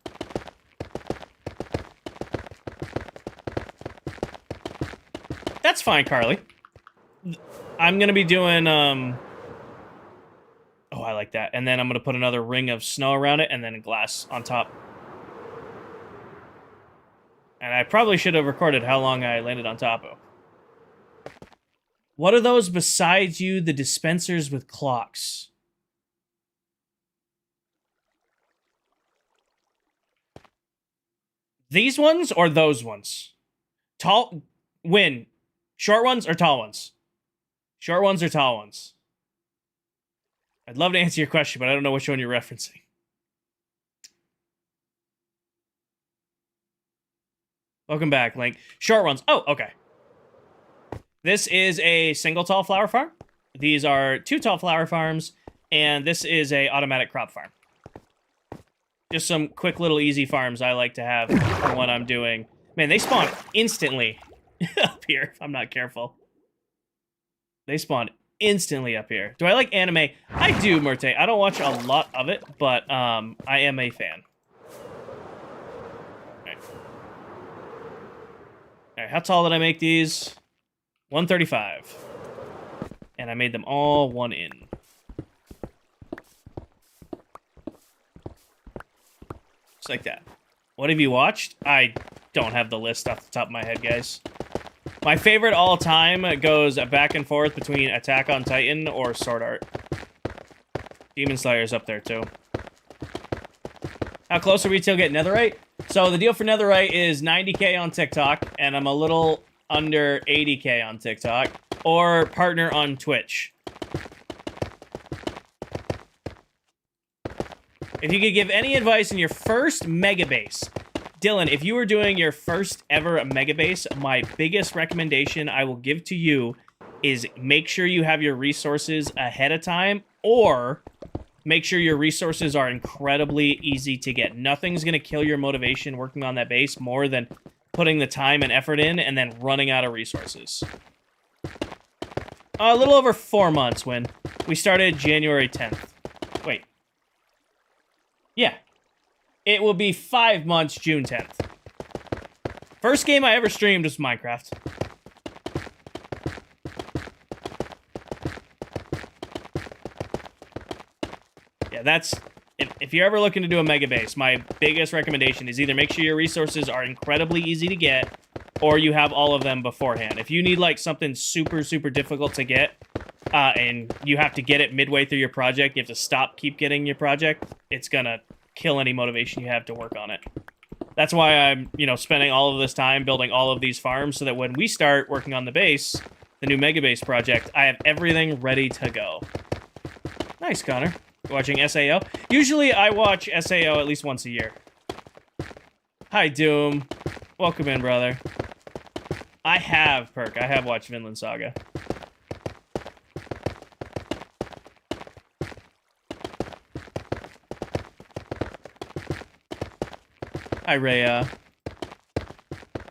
That's fine, Carly. I'm going to be doing, oh, I like that. And then I'm going to put another ring of snow around it, and then glass on top. And I probably should have recorded how long I landed on top of. What are those besides you, the dispensers with clocks? These ones or those ones? Tall, Win. Short ones or tall ones? Short ones or tall ones? I'd love to answer your question, but I don't know which one you're referencing. Welcome back, Link. Short ones. Oh, okay. This is a single tall flower farm. These are 2 tall flower farms, and this is a automatic crop farm. Just some quick little easy farms I like to have for when I'm doing. Man, they spawn instantly up here if I'm not careful. They spawn instantly up here. Do I like anime? I do, Murte. I don't watch a lot of it, but I am a fan. Alright, how tall did I make these? 135. And I made them all 1 in. Just like that. What have you watched? I don't have the list off the top of my head, guys. My favorite all time goes back and forth between Attack on Titan or Sword Art. Demon Slayer's up there, too. How close are we to getting Netherite? So the deal for Netherite is 90k on TikTok, and I'm a little under 80k on TikTok, or partner on Twitch. If you could give any advice in your first mega base, Dylan, if you were doing your first ever mega base, my biggest recommendation I will give to you is make sure you have your resources ahead of time, or make sure your resources are incredibly easy to get. Nothing's going to kill your motivation working on that base more than putting the time and effort in and then running out of resources. A little over 4 months when we started January 10th. Wait. Yeah. It will be 5 months June 10th. First game I ever streamed was Minecraft. Yeah, that's... If you're ever looking to do a mega base, my biggest recommendation is either make sure your resources are incredibly easy to get, or you have all of them beforehand. If you need, like, something super, super difficult to get, and you have to get it midway through your project, you have to keep getting your project, it's gonna kill any motivation you have to work on it. That's why I'm, spending all of this time building all of these farms so that when we start working on the base, the new mega base project, I have everything ready to go. Nice, Connor. Watching SAO? Usually I watch SAO at least once a year. Hi, Doom. Welcome in, brother. I have watched Vinland Saga. Hi, Rhea.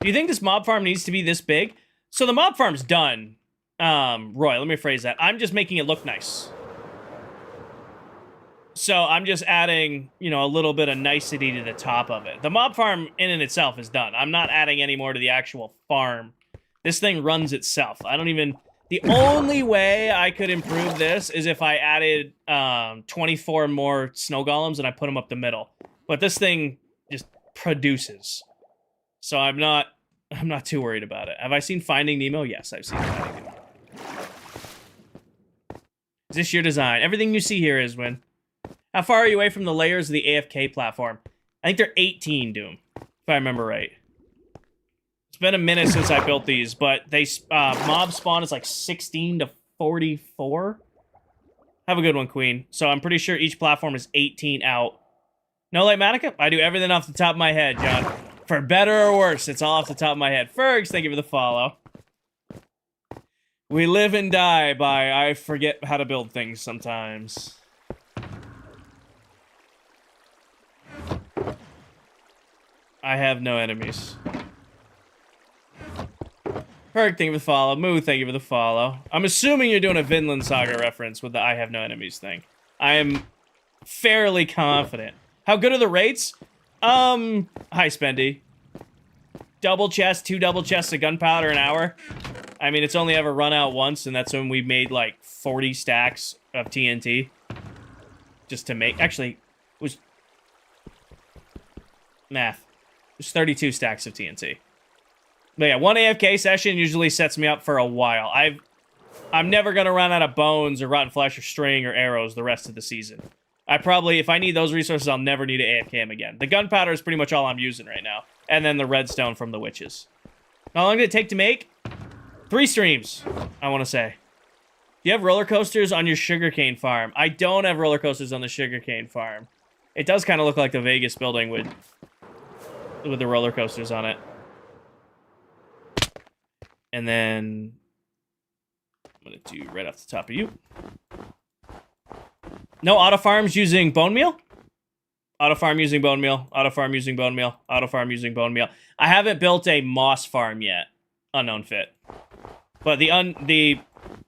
Do you think this mob farm needs to be this big? So the mob farm's done. Roy, let me phrase that. I'm just making it look nice. So I'm just adding, a little bit of nicety to the top of it. The mob farm in and itself is done. I'm not adding any more to the actual farm. This thing runs itself. The only way I could improve this is if I added 24 more snow golems and I put them up the middle. But this thing just produces. So I'm not too worried about it. Have I seen Finding Nemo? Yes, I've seen Finding Nemo. Is this your design? Everything you see here is Win. How far are you away from the layers of the AFK platform? I think they're 18, Doom, if I remember right. It's been a minute since I built these, but they mob spawn is like 16 to 44. Have a good one, Queen. So I'm pretty sure each platform is 18 out. No light Manica? I do everything off the top of my head, John. For better or worse, it's all off the top of my head. Fergs, thank you for the follow. We live and die by I forget how to build things sometimes. I have no enemies. Ferg, thank you for the follow. Moo, thank you for the follow. I'm assuming you're doing a Vinland Saga reference with the I have no enemies thing. I am fairly confident. How good are the rates? Hi, Spendy. Double chest, 2 double chests of gunpowder an hour. I mean, it's only ever run out once, and that's when we made, like, 40 stacks of TNT. Just to make... Actually, it was... Math. It was 32 stacks of TNT. But yeah, one AFK session usually sets me up for a while. I'm never going to run out of bones or rotten flesh or string or arrows the rest of the season. If I need those resources, I'll never need to AFK him again. The gunpowder is pretty much all I'm using right now. And then the redstone from the witches. How long did it take to make? 3 streams, I want to say. Do you have roller coasters on your sugarcane farm? I don't have roller coasters on the sugarcane farm. It does kind of look like the Vegas building with the roller coasters on it. And then I'm going to do right off the top of you. No auto farms using bone meal? Auto farm using bone meal. Auto farm using bone meal. Auto farm using bone meal. I haven't built a moss farm yet. Unknown fit. But the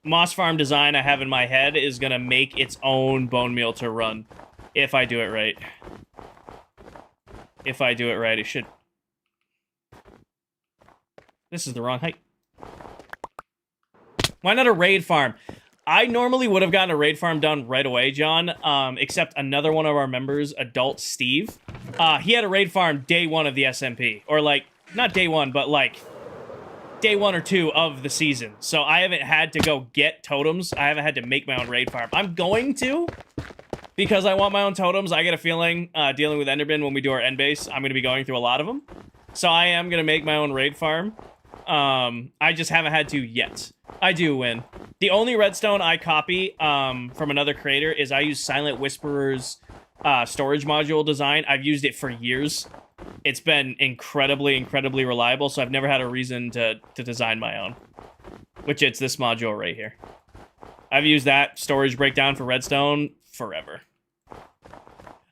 moss farm design I have in my head is going to make its own bone meal to run. If I do it right. If I do it right, it should. This is the wrong height. Why not a raid farm? I normally would have gotten a raid farm done right away, John, except another one of our members, Adult Steve. He had a raid farm day 1 of the SMP. Or, like, not day 1, but, like, day 1 or 2 of the season. So I haven't had to go get totems. I haven't had to make my own raid farm. I'm going to, because I want my own totems. I get a feeling, dealing with Enderman when we do our end base, I'm going to be going through a lot of them. So I am going to make my own raid farm. I just haven't had to yet. I do win. The only redstone I copy from another creator is I use Silent Whisperer's storage module design. I've used it for years. It's been incredibly reliable, so I've never had a reason to design my own. Which it's this module right here. I've used that storage breakdown for redstone forever.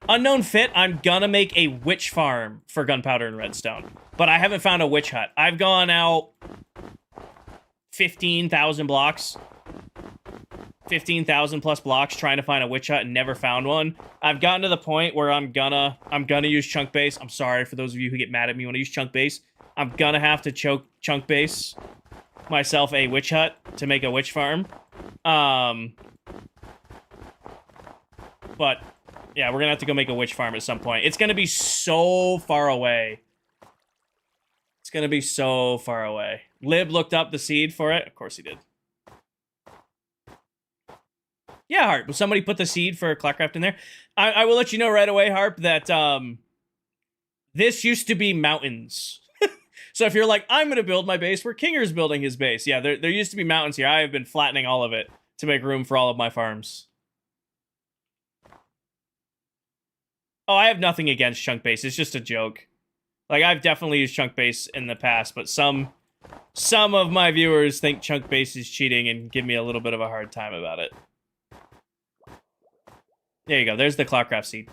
Unknown fit, I'm gonna make a witch farm for gunpowder and redstone. But I haven't found a witch hut. I've gone out 15,000 blocks. 15,000 plus blocks trying to find a witch hut and never found one. I've gotten to the point where I'm gonna use chunk base. I'm sorry for those of you who get mad at me when I use chunk base. I'm gonna have to chunk base myself a witch hut to make a witch farm. But yeah, we're gonna have to go make a witch farm at some point. It's gonna be so far away. It's gonna be so far away. Lib looked up the seed for it. Of course he did. Yeah, Harp. Somebody put the seed for ClockCraft in there. I will let you know right away, Harp, that this used to be mountains. So if you're like, I'm going to build my base where Kinger's building his base. Yeah, there used to be mountains here. I have been flattening all of it to make room for all of my farms. Oh, I have nothing against chunk base. It's just a joke. Like, I've definitely used chunk base in the past, but some of my viewers think chunk base is cheating and give me a little bit of a hard time about it. There you go. There's the ClockCraft seed.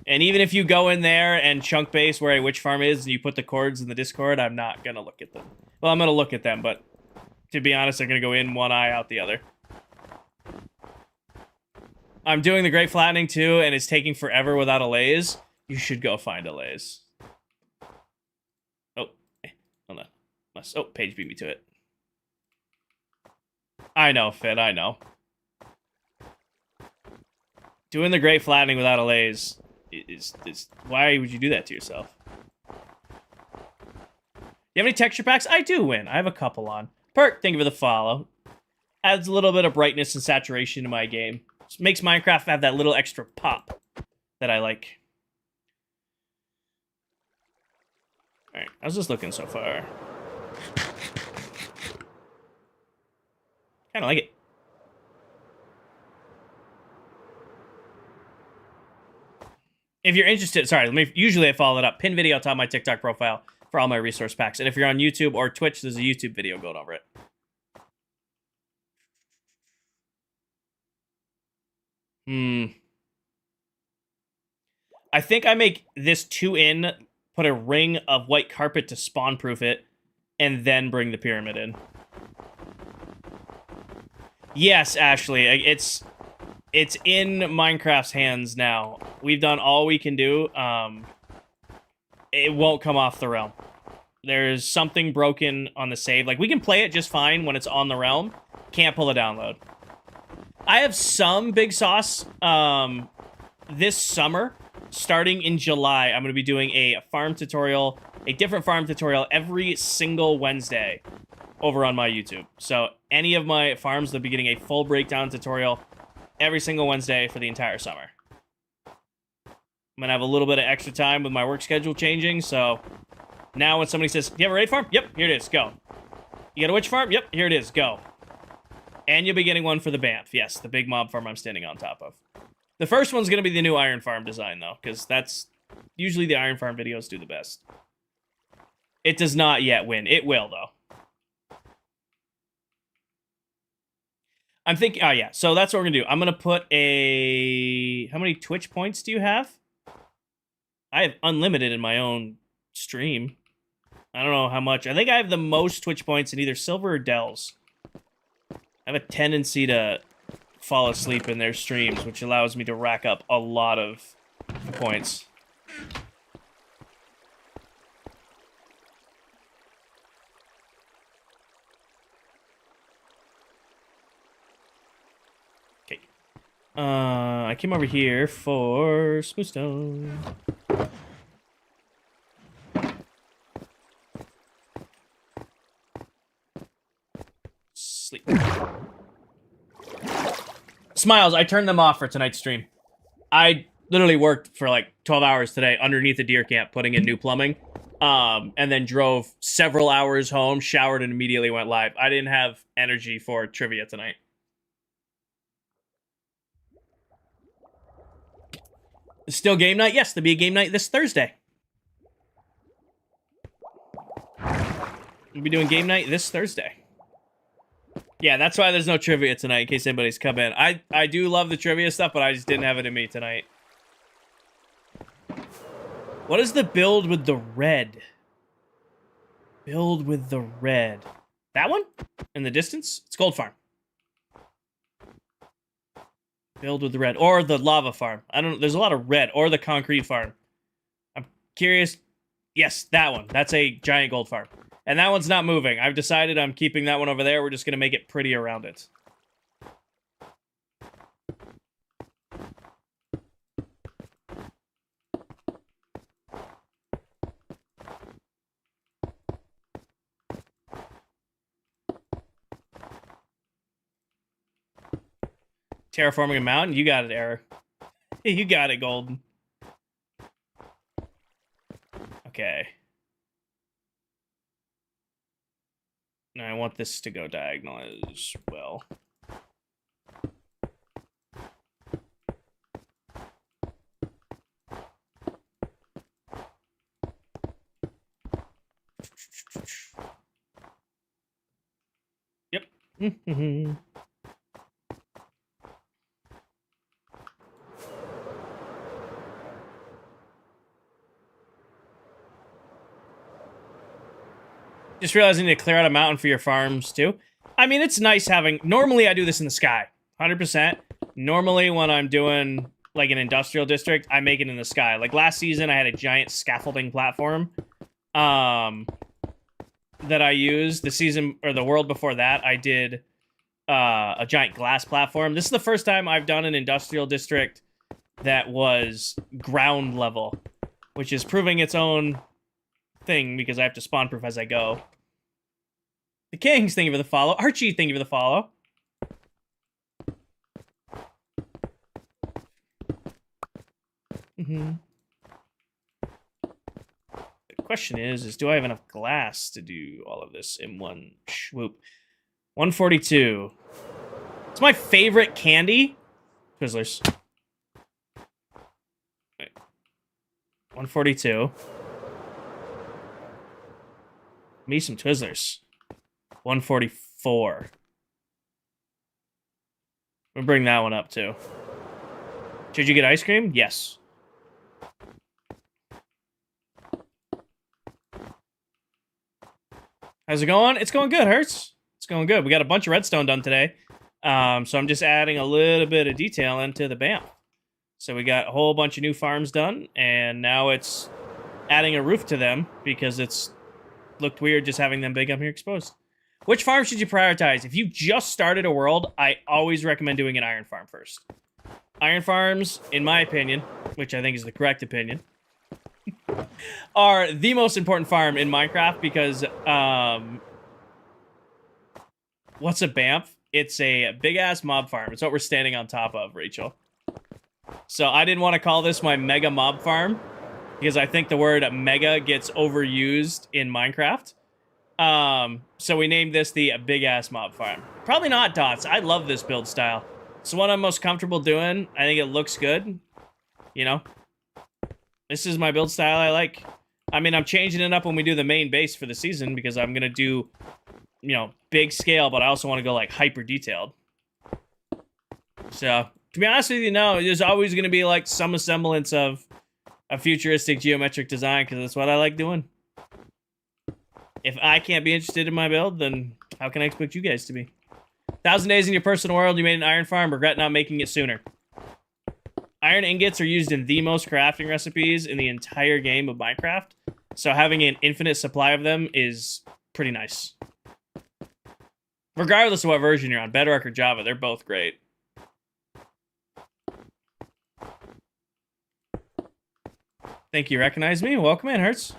And even if you go in there and chunk base where a witch farm is and you put the cords in the Discord, I'm not going to look at them. Well, I'm going to look at them, but to be honest, they're going to go in one eye, out the other. I'm doing the Great Flattening too, and it's taking forever without a laze. You should go find a laze. Oh, hold on. Oh, Paige beat me to it. I know, Fit, I know. Doing the Great Flattening without a laze is why would you do that to yourself? You have any texture packs? I do win. I have a couple on. Perk, thank you for the follow. Adds a little bit of brightness and saturation to my game. Just makes Minecraft have that little extra pop that I like. Alright, how's this looking so far? Kinda like it. If you're interested, sorry, usually I follow it up. Pin video top of my TikTok profile for all my resource packs. And if you're on YouTube or Twitch, there's a YouTube video going over it. I think I make this 2-in, put a ring of white carpet to spawn-proof it, and then bring the pyramid in. Yes, Ashley, it's in Minecraft's hands now. We've done all we can do. It won't come off the realm. There's something broken on the save. Like, we can play it just fine when it's on the realm. Can't pull a download. I have some Big Sauce this summer. Starting in July, I'm going to be doing a farm tutorial, a different farm tutorial every single Wednesday over on my YouTube. So any of my farms, they'll be getting a full breakdown tutorial every single Wednesday for the entire summer. I'm going to have a little bit of extra time with my work schedule changing, so now when somebody says, do you have a raid farm? Yep, here it is, go. You got a witch farm? Yep, here it is, go. And you'll be getting one for the Banff. Yes, the big mob farm I'm standing on top of. The first one's going to be the new Iron Farm design, though, because that's usually the Iron Farm videos do the best. It does not yet win. It will, though. I'm thinking, oh, yeah, so that's what we're going to do. I'm going to put a... How many Twitch points do you have? I have unlimited in my own stream. I don't know how much. I think I have the most Twitch points in either Silver or Dells. I have a tendency to fall asleep in their streams, which allows me to rack up a lot of points. Okay. I came over here for Smoothstone. Sleep. Smiles, I turned them off for tonight's stream. I literally worked for like 12 hours today underneath a deer camp putting in new plumbing. And then drove several hours home, showered, and immediately went live. I didn't have energy for trivia tonight. Still game night? Yes, there'll be a game night this Thursday. We'll be doing game night this Thursday. Yeah, that's why there's no trivia tonight, in case anybody's come in. I do love the trivia stuff, but I just didn't have it in me tonight. What is the build with the red? Build with the red. That one? In the distance? It's Gold Farm. Build with the red. Or the lava farm. I don't know. There's a lot of red. Or the concrete farm. I'm curious. Yes, that one. That's a giant gold farm. And that one's not moving. I've decided I'm keeping that one over there. We're just going to make it pretty around it. Terraforming a mountain? You got it, Error. You got it, Golden. Okay. Now I want this to go diagonal as well. Yep. Just realizing to clear out a mountain for your farms too. I mean, it's nice having. Normally, I do this in the sky, 100%. Normally, when I'm doing like an industrial district, I make it in the sky. Like last season, I had a giant scaffolding platform that I used. The season or the world before that, I did a giant glass platform. This is the first time I've done an industrial district that was ground level, which is proving its own thing because I have to spawn proof as I go. The Kings, thank you for the follow. Archie, thank you for the follow. The question is do I have enough glass to do all of this in one swoop? 142. It's my favorite candy. Twizzlers. Wait. 142. Me some Twizzlers. 144. We'll bring that one up too. Should you get ice cream? Yes. How's it going? It's going good, Hertz. It's going good. We got a bunch of redstone done today. So I'm just adding a little bit of detail into the BAM. So we got a whole bunch of new farms done, and now it's adding a roof to them because it's looked weird just having them big up here exposed. Which farm should you prioritize? If you just started a world, I always recommend doing an iron farm first. Iron farms, in my opinion, which I think is the correct opinion, are the most important farm in Minecraft because, what's a BAMF? It's a big-ass mob farm. It's what we're standing on top of, Rachel. So I didn't want to call this my mega mob farm because I think the word mega gets overused in Minecraft. So we named this the big-ass mob farm. Probably not, Dots. I love this build style. It's what I'm most comfortable doing. I think it looks good. You know? This is my build style I like. I mean, I'm changing it up when we do the main base for the season because I'm going to do, you know, big scale, but I also want to go, like, hyper detailed. So, to be honest with you, no, there's always going to be, like, some semblance of a futuristic geometric design because that's what I like doing. If I can't be interested in my build, then how can I expect you guys to be? 1,000 days in your personal world, you made an iron farm, regret not making it sooner. Iron ingots are used in the most crafting recipes in the entire game of Minecraft, so having an infinite supply of them is pretty nice. Regardless of what version you're on, Bedrock or Java, they're both great. Think you recognize me? Welcome in, Hertz.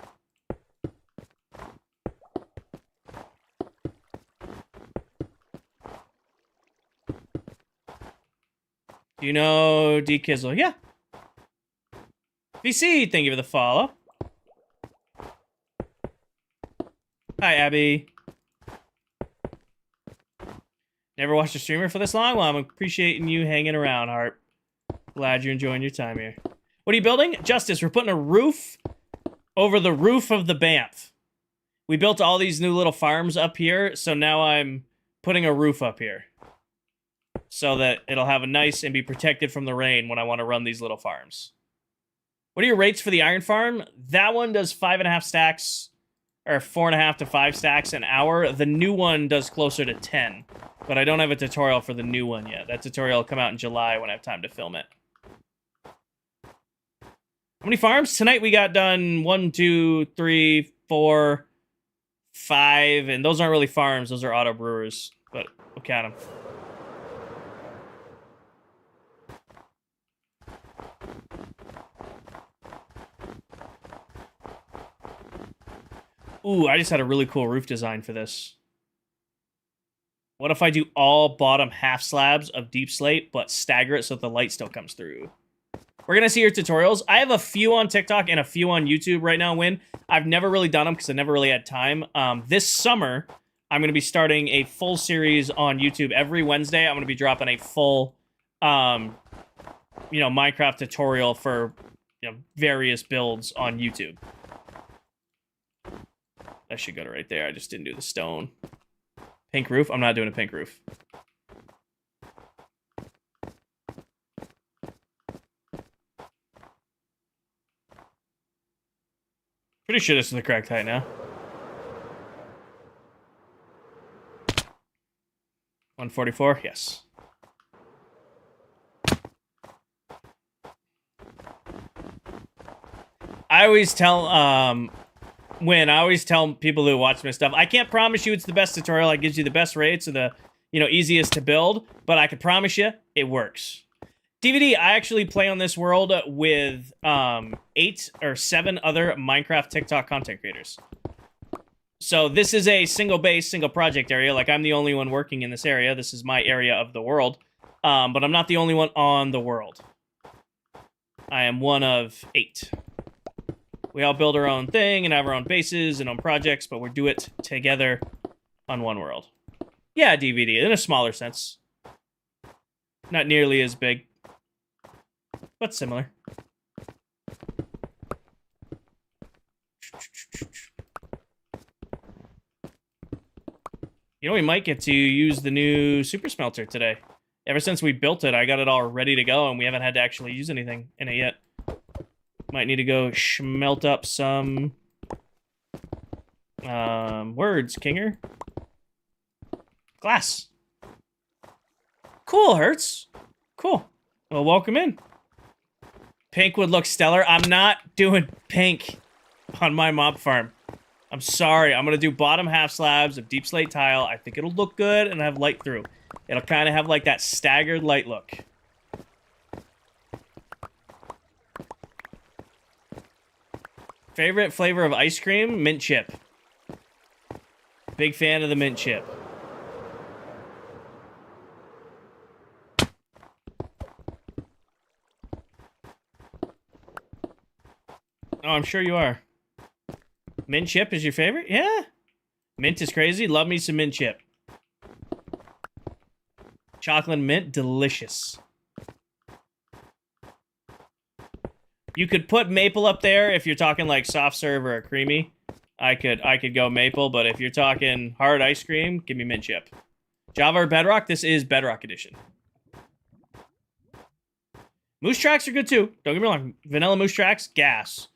Do you know D Kizzle? Yeah. VC, thank you for the follow. Hi, Abby. Never watched a streamer for this long? Well, I'm appreciating you hanging around, Hart. Glad you're enjoying your time here. What are you building? Justice, we're putting a roof over the roof of the BAMF. We built all these new little farms up here, so now I'm putting a roof up here. So that it'll have a nice and be protected from the rain when I want to run these little farms. What are your rates for the iron farm? That one does 5.5 stacks, or 4.5 to 5 stacks an hour. The new one does closer to 10, but I don't have a tutorial for the new one yet. That tutorial will come out in July when I have time to film it. How many farms? Tonight we got done 1, 2, 3, 4, 5, and those aren't really farms. Those are auto brewers, but we'll count them. Ooh, I just had a really cool roof design for this. What if I do all bottom half slabs of deep slate, but stagger it so that the light still comes through? We're going to see your tutorials. I have a few on TikTok and a few on YouTube right now, Win. I've never really done them because I never really had time. This summer, I'm going to be starting a full series on YouTube. Every Wednesday, I'm going to be dropping a full, Minecraft tutorial for, various builds on YouTube. That should go to right there. I just didn't do the stone. Pink roof? I'm not doing a pink roof. Pretty sure this is the correct height now. 144? Yes. I always tell, I always tell people who watch my stuff, I can't promise you it's the best tutorial. It gives you the best rates or the, easiest to build, but I can promise you it works. DVD, I actually play on this world with 8 or 7 other Minecraft TikTok content creators. So this is a single base, single project area. Like, I'm the only one working in this area. This is my area of the world. But I'm not the only one on the world. I am one of 8. We all build our own thing and have our own bases and own projects, but we do it together on one world. Yeah, DVD, in a smaller sense. Not nearly as big, but similar. We might get to use the new super smelter today. Ever since we built it, I got it all ready to go, and we haven't had to actually use anything in it yet. Might need to go smelt up some words, Kinger. Glass. Cool, Hertz. Cool. Well, welcome in. Pink would look stellar. I'm not doing pink on my mob farm. I'm sorry. I'm going to do bottom half slabs of deep slate tile. I think it'll look good and have light through. It'll kind of have like that staggered light look. Favorite flavor of ice cream? Mint chip. Big fan of the mint chip. Oh, I'm sure you are. Mint chip is your favorite? Yeah. Mint is crazy. Love me some mint chip. Chocolate and mint, delicious. You could put maple up there if you're talking like soft serve or a creamy. I could go maple, but if you're talking hard ice cream, give me mint chip. Java or Bedrock? This is Bedrock Edition. Moose tracks are good too. Don't get me wrong. Vanilla moose tracks, gas.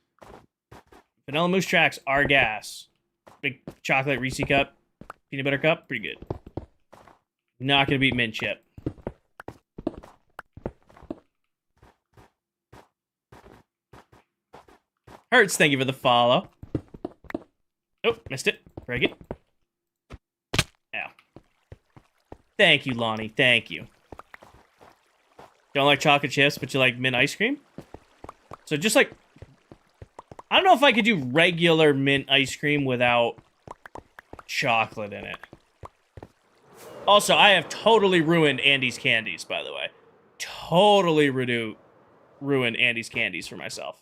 Vanilla moose tracks are gas. Big chocolate Reese cup, peanut butter cup, pretty good. Not gonna beat mint chip. Hertz, thank you for the follow. Oh, missed it. Break it. Ow. Thank you, Lonnie. Thank you. Don't like chocolate chips, but you like mint ice cream? So just like... I don't know if I could do regular mint ice cream without chocolate in it. Also, I have totally ruined Andy's candies, by the way. Totally ruined Andy's candies for myself.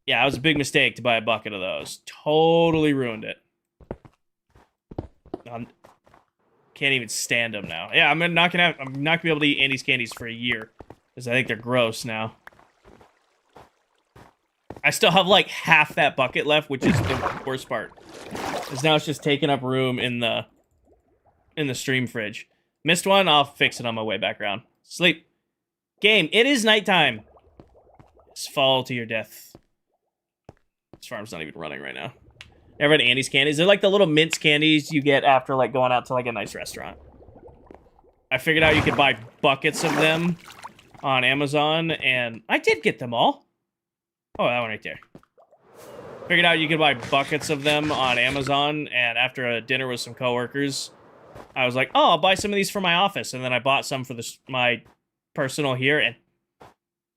Yeah, it was a big mistake to buy a bucket of those. Totally ruined it. Can't even stand them now. Yeah, I'm not gonna be able to eat Andy's candies for a year because I think they're gross now. I still have like half that bucket left, which is the worst part. Because now it's just taking up room in the stream fridge. Missed one. I'll fix it on my way back around. Sleep. Game. It is nighttime. Just fall to your death. This farm's not even running right now. Ever had Andy's candies? They're like the little mince candies you get after like going out to like a nice restaurant. I figured out you could buy buckets of them on Amazon, and I did get them all. Oh, that one right there. Figured out you could buy buckets of them on Amazon, and after a dinner with some coworkers, I was like, oh, I'll buy some of these for my office, and then I bought some for my personal here, and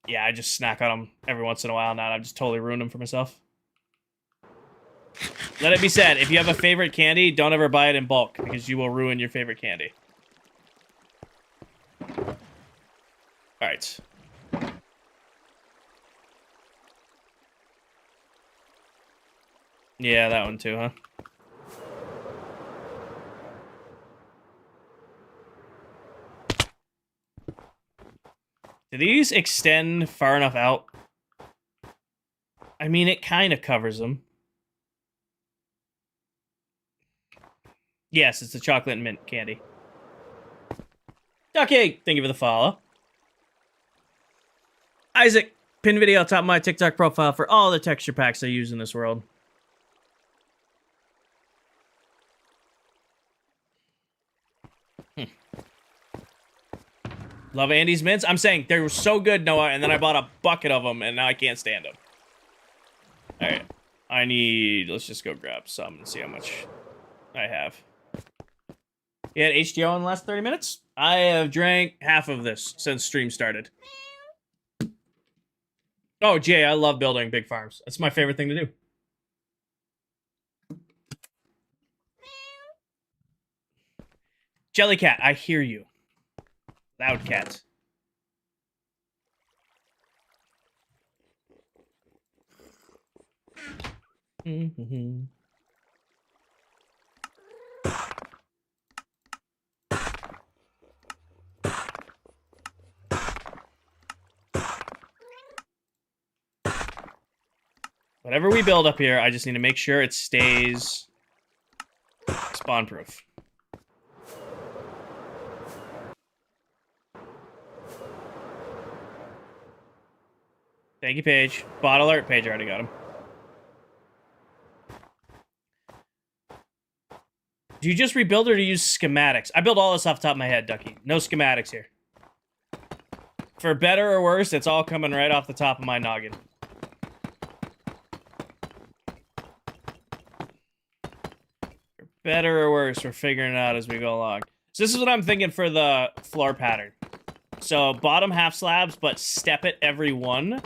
yeah, I just snack on them every once in a while now, and I've just totally ruined them for myself. Let it be said, if you have a favorite candy, don't ever buy it in bulk, because you will ruin your favorite candy. Alright. Yeah, that one too, huh? Do these extend far enough out? I mean, it kind of covers them. Yes, it's the chocolate and mint candy. Okay, thank you for the follow. Isaac, pin video top of my TikTok profile for all the texture packs I use in this world. Love Andy's mints. I'm saying they were so good, Noah, and then I bought a bucket of them, and now I can't stand them. All right, let's just go grab some and see how much I have. You had HDO in the last 30 minutes? I have drank half of this since stream started. Oh, Jay, I love building big farms. That's my favorite thing to do. Jellycat, I hear you. Loud cat. Whatever we build up here, I just need to make sure it stays spawn-proof. Thank you, Paige. Bot alert. Paige already got him. Do you just rebuild or do you use schematics? I build all this off the top of my head, Ducky. No schematics here. For better or worse, it's all coming right off the top of my noggin. For better or worse, we're figuring it out as we go along. So this is what I'm thinking for the floor pattern. So bottom half slabs, but step it every one.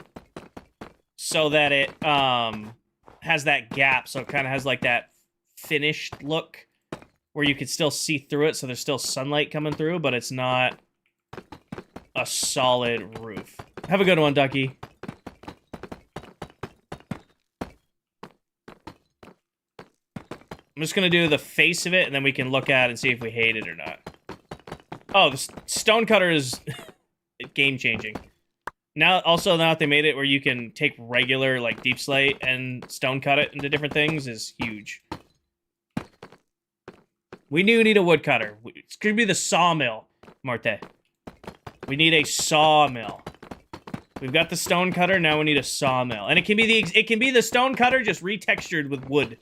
So that it has that gap, so it kind of has like that finished look where you can still see through it, so there's still sunlight coming through, but it's not a solid roof. Have a good one, Ducky. I'm just going to do the face of it, and then we can look at it and see if we hate it or not. Oh, the stone cutter is game-changing. Now that they made it where you can take regular, like, deep slate and stone cut it into different things is huge. We do need a woodcutter. It's going to be the sawmill, Marte. We need a sawmill. We've got the stone cutter, now we need a sawmill. And it can be the stone cutter just retextured with wood.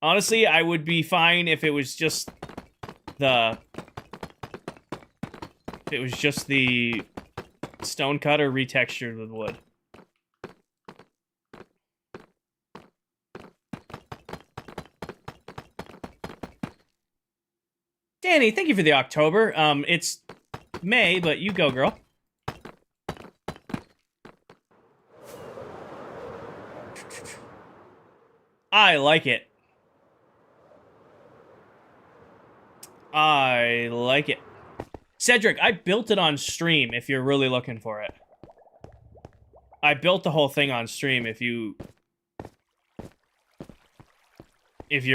Honestly, I would be fine if it was just the... If it was just the stone cutter retextured with wood. Danny, thank you for the October. It's May, but you go, girl. I like it. I like it. Cedric, I built it on stream if you're really looking for it. I built the whole thing on stream if you're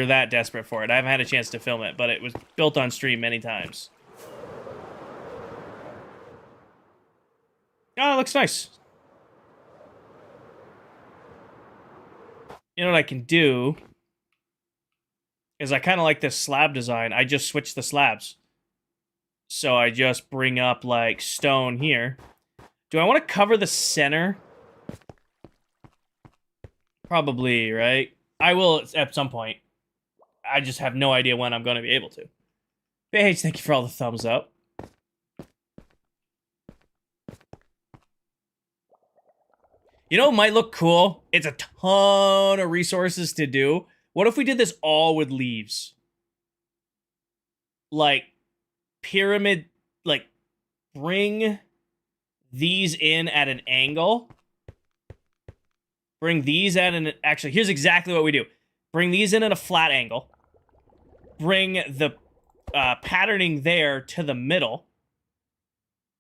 that desperate for it. I haven't had a chance to film it, but it was built on stream many times. Oh, it looks nice. You know what I can do is I kind of like this slab design. I just switch the slabs. So I just bring up, like, stone here. Do I want to cover the center? Probably, right? I will at some point. I just have no idea when I'm going to be able to. Paige, thank you for all the thumbs up. You know what might look cool? It's a ton of resources to do. What if we did this all with leaves? Like, pyramid, like, bring these in at an angle. Bring these in, and actually, here's exactly what we do. Bring these in at a flat angle. Bring the patterning there to the middle.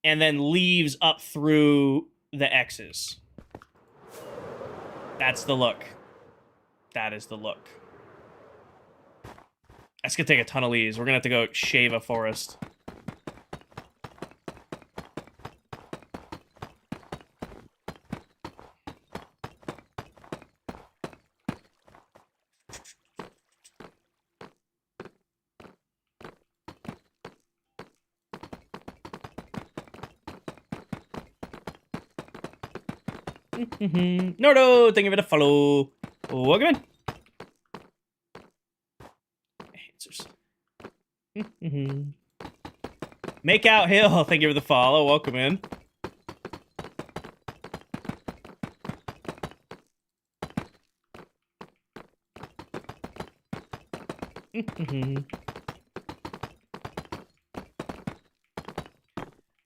And then leaves up through the X's. That's the look. That is the look. That's gonna take a ton of leaves. We're gonna have to go shave a forest. Nordo, thank you for the follow. Welcome in. Answers. Make out Hill, thank you for the follow. Welcome in.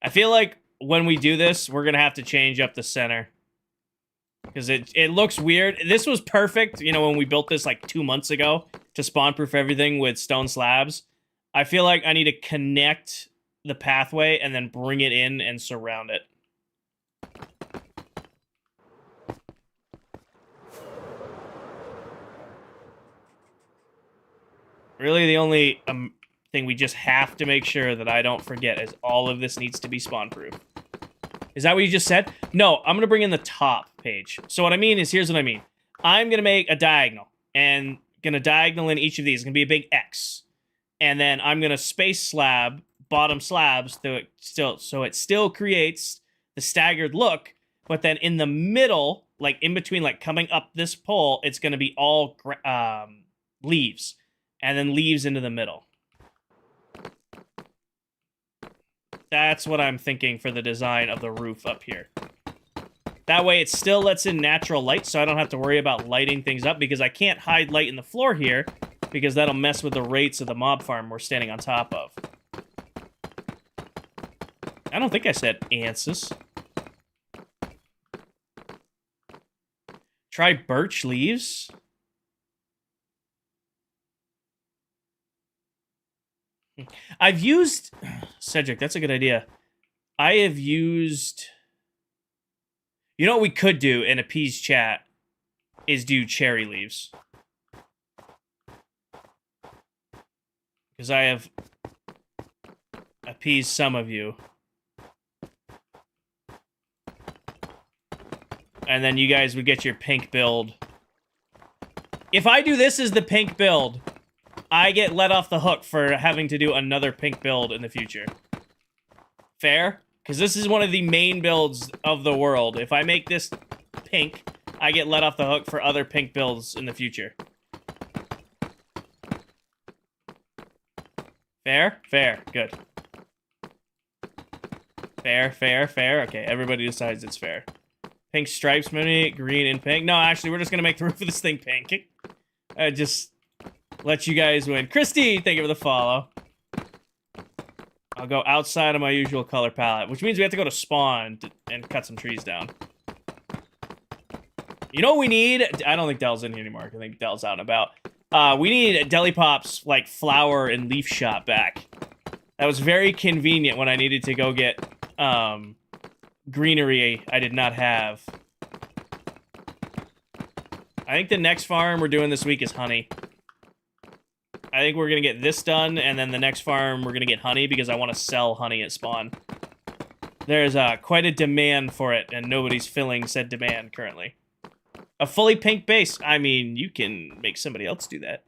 I feel like when we do this, we're gonna have to change up the center. Because it looks weird. This was perfect, you know, when we built this like 2 months ago to spawn-proof everything with stone slabs. I feel like I need to connect the pathway and then bring it in and surround it. Really, the only thing we just have to make sure that I don't forget is all of this needs to be spawn-proof. Is that what you just said? No, I'm going to bring in the top page. So what I mean is, here's what I mean. I'm going to make a diagonal, and going to diagonal in each of these. It's going to be a big X. And then I'm going to space slab, bottom slabs, so it still creates the staggered look, but then in the middle, like in between, like coming up this pole, it's going to be all leaves, and then leaves into the middle. That's what I'm thinking for the design of the roof up here. That way it still lets in natural light, so I don't have to worry about lighting things up, because I can't hide light in the floor here, because that'll mess with the rates of the mob farm we're standing on top of. I don't think I said answers. Try birch leaves? I've used... Cedric, that's a good idea. I have used... You know what we could do in appease chat is do cherry leaves. Because I have appeased some of you. And then you guys would get your pink build. If I do this as the pink build, I get let off the hook for having to do another pink build in the future. Fair? Because this is one of the main builds of the world. If I make this pink, I get let off the hook for other pink builds in the future. Fair? Fair. Good. Fair, fair, fair. Okay, everybody decides it's fair. Pink stripes, maybe green and pink. No, actually, we're just gonna make the roof of this thing pink. Just let you guys win. Christy, thank you for the follow. I'll go outside of my usual color palette, which means we have to go to spawn and cut some trees down. You know what we need? I don't think Dell's in here anymore. I think Dell's out and about. We need Deli Pop's, like, flower and leaf shop back. That was very convenient when I needed to go get, greenery I did not have. I think the next farm we're doing this week is honey. I think we're going to get this done, and then the next farm we're going to get honey because I want to sell honey at spawn. There's quite a demand for it, and nobody's filling said demand currently. A fully pink base. I mean, you can make somebody else do that.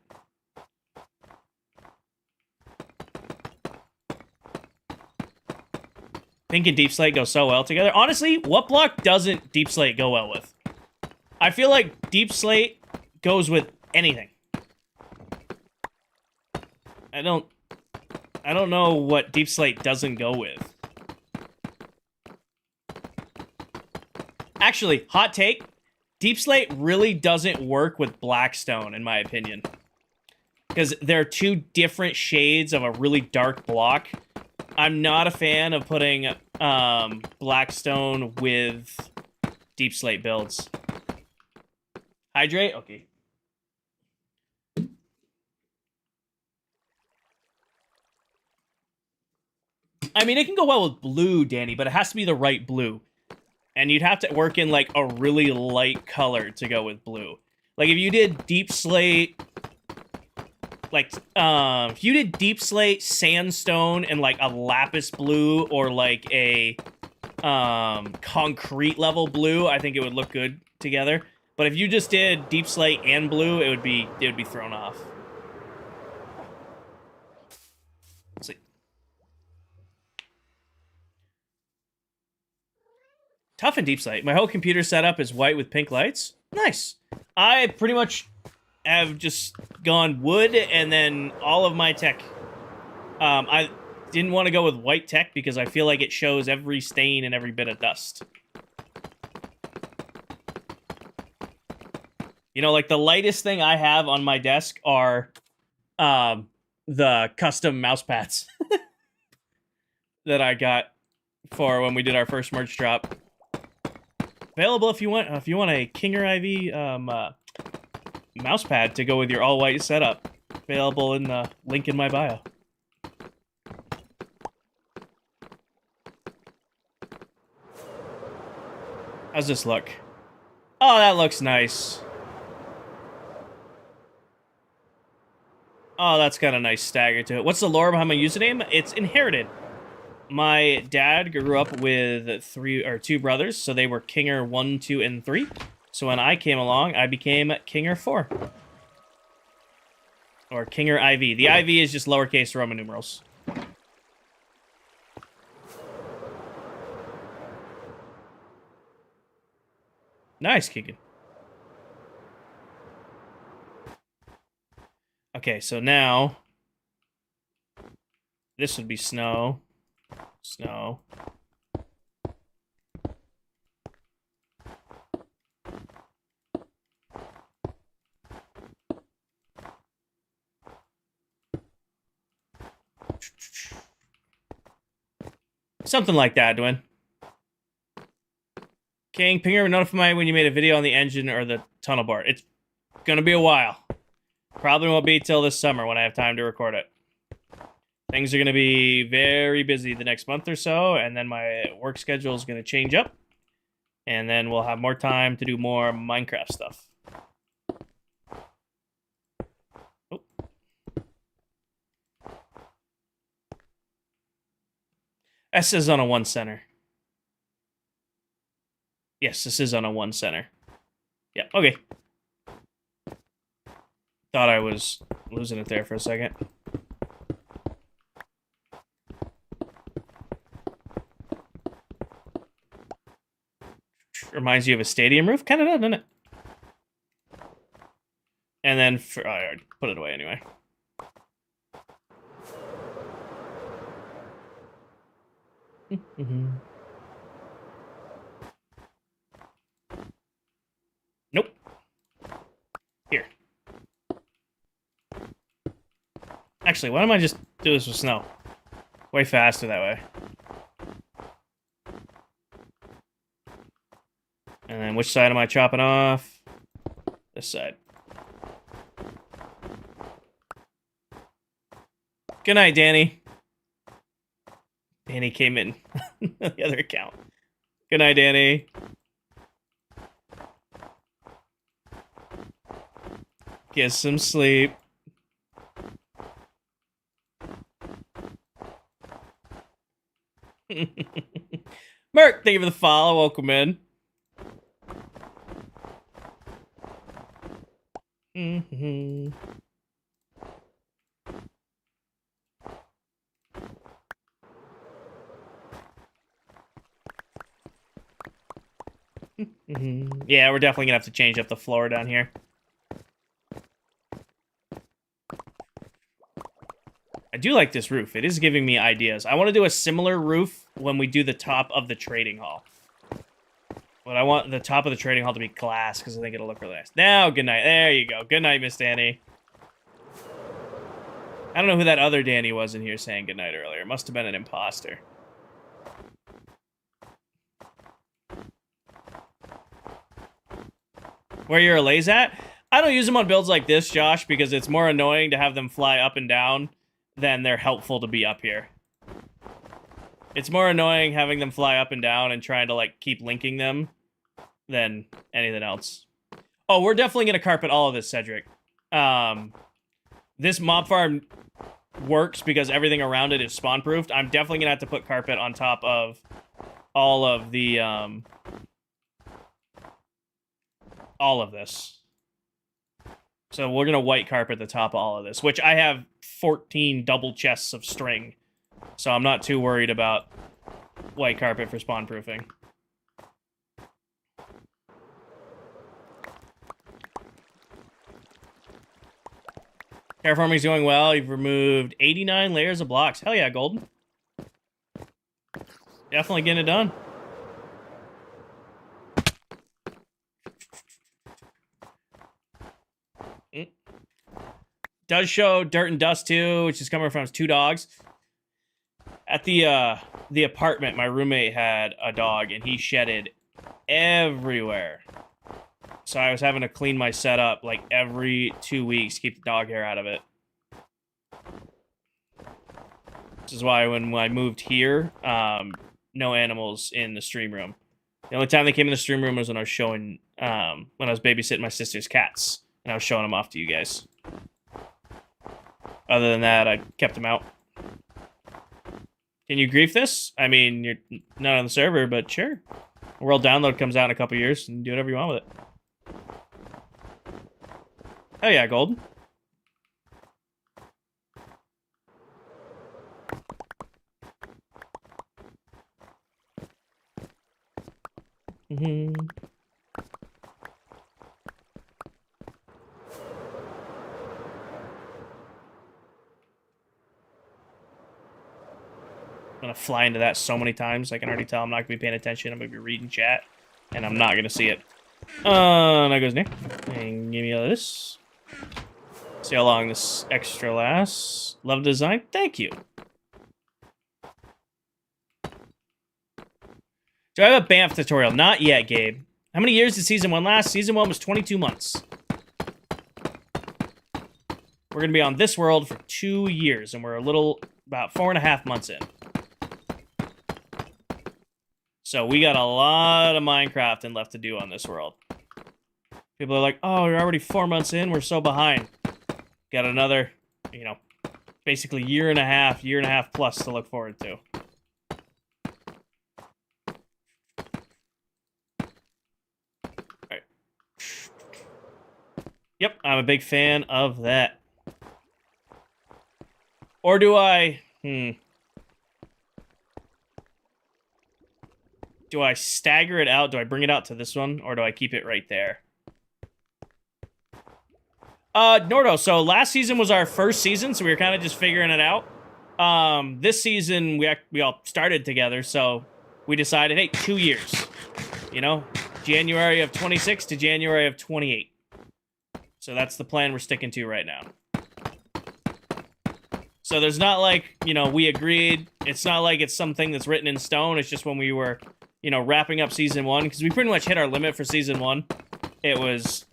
Pink and Deep Slate go so well together. Honestly, what block doesn't Deep Slate go well with? I feel like Deep Slate goes with anything. I don't know what Deep Slate doesn't go with. Actually, hot take, Deep Slate really doesn't work with Blackstone, in my opinion. Because they're two different shades of a really dark block. I'm not a fan of putting Blackstone with Deep Slate builds. Hydrate? Okay. I mean, it can go well with blue, Danny, but it has to be the right blue. And you'd have to work in, like, a really light color to go with blue. Like, if you did deep slate... Like, if you did deep slate, sandstone, and, like, a lapis blue, or, like, a, concrete level blue, I think it would look good together. But if you just did deep slate and blue, it would be thrown off. Let's see. Tough and deep slate. My whole computer setup is white with pink lights. Nice. I pretty much have just gone wood, and then all of my tech. I didn't want to go with white tech because I feel like it shows every stain and every bit of dust. You know, like the lightest thing I have on my desk are the custom mouse pads that I got for when we did our first merch drop. Available if you want a Kinger IV mouse pad to go with your all white setup. Available in the link in my bio. How's this look? Oh, that looks nice. Oh, that's got a nice stagger to it. What's the lore behind my username? It's inherited. My dad grew up with two brothers, so they were Kinger 1, 2, and 3. So when I came along, I became Kinger 4. Or Kinger IV. The IV is just lowercase Roman numerals. Nice, Keegan. Okay, so now... This would be snow. Snow. Something like that, Dwayne. King, Pinger, notify me when you made a video on the engine or the tunnel bar. It's gonna be a while. Probably won't be till this summer when I have time to record it. Things are gonna be very busy the next month or so, and then my work schedule is gonna change up. And then we'll have more time to do more Minecraft stuff. Oh. S is on a 1 center. Yes, this is on a 1 center. Yeah, okay. Thought I was losing it there for a second. Reminds you of a stadium roof? Kind of does, doesn't it? And then, I already put it away anyway. Nope. Here. Actually, why don't I just do this with snow? Way faster that way. And then which side am I chopping off? This side. Good night, Danny. Danny came in the other account. Good night, Danny. Get some sleep. Merc, thank you for the follow. Welcome in. Yeah, we're definitely gonna have to change up the floor down here. I do like this roof. It is giving me ideas. I want to do a similar roof when we do the top of the trading hall. But I want the top of the trading hall to be glass because I think it'll look really nice. Now, good night. There you go. Good night, Miss Danny. I don't know who that other Danny was in here saying good night earlier. Must have been an imposter. Where your allays at? I don't use them on builds like this, Josh, because it's more annoying to have them fly up and down than they're helpful to be up here. It's more annoying having them fly up and down and trying to, like, keep linking them than anything else. Oh, we're definitely going to carpet all of this, Cedric. This mob farm works because everything around it is spawn-proofed. I'm definitely going to have to put carpet on top of all of the, all of this. So we're going to white carpet the top of all of this, which I have 14 double chests of string. So I'm not too worried about white carpet for spawn-proofing. Terraforming's going well. You've removed 89 layers of blocks. Hell yeah, Golden. Definitely getting it done. Does show dirt and dust too, which is coming from his 2 dogs. At the apartment, my roommate had a dog, and he shedded everywhere. So I was having to clean my setup like every 2 weeks, keep the dog hair out of it. This is why when I moved here, no animals in the stream room. The only time they came in the stream room was when I was showing, when I was babysitting my sister's cats, and I was showing them off to you guys. Other than that, I kept them out. Can you grief this? I mean, you're not on the server, but sure. World download comes out in a couple years, and do whatever you want with it. Oh yeah, Golden. I'm gonna fly into that so many times. I can already tell I'm not gonna be paying attention. I'm gonna be reading chat, and I'm not gonna see it. There goes Nick. And give me all of this. See how long this extra lasts. Love the design. Thank you. Do I have a BAMF tutorial? Not yet, Gabe. How many years did Season 1 last? Season 1 was 22 months. We're going to be on this world for 2 years, and we're about 4.5 months in. So we got a lot of Minecrafting left to do on this world. People are like, oh, you're already 4 months in? We're so behind. Got another, you know, basically year and a half plus to look forward to. Alright. Yep, I'm a big fan of that. Or do I... Do I stagger it out? Do I bring it out to this one? Or do I keep it right there? Nordo, so last season was our first season, so we were kind of just figuring it out. This season, we all started together, so we decided, hey, 2 years. You know? January of 26 to January of 28. So that's the plan we're sticking to right now. So there's not like, you know, we agreed. It's not like it's something that's written in stone. It's just when we were, you know, wrapping up Season 1, because we pretty much hit our limit for Season 1. It was...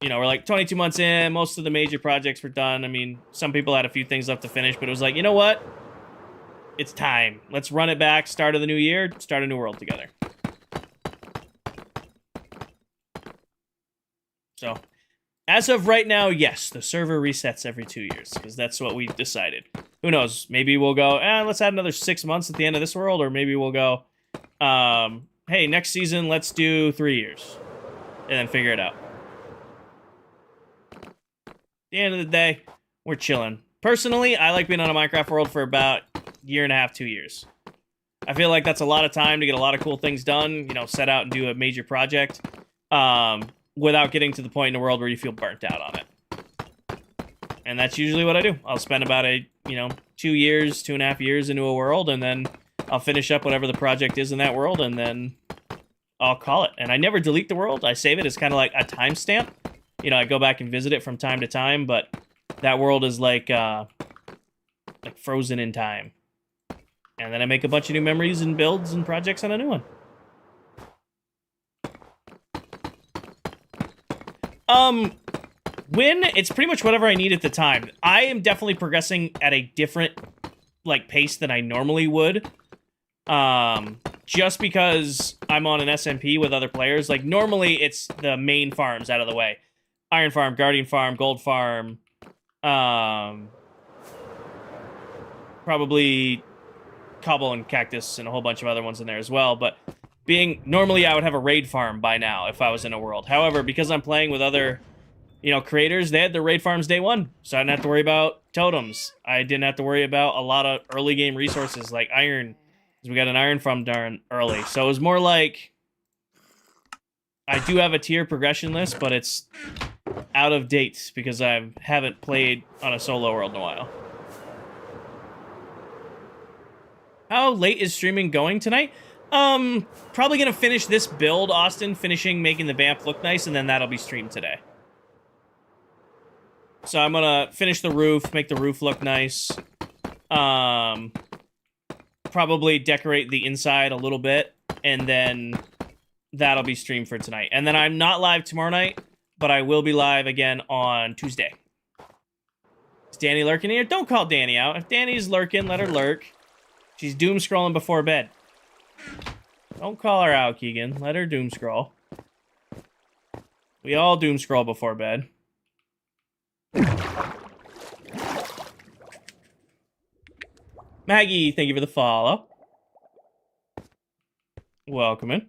You know, we're like 22 months in, most of the major projects were done. I mean, some people had a few things left to finish, but it was like, you know what? It's time. Let's run it back, start of the new year, start a new world together. So, as of right now, yes, the server resets every 2 years, because that's what we decided. Who knows? Maybe we'll go, let's add another 6 months at the end of this world, or maybe we'll go, hey, next season, let's do 3 years, and then figure it out. At the end of the day, we're chilling. Personally, I like being on a Minecraft world for about a year and a half, 2 years. I feel like that's a lot of time to get a lot of cool things done, you know, set out and do a major project, without getting to the point in the world where you feel burnt out on it. And that's usually what I do. I'll spend about 2 years, 2.5 years into a world, and then I'll finish up whatever the project is in that world, and then I'll call it. And I never delete the world. I save it as kind of like a timestamp. You know, I go back and visit it from time to time, but that world is like frozen in time. And then I make a bunch of new memories and builds and projects on a new one. Win, it's pretty much whatever I need at the time. I am definitely progressing at a different, like, pace than I normally would. Just because I'm on an SMP with other players. Like, normally it's the main farms out of the way. Iron Farm, Guardian Farm, Gold Farm, probably Cobble and Cactus and a whole bunch of other ones in there as well, but normally I would have a raid farm by now if I was in a world. However, because I'm playing with other, creators, they had their raid farms day one, so I didn't have to worry about totems. I didn't have to worry about a lot of early game resources like iron, because we got an iron farm darn early. So it was more like, I do have a tier progression list, but it's out of date because I haven't played on a solo world in a while. How late is streaming going tonight? Probably gonna finish this build, Austin, making the vamp look nice, and then that'll be streamed today. So I'm gonna finish the roof, make the roof look nice. Probably decorate the inside a little bit, and then that'll be streamed for tonight. And then I'm not live tomorrow night, but I will be live again on Tuesday. Is Danny lurking here? Don't call Danny out. If Danny's lurking, let her lurk. She's doom scrolling before bed. Don't call her out, Keegan. Let her doom scroll. We all doom scroll before bed. Maggie, thank you for the follow. Welcome in.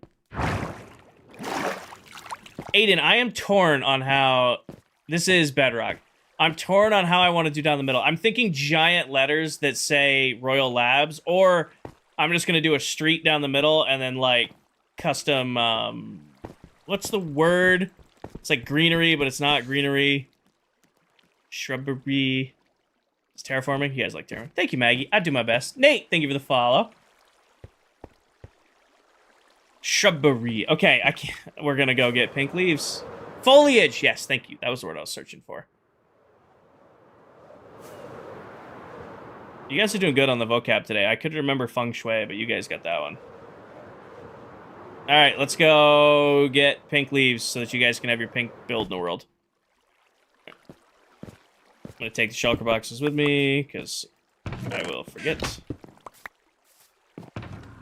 Aiden, I am torn on how... This is Bedrock. I'm torn on how I want to do down the middle. I'm thinking giant letters that say Royal Labs, or I'm just going to do a street down the middle and then, like, custom, what's the word? It's like greenery, but it's not greenery. Shrubbery. It's terraforming. You guys like terraforming. Thank you, Maggie. I do my best. Nate, thank you for the follow. Shrubbery. Okay, I can't. We're going to go get pink leaves. Foliage. Yes, thank you. That was the word I was searching for. You guys are doing good on the vocab today. I couldn't remember feng shui, but you guys got that one. All right, let's go get pink leaves so that you guys can have your pink build in the world. I'm going to take the shulker boxes with me because I will forget.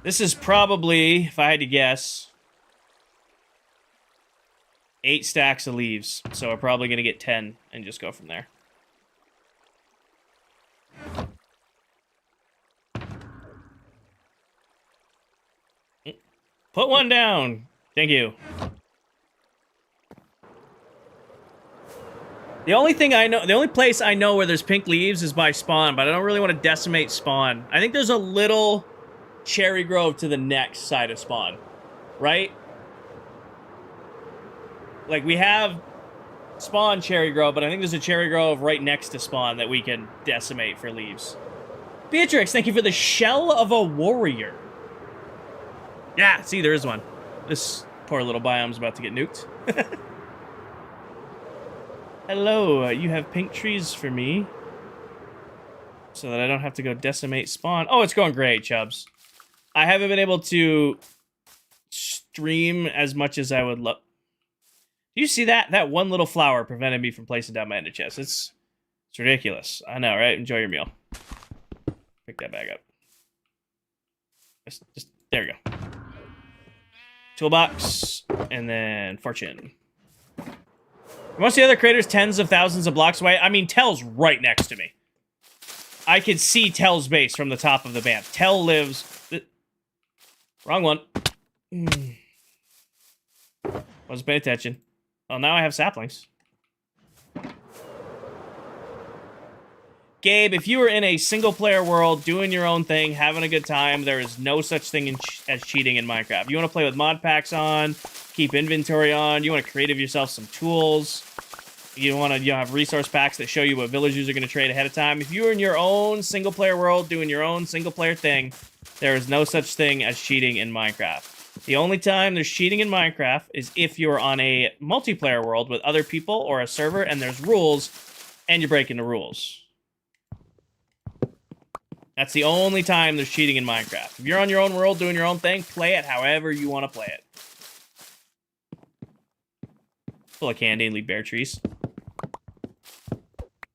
This is probably, if I had to guess, 8 stacks of leaves. So we're probably going to get 10 and just go from there. Put one down. Thank you. The only thing I know, the only place I know where there's pink leaves is by spawn, but I don't really want to decimate spawn. I think there's a little cherry grove to the next side of spawn, right? Like, we have spawn cherry grove, but I think there's a cherry grove right next to spawn that we can decimate for leaves. Beatrix, thank you for the shell of a warrior. Yeah, see, there is one. This poor little biome's about to get nuked. Hello, you have pink trees for me. So that I don't have to go decimate spawn. Oh, it's going great, Chubbs. I haven't been able to stream as much as I would love. Do you see that? That one little flower prevented me from placing down my ender chest. It's ridiculous. I know, right? Enjoy your meal. Pick that bag up. Just there you go. Toolbox, and then fortune. Most of the other creators tens of thousands of blocks away. I mean, Tell's right next to me. I could see Tell's base from the top of the band. Tell lives... Wrong one. Wasn't paying attention. Well, now I have saplings. Gabe, if you were in a single-player world, doing your own thing, having a good time, there is no such thing as cheating in Minecraft. You want to play with mod packs on, keep inventory on, you want to create yourself some tools, you want to have resource packs that show you what villagers are going to trade ahead of time. If you're in your own single-player world, doing your own single-player thing, there is no such thing as cheating in Minecraft. The only time there's cheating in Minecraft is if you're on a multiplayer world with other people or a server, and there's rules, and you're breaking the rules. That's the only time there's cheating in Minecraft. If you're on your own world doing your own thing, play it however you want to play it. Full of candy and leave bare trees.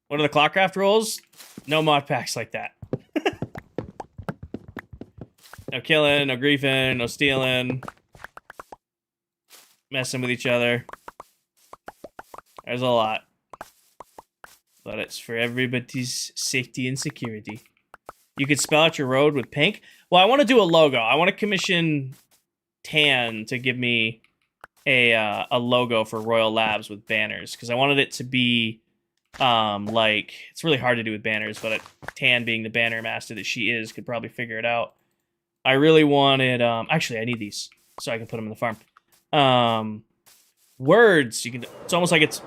What are the ClockCraft rules? No mod packs like that. No killing, no griefing, no stealing. Messing with each other. There's a lot. But it's for everybody's safety and security. You could spell out your road with pink. Well, I want to do a logo. I want to commission Tan to give me a logo for Royal Labs with banners. Because I wanted it to be, like... It's really hard to do with banners, but Tan, being the banner master that she is, could probably figure it out. I really wanted... actually, I need these, so I can put them in the farm. Words. You can. It's almost like it's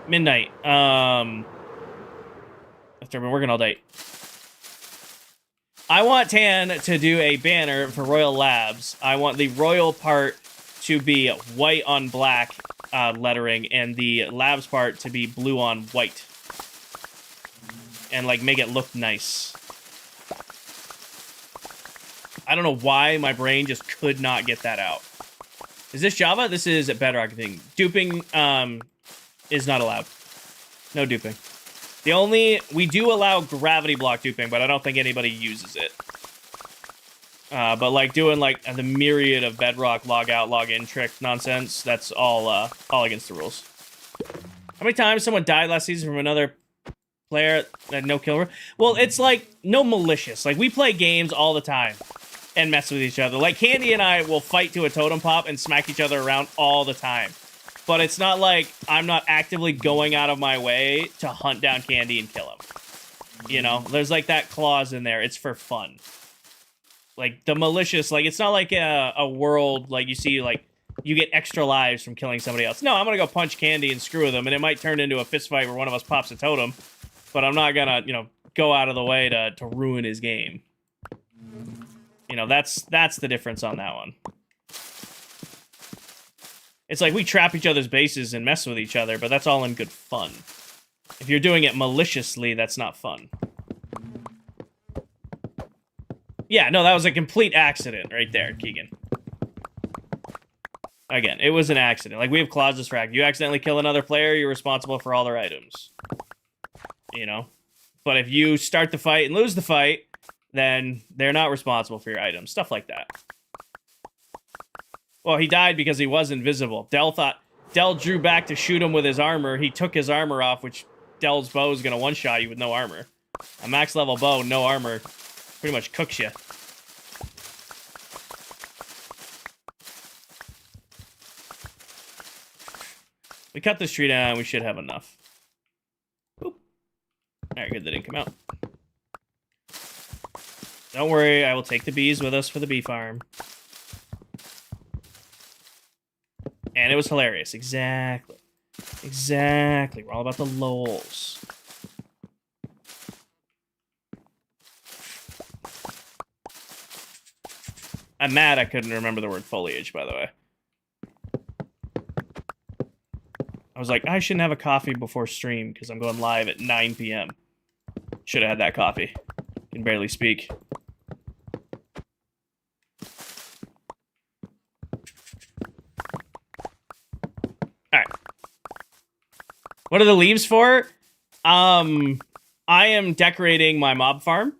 midnight. After I've been working all day. I want Tan to do a banner for Royal Labs. I want the Royal part to be white on black lettering, and the Labs part to be blue on white. And, like, make it look nice. I don't know why my brain just could not get that out. Is this Java? This is a Bedrock thing. Duping is not allowed. No duping. We do allow gravity block duping, but I don't think anybody uses it. But like doing like the myriad of Bedrock log out, log in trick nonsense, that's all against the rules. How many times someone died last season from another player that no kill? Well, it's like no malicious. Like we play games all the time and mess with each other. Like Candy and I will fight to a totem pop and smack each other around all the time. But it's not like I'm not actively going out of my way to hunt down Candy and kill him. You know, there's like that clause in there. It's for fun. Like the malicious, like it's not like a world like you see like you get extra lives from killing somebody else. No, I'm gonna go punch Candy and screw with them, and it might turn into a fist fight where one of us pops a totem. But I'm not gonna, you know, go out of the way to ruin his game. You know, that's the difference on that one. It's like we trap each other's bases and mess with each other, but that's all in good fun. If you're doing it maliciously, that's not fun. Yeah, no, that was a complete accident right there, Keegan. Again, it was an accident. Like, we have clauses for act. You accidentally kill another player, you're responsible for all their items. You know? But if you start the fight and lose the fight, then they're not responsible for your items. Stuff like that. Well, he died because he was invisible. Del drew back to shoot him with his armor. He took his armor off, which Del's bow is going to one-shot you with no armor. A max level bow, no armor, pretty much cooks you. We cut this tree down, we should have enough. Boop. Alright, good, that didn't come out. Don't worry, I will take the bees with us for the bee farm. And it was hilarious. Exactly. Exactly. We're all about the lols. I'm mad I couldn't remember the word foliage, by the way. I was like, I shouldn't have a coffee before stream because I'm going live at 9 p.m. Should have had that coffee. Can barely speak. Alright. What are the leaves for? I am decorating my mob farm.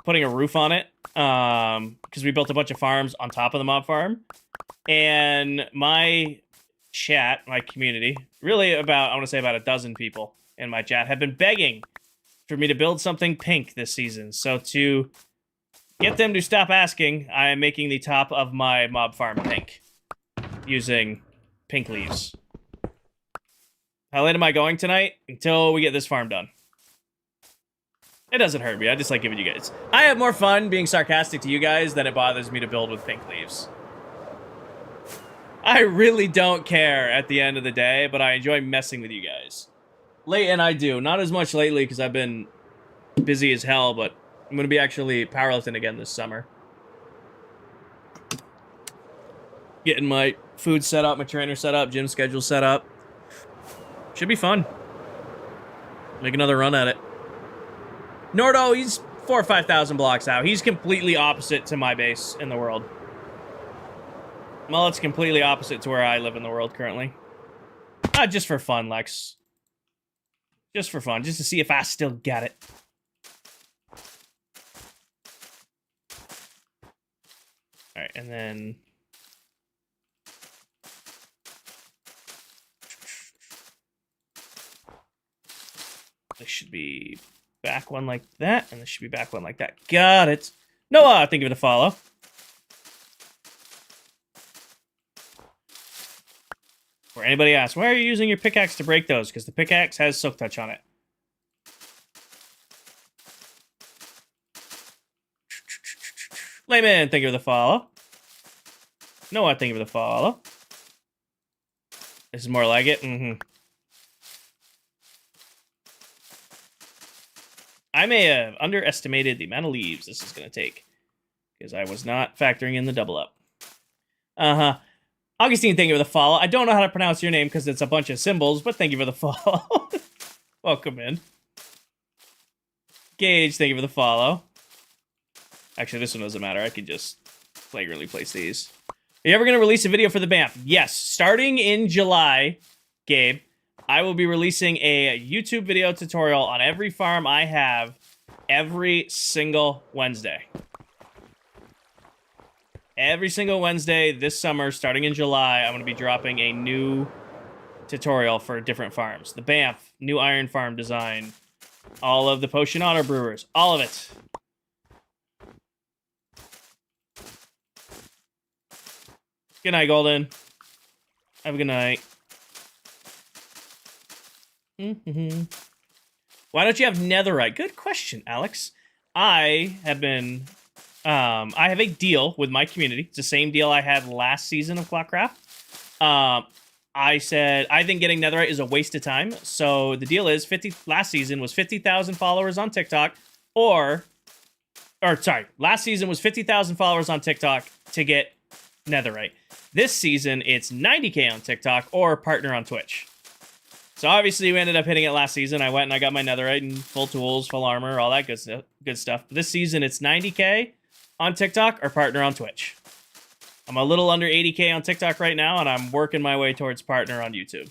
Putting a roof on it. Because we built a bunch of farms on top of the mob farm. And my chat, my community, really I want to say about a dozen people in my chat have been begging for me to build something pink this season. So to get them to stop asking, I am making the top of my mob farm pink using pink leaves. How late am I going tonight? Until we get this farm done. It doesn't hurt me. I just like giving you guys. I have more fun being sarcastic to you guys than it bothers me to build with pink leaves. I really don't care at the end of the day, but I enjoy messing with you guys. And I do. Not as much lately because I've been busy as hell, but I'm going to be actually powerlifting again this summer. Getting my food set up, my trainer set up, gym schedule set up. Should be fun. Make another run at it. Nordo, he's 4,000 or 5,000 blocks out. He's completely opposite to my base in the world. Well, it's completely opposite to where I live in the world currently. Just for fun, Lex. Just for fun, just to see if I still got it. All right, and then this should be back one like that, and this should be back one like that. Got it. Noah, thank you for the follow. Or anybody asks, why are you using your pickaxe to break those? Because the pickaxe has Silk Touch on it. Layman, thank you for the follow. Noah, thank you for the follow. This is more like it. I may have underestimated the amount of leaves this is going to take. Because I was not factoring in the double up. Augustine, thank you for the follow. I don't know how to pronounce your name because it's a bunch of symbols, but thank you for the follow. Welcome in. Gage, thank you for the follow. Actually, this one doesn't matter. I can just flagrantly place these. Are you ever going to release a video for the BAMF? Yes. Starting in July, Gabe, I will be releasing a YouTube video tutorial on every farm I have every single Wednesday. Every single Wednesday this summer, starting in July, I'm going to be dropping a new tutorial for different farms. The BAMF, new iron farm design, all of the potion auto brewers, all of it. Good night, Golden. Have a good night. Why don't you have netherite? Good question, Alex. I have a deal with my community. It's the same deal I had last season of ClockCraft. I said, I think getting netherite is a waste of time. So the deal is, last season was 50,000 followers on TikTok, last season was 50,000 followers on TikTok to get netherite. This season, it's 90K on TikTok or partner on Twitch. So obviously, we ended up hitting it last season. I went and I got my netherite and full tools, full armor, all that good stuff. But this season, it's 90K on TikTok or partner on Twitch. I'm a little under 80K on TikTok right now, and I'm working my way towards partner on YouTube.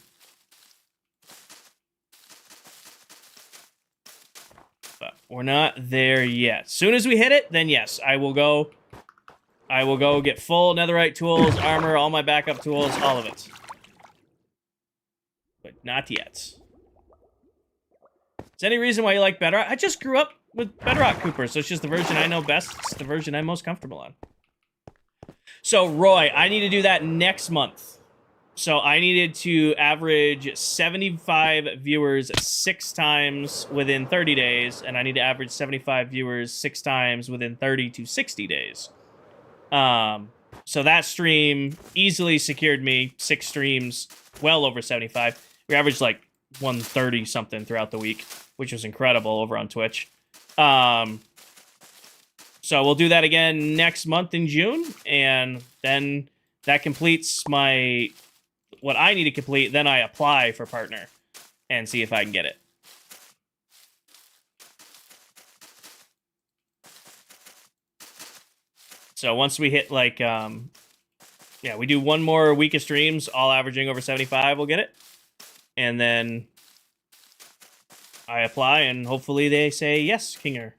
But we're not there yet. As soon as we hit it, then yes, I will go get full netherite tools, armor, all my backup tools, all of it. But not yet. Is there any reason why you like Bedrock? I just grew up with Bedrock Cooper, so it's just the version I know best. It's the version I'm most comfortable on. So, Roy, I need to do that next month. So I needed to average 75 viewers 6 times within 30 days, and I need to average 75 viewers 6 times within 30 to 60 days. So that stream easily secured me 6 streams, well over 75. We averaged like 130 something throughout the week, which was incredible over on Twitch. So we'll do that again next month in June, and then that completes what I need to complete. Then I apply for partner and see if I can get it. So once we hit like, we do one more week of streams, all averaging over 75, we'll get it. And then I apply, and hopefully they say, yes, Kinger,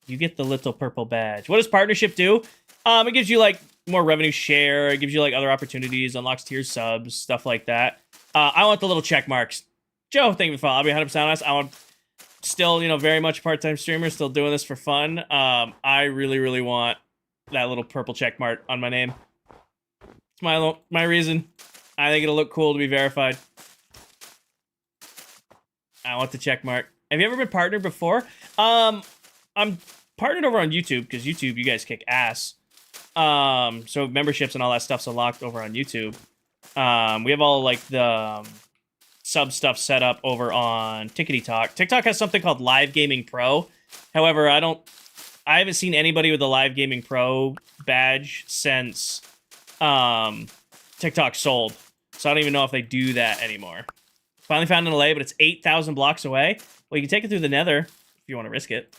you get the little purple badge. What does partnership do? It gives you like more revenue share. It gives you like other opportunities, unlocks tier subs, stuff like that. I want the little check marks. Joe, thank you for following. I'll be 100% honest. I want still, very much part-time streamer, still doing this for fun. I really, really want that little purple check mark on my name. It's my reason. I think it'll look cool to be verified. I want the check mark. Have you ever been partnered before? I'm partnered over on YouTube, because YouTube, you guys kick ass. So memberships and all that stuff's unlocked over on YouTube. We have all like the sub stuff set up over on Tickety Talk. TikTok has something called Live Gaming Pro. However, I haven't seen anybody with a Live Gaming Pro badge since TikTok sold. So I don't even know if they do that anymore. Finally found an LA, but it's 8,000 blocks away. Well, you can take it through the nether if you want to risk it.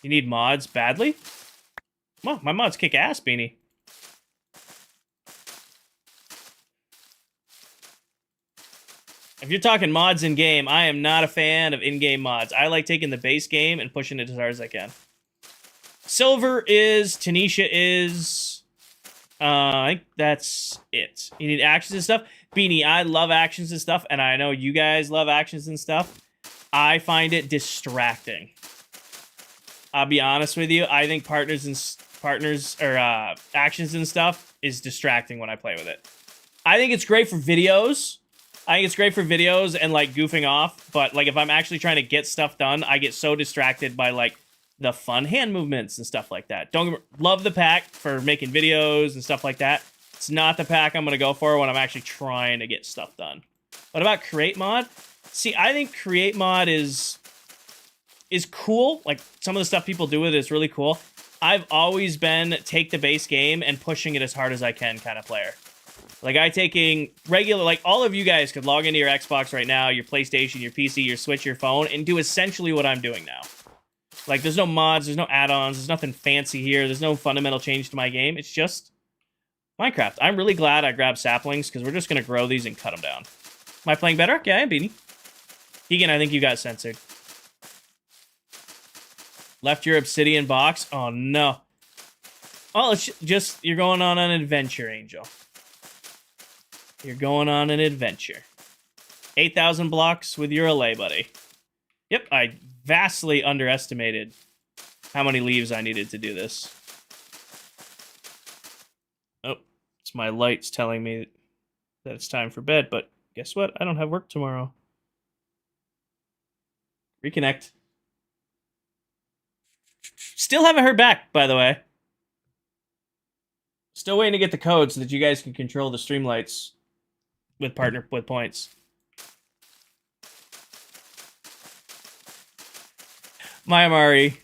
You need mods badly? Well, my mods kick ass, Beanie. If you're talking mods in game, I am not a fan of in-game mods. I like taking the base game and pushing it as hard as I can. Silver is, Tanisha is. I think that's it. You need actions and stuff. Beanie, I love actions and stuff, and I know you guys love actions and stuff. I find it distracting. I'll be honest with you. I think actions and stuff is distracting when I play with it. I think it's great for videos. And like goofing off, but like if I'm actually trying to get stuff done, I get so distracted by like the fun hand movements and stuff like that. Love the pack for making videos and stuff like that. It's not the pack I'm gonna go for when I'm actually trying to get stuff done. What about create mod? See, I think create mod is cool. Like some of the stuff people do with it is really cool. I've always been take the base game and pushing it as hard as I can kind of player. Like, like, all of you guys could log into your Xbox right now, your PlayStation, your PC, your Switch, your phone, and do essentially what I'm doing now. Like, there's no mods, there's no add-ons, there's nothing fancy here, there's no fundamental change to my game. It's just Minecraft. I'm really glad I grabbed saplings, because we're just going to grow these and cut them down. Am I playing better? Yeah, I am, Beanie. Keegan, I think you got censored. Left your obsidian box? Oh, no. Well, it's just, you're going on an adventure, Angel. You're going on an adventure. 8,000 blocks with your LA, buddy. Yep, I vastly underestimated how many leaves I needed to do this. Oh, it's my lights telling me that it's time for bed, but guess what? I don't have work tomorrow. Reconnect. Still haven't heard back, by the way. Still waiting to get the code so that you guys can control the stream lights with points. My Amari.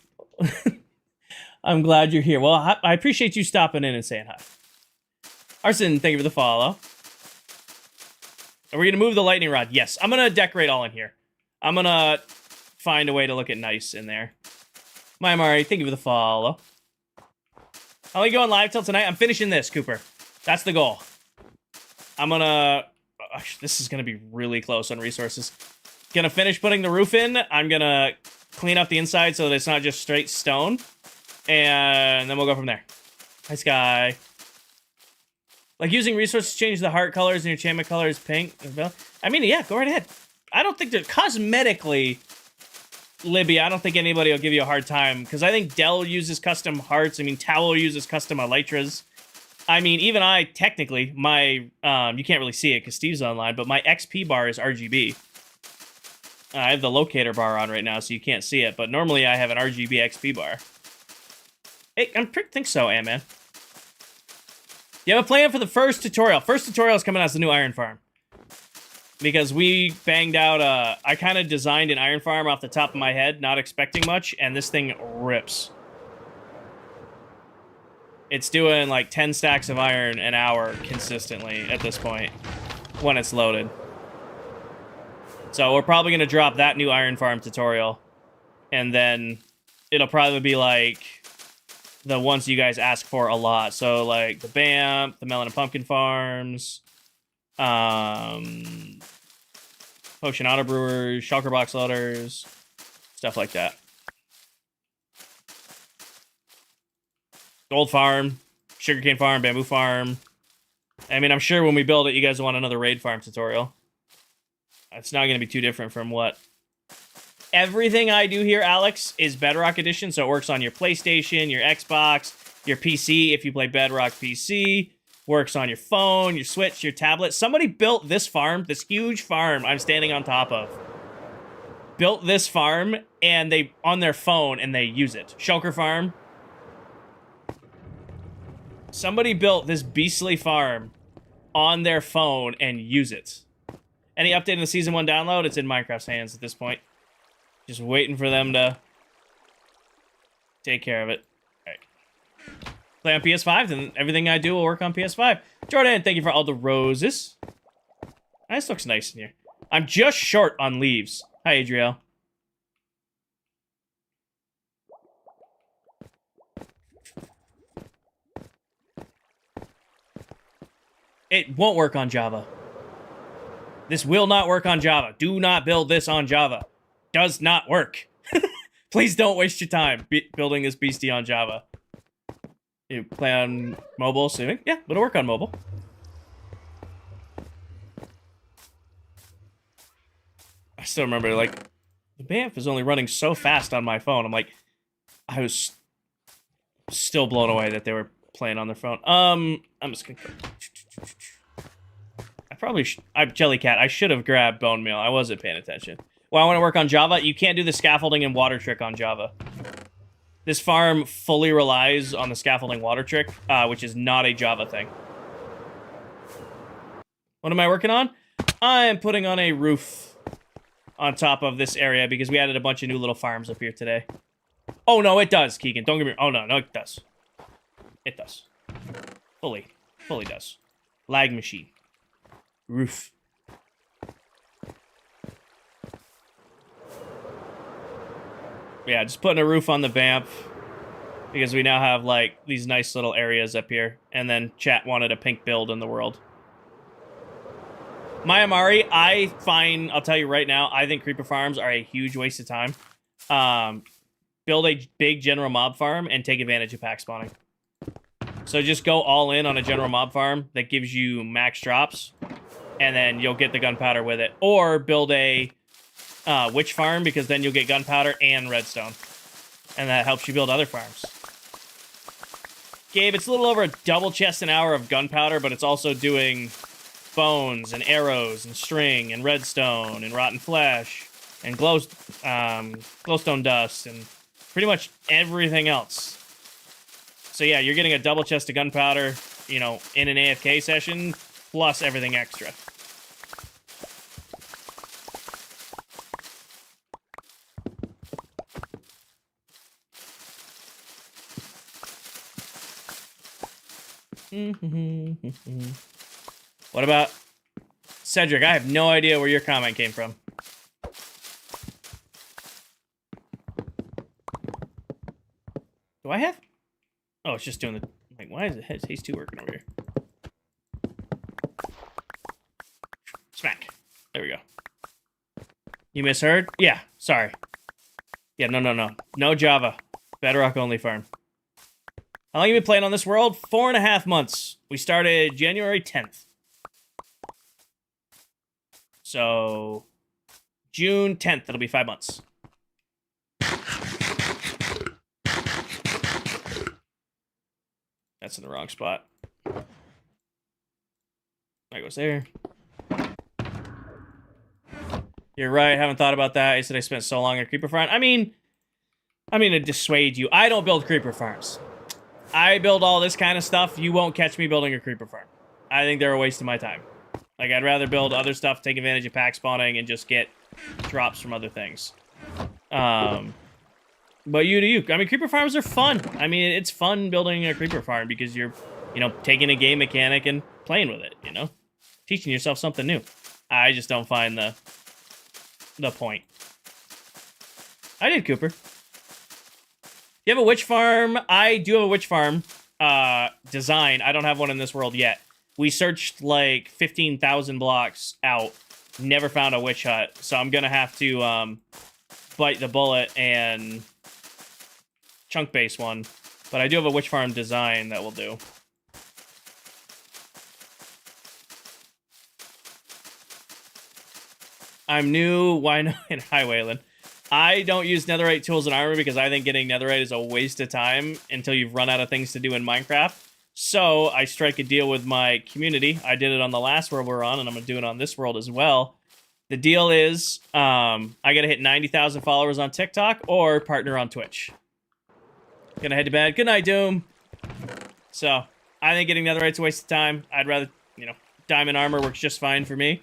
I'm glad you're here. Well, I appreciate you stopping in and saying hi. Arson, thank you for the follow. Are we going to move the lightning rod? Yes. I'm going to decorate all in here. I'm going to find a way to look at nice in there. My Amari, thank you for the follow. How are you going live till tonight? I'm finishing this, Cooper. That's the goal. I'm going to... This is going to be really close on resources. Gonna finish putting the roof in. I'm going to clean up the inside so that it's not just straight stone. And then we'll go from there. Hi, Sky. Like, using resources to change the heart colors and your enchantment colors pink. I mean, yeah, go right ahead. I don't think that cosmetically, Libby, I don't think anybody will give you a hard time. Because I think Dell uses custom hearts. I mean, Towel uses custom elytras. I mean, even I, technically, my, you can't really see it because Steve's online, but my XP bar is RGB. I have the locator bar on right now, so you can't see it, but normally I have an RGB XP bar. Hey, I think so, man. You have a plan for the first tutorial. First tutorial is coming out as the new iron farm. Because we banged out, I kind of designed an iron farm off the top of my head, not expecting much, and this thing rips. It's doing like 10 stacks of iron an hour consistently at this point when it's loaded. So we're probably going to drop that new iron farm tutorial. And then it'll probably be like the ones you guys ask for a lot. So like the BAMP, the melon and pumpkin farms, potion auto brewers, shulker box loaders, stuff like that. Gold farm, sugarcane farm, bamboo farm. I mean, I'm sure when we build it, you guys want another raid farm tutorial. It's not going to be too different from what... Everything I do here, Alex, is Bedrock Edition, so it works on your PlayStation, your Xbox, your PC, if you play Bedrock PC. Works on your phone, your Switch, your tablet. Somebody built this farm, this huge farm I'm standing on top of. Built this farm, and they on their phone, and they use it. Shulker farm. Somebody built this beastly farm on their phone and use it. Any update in the Season 1 download? It's in Minecraft's hands at this point. Just waiting for them to take care of it. All right. Play on PS5, then everything I do will work on PS5. Jordan, thank you for all the roses. This looks nice in here. I'm just short on leaves. Hi, Adriel. It won't work on Java. This will not work on Java. Do not build this on Java. Does not work. Please don't waste your time building this beastie on Java. You play on mobile, assuming? Yeah, it'll work on mobile. I still remember, like, the BAMF is only running so fast on my phone. I'm like, I was still blown away that they were playing on their phone. I'm just gonna... I'm Jellycat. I should have grabbed bone meal. I wasn't paying attention. Well, I want to work on Java. You can't do the scaffolding and water trick on Java. This farm fully relies on the scaffolding water trick, which is not a Java thing. What am I working on? I'm putting on a roof on top of this area because we added a bunch of new little farms up here today. Oh, no, it does, Keegan. Don't get me... Oh, no, it does. It does. Fully does. Lag machine. Roof. Yeah, just putting a roof on the BAMF because we now have, like, these nice little areas up here. And then chat wanted a pink build in the world. My Amari, I'll tell you right now, I think creeper farms are a huge waste of time. Build a big general mob farm and take advantage of pack spawning. So just go all in on a general mob farm that gives you max drops, and then you'll get the gunpowder with it. Or build a witch farm, because then you'll get gunpowder and redstone. And that helps you build other farms. Gabe, it's a little over a double chest an hour of gunpowder, but it's also doing bones and arrows and string and redstone and rotten flesh and glowstone dust and pretty much everything else. So yeah, you're getting a double chest of gunpowder, you know, in an AFK session, plus everything extra. What about Cedric? I have no idea where your comment came from. Do I have? Oh, it's just doing the... Like, why is it Haze 2 working over here? Smack. There we go. You misheard? Yeah, sorry. Yeah, no. No Java. Bedrock only farm. How long have you been playing on this world? 4.5 months. We started January 10th. So, June 10th, it'll be 5 months. That's in the wrong spot. That goes there. You're right, haven't thought about that. I said I spent so long on creeper farm. I mean to dissuade you, I don't build creeper farms. I build all this kind of stuff. You won't catch me building a creeper farm. I think they're a waste of my time. Like, I'd rather build other stuff, take advantage of pack spawning, and just get drops from other things. But you do you. I mean, creeper farms are fun. I mean, it's fun building a creeper farm because you're, you know, taking a game mechanic and playing with it, you know? Teaching yourself something new. I just don't find the point. I did, Cooper. You have a witch farm? I do have a witch farm design. I don't have one in this world yet. We searched like 15,000 blocks out. Never found a witch hut. So I'm going to have to bite the bullet and chunk base one. But I do have a witch farm design that will do. I'm new. Why not? Hi, Waylon. I don't use netherite tools and armor because I think getting netherite is a waste of time until you've run out of things to do in Minecraft. So I strike a deal with my community. I did it on the last world we're on, and I'm going to do it on this world as well. The deal is I got to hit 90,000 followers on TikTok or partner on Twitch. Gonna head to bed. Good night, Doom. So I think getting netherite's a waste of time. I'd rather, you know, diamond armor works just fine for me.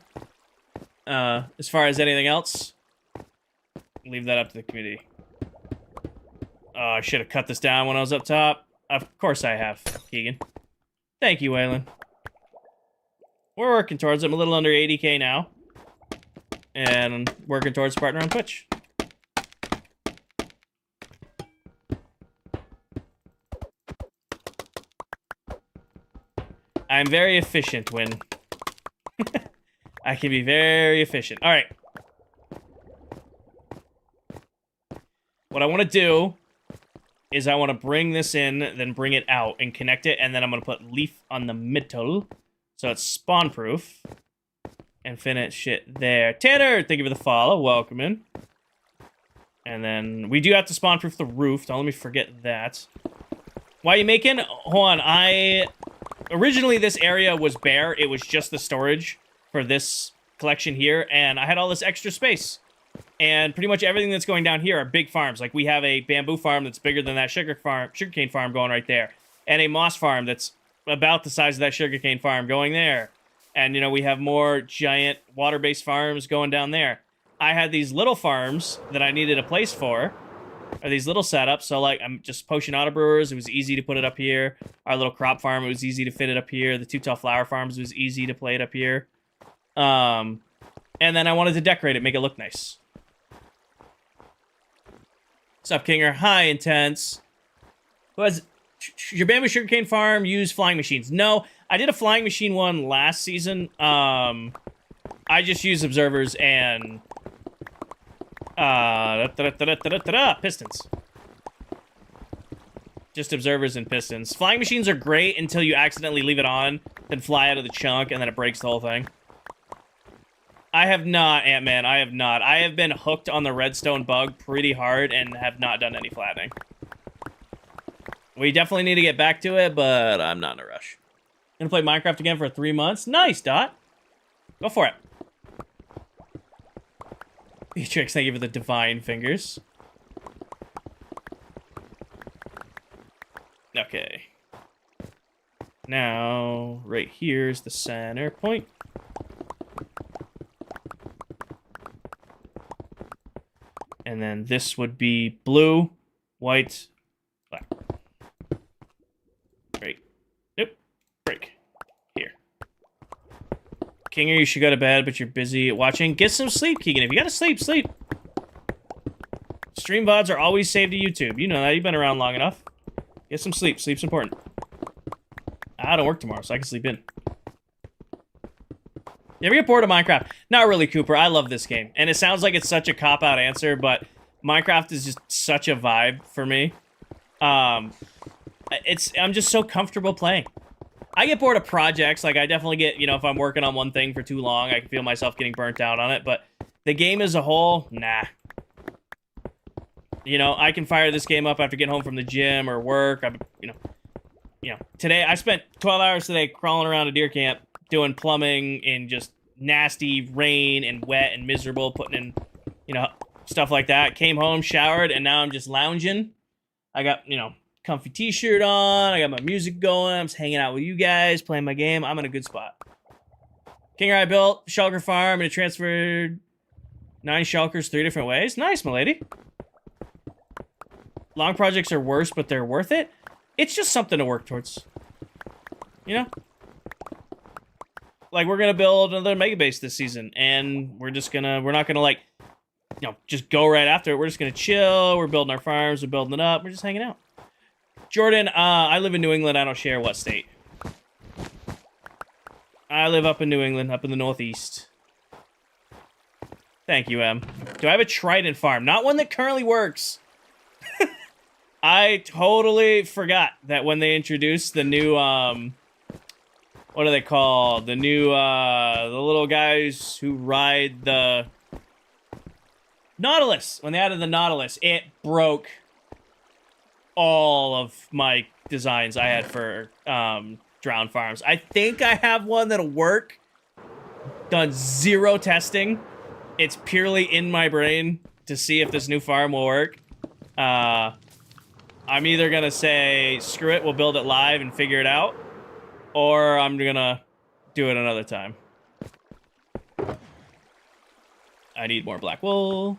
As far as anything else, leave that up to the community. Oh, I should have cut this down when I was up top. Of course I have, Keegan. Thank you, Waylon. We're working towards it. I'm a little under 80k now. And working towards partner on Twitch. I'm very efficient when... I can be very efficient. All right. What I want to do is I want to bring this in, then bring it out and connect it, and then I'm going to put leaf on the middle, so it's spawn-proof. And finish it there. Tanner, thank you for the follow. Welcome in. And then we do have to spawn-proof the roof. Don't let me forget that. Why are you making? Hold on. Originally, this area was bare. It was just the storage for this collection here. And I had all this extra space. And pretty much everything that's going down here are big farms. Like, we have a bamboo farm that's bigger than that sugarcane farm going right there. And a moss farm that's about the size of that sugarcane farm going there. And, you know, we have more giant water-based farms going down there. I had these little farms that I needed a place for, or these little setups. So, like, I'm just potion auto brewers. It was easy to put it up here. Our little crop farm, it was easy to fit it up here. The two tall flower farms, it was easy to play it up here. And then I wanted to decorate it, make it look nice. What's up, Kinger? Hi, Intense. Who has your bamboo sugarcane farm use flying machines? No. I did a flying machine one last season. I just use observers and pistons. Just observers and pistons. Flying machines are great until you accidentally leave it on, then fly out of the chunk, and then it breaks the whole thing. I have not, Ant-Man. I have not. I have been hooked on the redstone bug pretty hard and have not done any flattening. We definitely need to get back to it, but I'm not in a rush. Gonna play Minecraft again for 3 months. Nice, Dot. Go for it. Beatrix, thank you for the divine fingers. Okay. Now, right here's the center point. And then this would be blue, white, black. Break. Nope. Break. Here. Kinger, you should go to bed, but you're busy watching. Get some sleep, Keegan. If you gotta sleep, sleep. Stream VODs are always saved to YouTube. You know that. You've been around long enough. Get some sleep. Sleep's important. I don't work tomorrow, so I can sleep in. You ever get bored of Minecraft? Not really, Cooper. I love this game. And it sounds like it's such a cop-out answer, but Minecraft is just such a vibe for me. I'm just so comfortable playing. I get bored of projects. Like, I definitely get, you know, if I'm working on one thing for too long, I can feel myself getting burnt out on it. But the game as a whole, nah. You know, I can fire this game up after getting home from the gym or work. Today, I spent 12 hours today crawling around a deer camp, doing plumbing in just nasty rain and wet and miserable, putting in, you know, stuff like that. Came home, showered, and now I'm just lounging. I got, you know, comfy t-shirt on. I got my music going. I'm just hanging out with you guys, playing my game. I'm in a good spot. Kinger, I built shulker farm and it transferred 9 shulkers 3 different ways. Nice, milady. Long projects are worse, but they're worth it. It's just something to work towards. You know? Like, we're gonna build another mega base this season, and we're not gonna, like, you know, just go right after it. We're just gonna chill. We're building our farms. We're building it up. We're just hanging out. Jordan, I live in New England. I don't share what state. I live up in New England, up in the Northeast. Thank you, Em. Do I have a trident farm? Not one that currently works. I totally forgot that when they introduced the new, what are they called? The new, the little guys who ride the Nautilus. When they added the Nautilus, it broke all of my designs I had for drowned farms. I think I have one that'll work. Done 0 testing. It's purely in my brain to see if this new farm will work. I'm either gonna say, screw it, we'll build it live and figure it out, or I'm gonna do it another time. I need more black wool.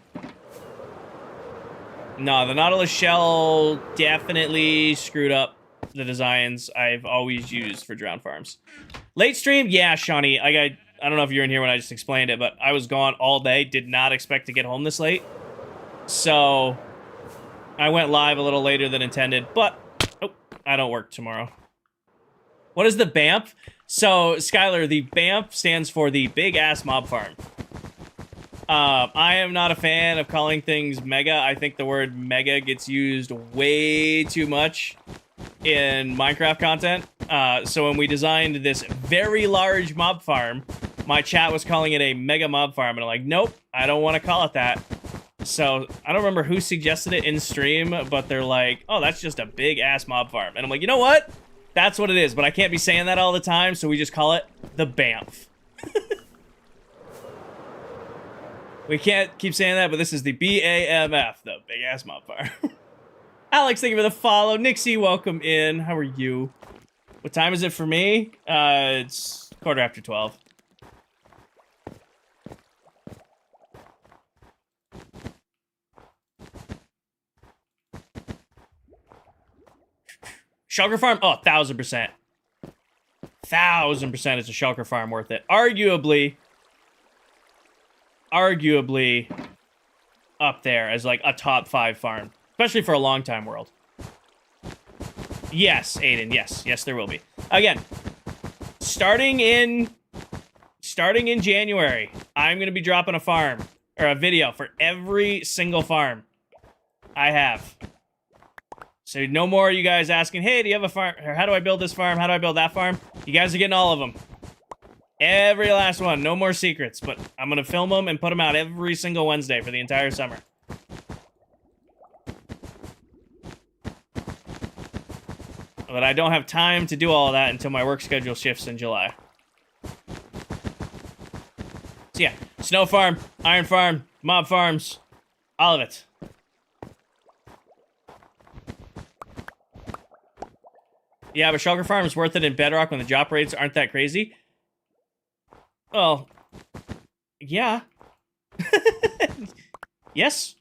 No, the Nautilus shell definitely screwed up the designs I've always used for drowned farms. Late stream? Yeah, Shawnee. Like, I don't know if you're in here when I just explained it, but I was gone all day. Did not expect to get home this late. So I went live a little later than intended, but oh, I don't work tomorrow. What is the BAMF? So, Skylar, the BAMF stands for the Big Ass Mob Farm. I am not a fan of calling things mega. I think the word mega gets used way too much in Minecraft content. So when we designed this very large mob farm, my chat was calling it a mega mob farm. And I'm like, nope, I don't want to call it that. So I don't remember who suggested it in stream, but they're like, oh, that's just a big ass mob farm. And I'm like, you know what? That's what it is. But I can't be saying that all the time. So we just call it the BAMF. We can't keep saying that, but this is the BAMF, the big ass mob farm. Alex, thank you for the follow. Nixie, welcome in. How are you? What time is it for me? It's 12:15. Shulker farm? Oh, 1,000%. 1,000% it's a shulker farm worth it. Arguably up there as like a top 5 farm, especially for a long time world. Yes, Aiden, yes there will be. Again, starting in January, I'm gonna be dropping a farm or a video for every single farm I have. So no more you guys asking, hey, do you have a farm, or how do I build this farm, how do I build that farm? You guys are getting all of them. Every last one. No more secrets, but I'm going to film them and put them out every single Wednesday for the entire summer. But I don't have time to do all of that until my work schedule shifts in July. So yeah, snow farm, iron farm, mob farms, all of it. Yeah, but shulker farm is worth it in Bedrock when the drop rates aren't that crazy. Well, yeah. Yes.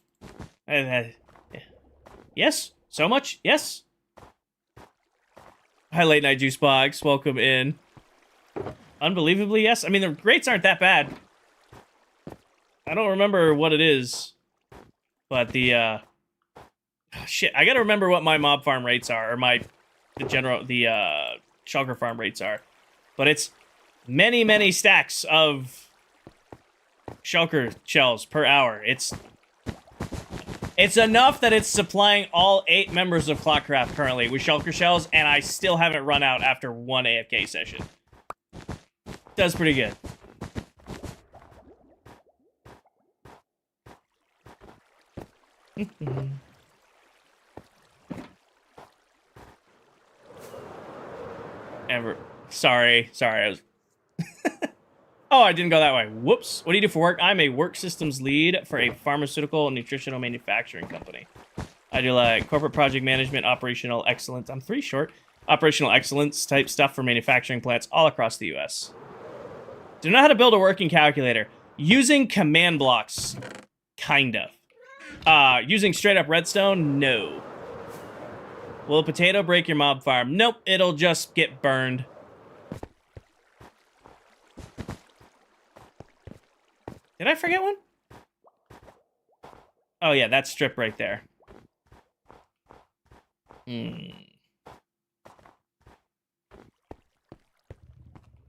Yes. So much. Yes. Hi, Late Night Juice Box. Welcome in. Unbelievably, yes. I mean, the rates aren't that bad. I don't remember what it is, but the shit. I gotta remember what my mob farm rates are, or the shulker farm rates are. But it's many stacks of shulker shells per hour. It's enough that it's supplying all 8 members of ClockCraft currently with shulker shells, and I still haven't run out after 1 AFK session. Does pretty good. Sorry, I was... Oh, I didn't go that way. Whoops. What do you do for work? I'm a work systems lead for a pharmaceutical and nutritional manufacturing company. I do like corporate project management, operational excellence. I'm 3 short. Operational excellence type stuff for manufacturing plants all across the US. Do you know how to build a working calculator? Using command blocks. Kind of. Using straight up redstone? No. Will a potato break your mob farm? Nope, it'll just get burned. Did I forget one? Oh yeah, that strip right there.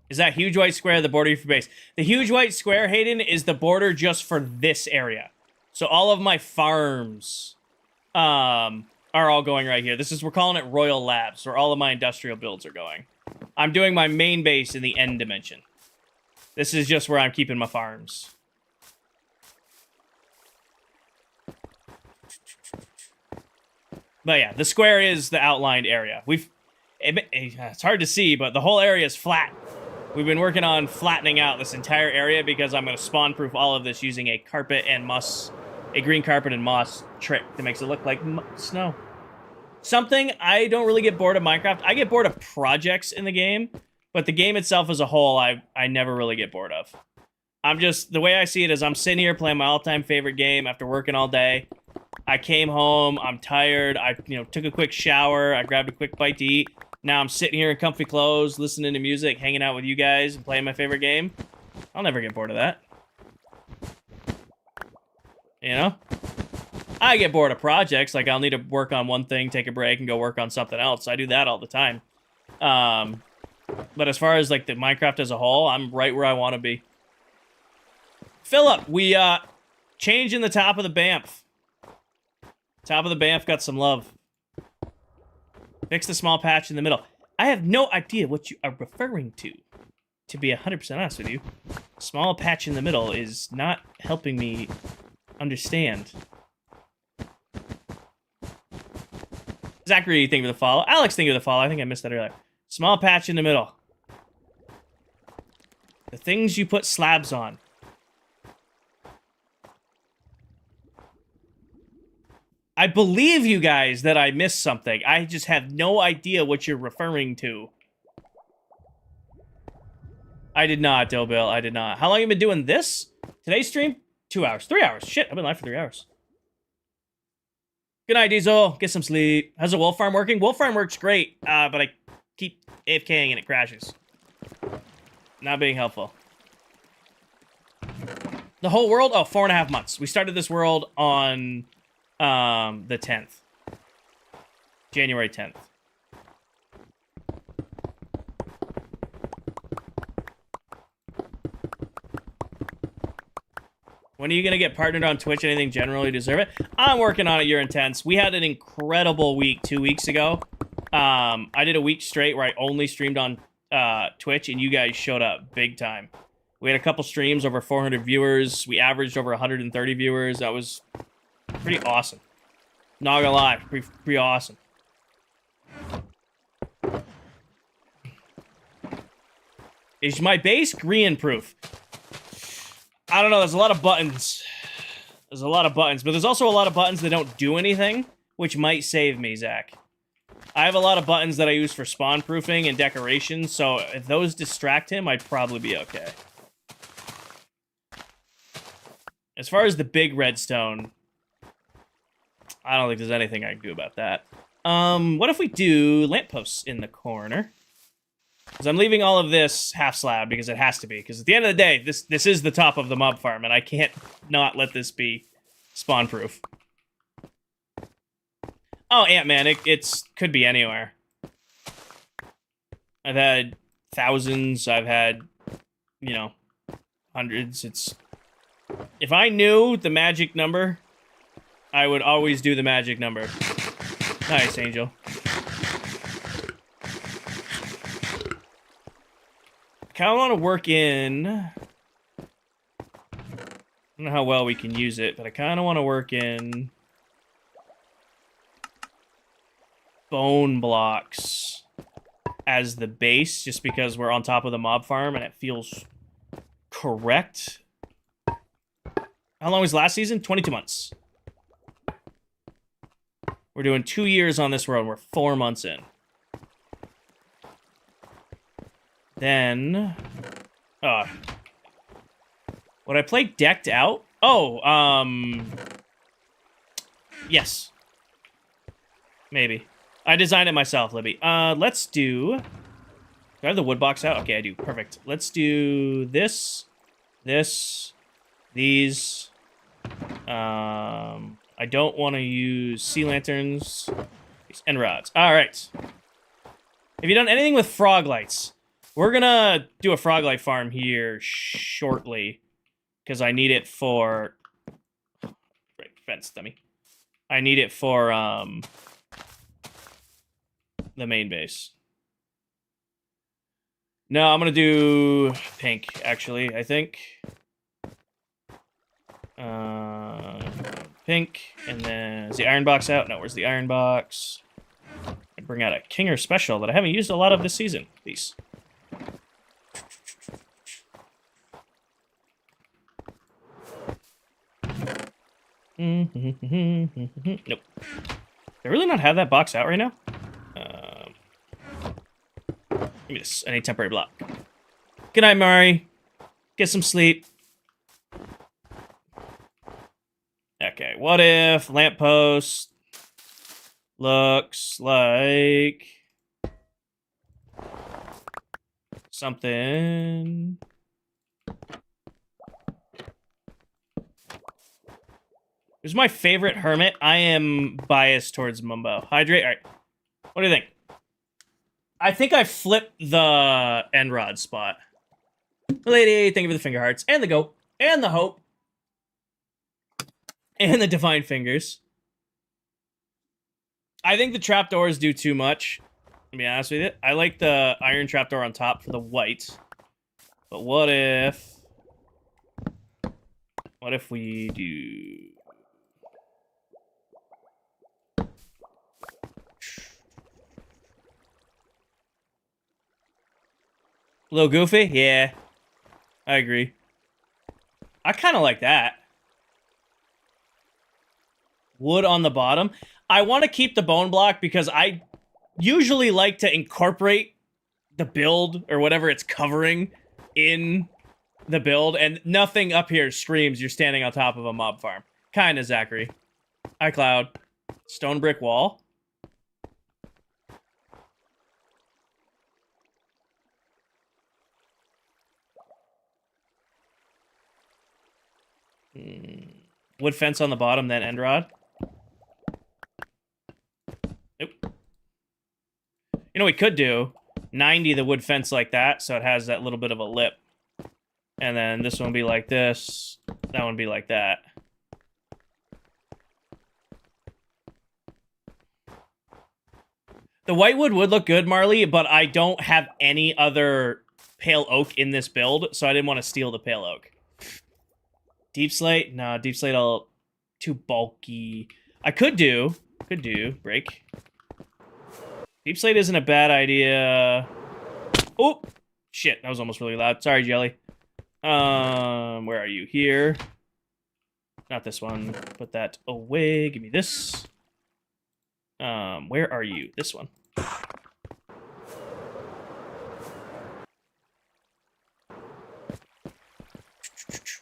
Is that huge white square the border of your base? The huge white square, Hayden, is the border just for this area. So all of my farms are all going right here. We're calling it Royal Labs, where all of my industrial builds are going. I'm doing my main base in the end dimension. This is just where I'm keeping my farms. But yeah, the square is the outlined area. It's hard to see, but the whole area is flat. We've been working on flattening out this entire area because I'm going to spawn-proof all of this using a carpet and moss, a green carpet and moss trick that makes it look like snow. Something I don't really get bored of Minecraft. I get bored of projects in the game, but the game itself as a whole, I never really get bored of. The way I see it is I'm sitting here playing my all-time favorite game after working all day. I came home, I'm tired, I took a quick shower, I grabbed a quick bite to eat. Now I'm sitting here in comfy clothes, listening to music, hanging out with you guys, and playing my favorite game. I'll never get bored of that. You know? I get bored of projects, like I'll need to work on one thing, take a break, and go work on something else. I do that all the time. But as far as like the Minecraft as a whole, I'm right where I want to be. Philip, we changing the top of the Banff. Top of the Banff got some love. Fix the small patch in the middle. I have no idea what you are referring to be 100% honest with you. Small patch in the middle is not helping me understand. Zachary, thank you for the follow. Alex, thank you for the follow. I think I missed that earlier. Small patch in the middle. The things you put slabs on. I believe you guys that I missed something. I just have no idea what you're referring to. I did not, Dilbill. I did not. How long have you been doing this? Today's stream? 2 hours. 3 hours. Shit, I've been live for 3 hours. Good night, Diesel. Get some sleep. How's the wolf farm working? Wolf farm works great, but I keep AFKing and it crashes. Not being helpful. The whole world? Oh, 4.5 months. We started this world on the 10th. January 10th. When are you going to get partnered on Twitch? Anything generally deserve it? I'm working on it. You're intense. We had an incredible week 2 weeks ago. I did a week straight where I only streamed on Twitch, and you guys showed up big time. We had a couple streams, over 400 viewers. We averaged over 130 viewers. That was pretty awesome. Not gonna lie, pretty awesome. Is my base green proof? I don't know, there's a lot of buttons. There's a lot of buttons, but there's also a lot of buttons that don't do anything, which might save me, Zach. I have a lot of buttons that I use for spawn proofing and decoration, so if those distract him, I'd probably be okay. As far as the big redstone, I don't think there's anything I can do about that. What if we do lampposts in the corner? Because I'm leaving all of this half slab because it has to be. Because at the end of the day, this is the top of the mob farm, and I can't not let this be spawn proof. Oh, Ant-Man, it could be anywhere. I've had thousands, I've had, you know, hundreds. If I knew the magic number, I would always do the magic number. Nice, Angel. I kind of want to work in... I don't know how well we can use it, but I kind of want to work in... bone blocks as the base, just because we're on top of the mob farm and it feels correct. How long was last season? 22 months. We're doing 2 years on this road. We're 4 months in. Then... would I play decked out? Oh, yes. Maybe. I designed it myself, Libby. Let's do... Do I have the wood box out? Okay, I do. Perfect. Let's do this, these. I don't want to use sea lanterns and rods. All right. Have you done anything with frog lights? We're gonna do a frog light farm here shortly because I need it for... Right, fence, dummy. I need it for the main base. No, I'm gonna do pink, actually, I think. Pink, and then is the iron box out? No, where's the iron box? I bring out a Kinger special that I haven't used a lot of this season. Peace. Nope. Do I really not have that box out right now? Give me this. I need temporary block. Good night, Mari. Get some sleep. Okay, what if lamppost looks like something... Who's my favorite hermit? I am biased towards Mumbo. Hydrate? Alright. What do you think? I think I flipped the end rod spot. Lady, thank you for the finger hearts. And the goat. And the hope. And the divine fingers. I think the trapdoors do too much. To be honest with you. I like the iron trapdoor on top for the white. But what if... What if we do... A little goofy? Yeah. I agree. I kind of like that. Wood on the bottom. I want to keep the bone block because I usually like to incorporate the build or whatever it's covering in the build, and nothing up here screams you're standing on top of a mob farm. Kinda, Zachary. iCloud. Stone brick wall. Wood fence on the bottom, then end rod. Nope. You know what we could do? 90 the wood fence like that, so it has that little bit of a lip. And then this one will be like this. That one will be like that. The whitewood would look good, Marley, but I don't have any other pale oak in this build, so I didn't want to steal the pale oak. Deep slate? No, deep slate all too bulky. I could do break. Deep slate isn't a bad idea. Oh, shit, that was almost really loud. Sorry, Jelly. Where are you? Here. Not this one. Put that away. Give me this. Where are you? This one.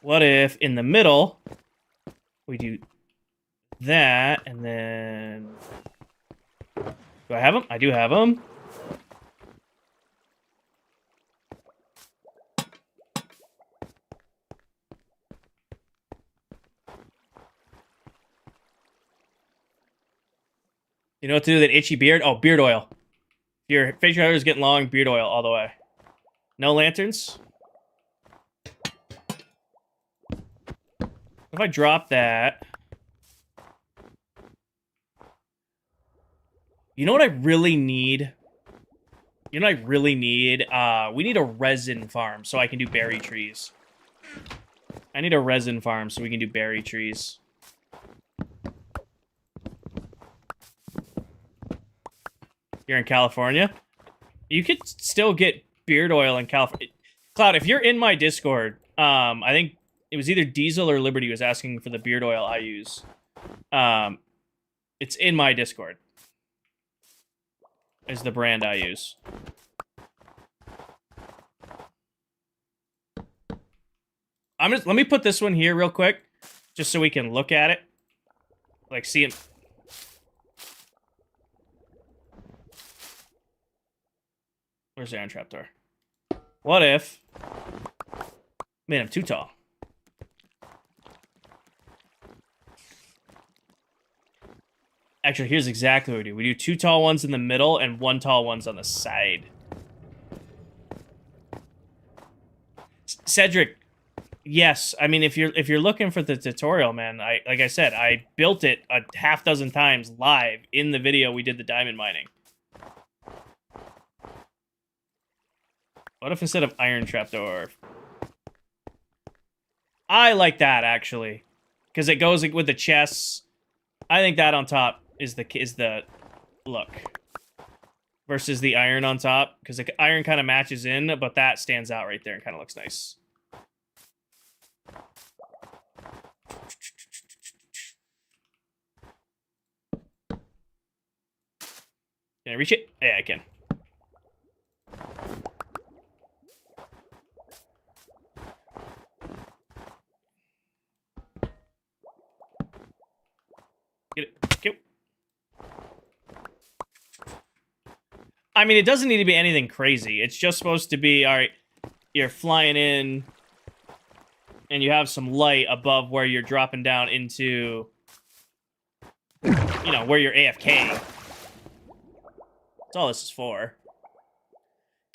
What if in the middle we do that and then... Do I have them? I do have them. You know what to do with an itchy beard? Oh, beard oil. If your facial hair is getting long, beard oil all the way. No lanterns? If I drop that... You know what I really need? You know what I really need? We need a resin farm so I can do berry trees. I need a resin farm so we can do berry trees. You're in California? You could still get beard oil in California. Cloud, if you're in my Discord, I think it was either Diesel or Liberty was asking for the beard oil I use. It's in my Discord. Is the brand I use. Let me put this one here real quick, just so we can look at it. Like, see it. Where's the iron trapdoor? What if... Man, I'm too tall. Actually, here's exactly what we do. We do 2 tall ones in the middle and 1 tall ones on the side. Cedric, yes. I mean, if you're looking for the tutorial, man, like I said, I built it a half dozen times live in the video we did the diamond mining. What if instead of iron trapdoor? I like that actually, because it goes with the chests. I think that on top is the look versus the iron on top, because the iron kind of matches in, but that stands out right there and kind of looks nice. Can I reach it? Yeah, I can. Get it. Get. I mean, it doesn't need to be anything crazy. It's just supposed to be, all right, you're flying in, and you have some light above where you're dropping down into, you know, where you're AFK. That's all this is for.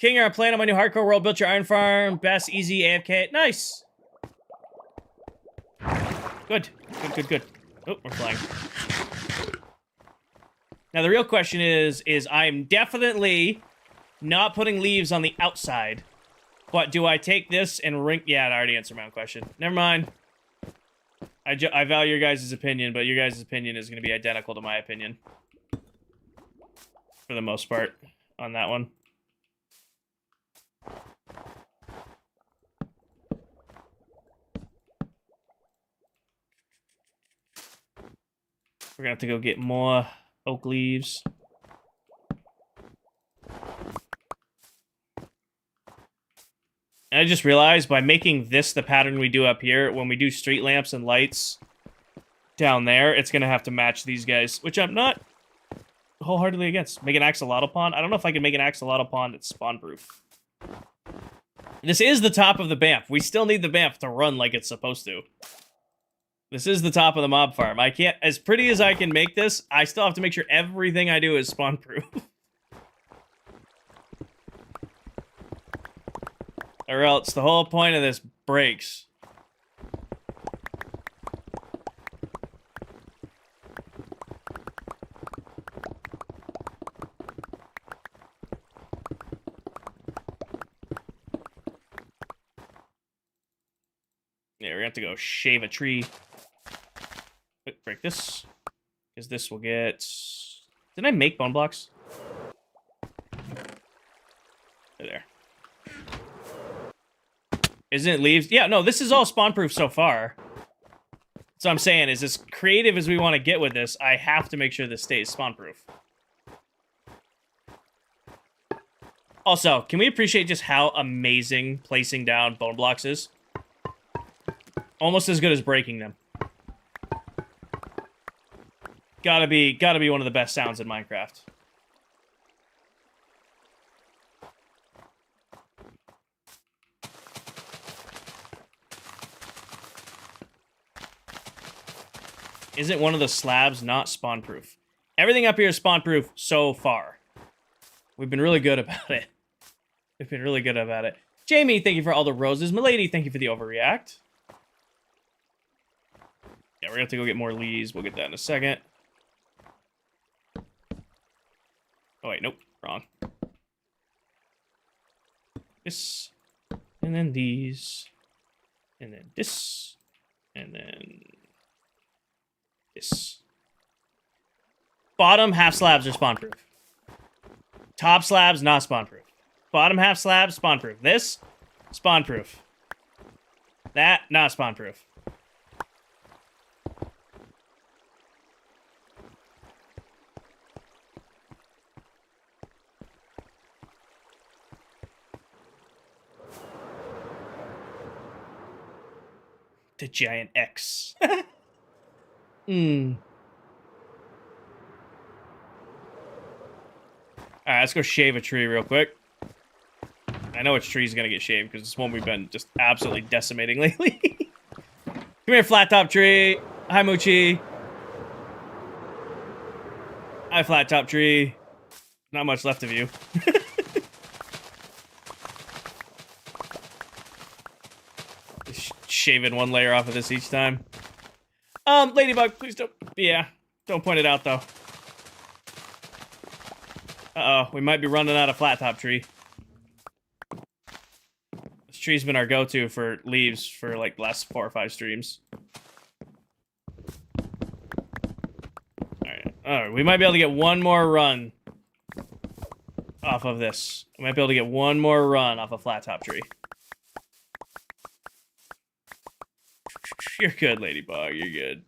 Kinger, I'm playing on my new hardcore world. Built your iron farm. Best, easy, AFK. Nice. Good. Good. Oh, we're flying. Now, the real question is I'm definitely not putting leaves on the outside. But do I take this and ring... Yeah, I already answered my own question. Never mind. I value your guys' opinion, but your guys' opinion is going to be identical to my opinion. For the most part, on that one. We're going to have to go get more oak leaves. And I just realized by making this the pattern we do up here, when we do street lamps and lights down there, it's going to have to match these guys, which I'm not wholeheartedly against. Make an axolotl pond? I don't know if I can make an axolotl pond that's spawn-proof. This is the top of the BAMF. We still need the BAMF to run like it's supposed to. This is the top of the mob farm. I can't... As pretty as I can make this, I still have to make sure everything I do is spawn-proof. Or else the whole point of this breaks. Yeah, we're gonna have to go shave a tree. Break this. Because this will get... Didn't I make bone blocks? There. Isn't it leaves? Yeah, no, this is all spawn-proof so far. So I'm saying is, as creative as we want to get with this, I have to make sure this stays spawn-proof. Also, can we appreciate just how amazing placing down bone blocks is? Almost as good as breaking them. Gotta be one of the best sounds in Minecraft. Isn't one of the slabs not spawn-proof? Everything up here is spawn-proof so far. We've been really good about it. We've been really good about it. Jamie, thank you for all the roses. Milady, thank you for the overreact. Yeah, we're gonna have to go get more leaves. We'll get that in a second. Oh, wait, nope. Wrong. This. And then these. And then this. And then... this. Bottom half slabs are spawn-proof. Top slabs, not spawn-proof. Bottom half slabs, spawn-proof. This, spawn-proof. That, not spawn-proof. The giant X. Alright, let's go shave a tree real quick. I know which tree's gonna get shaved, because it's one we've been just absolutely decimating lately. Come here, flat top tree. Hi, Moochie. Hi, flat top tree. Not much left of you. Shaving one layer off of this each time. Ladybug, please don't... Yeah, don't point it out, though. Uh-oh, we might be running out of flat top tree. This tree's been our go-to for leaves for, like, the last 4 or 5 streams. Alright, we might be able to get one more run off of this. We might be able to get one more run off a flat top tree. You're good, Ladybug. You're good.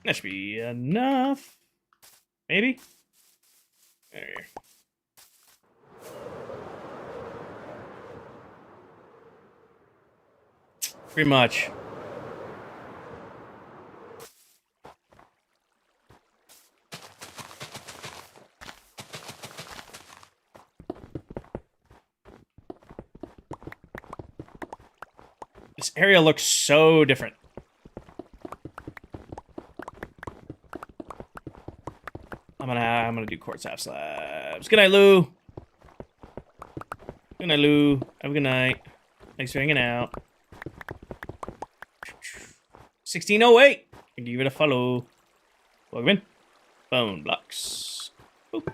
That should be enough. Maybe? There you go. Pretty much. This area looks so different. I'm I'm gonna do quartz half slabs. Good night, Lou. Good night, Lou. Have a good night. Thanks for hanging out. 1608. Give it a follow. Welcome in. Bone blocks. Boop.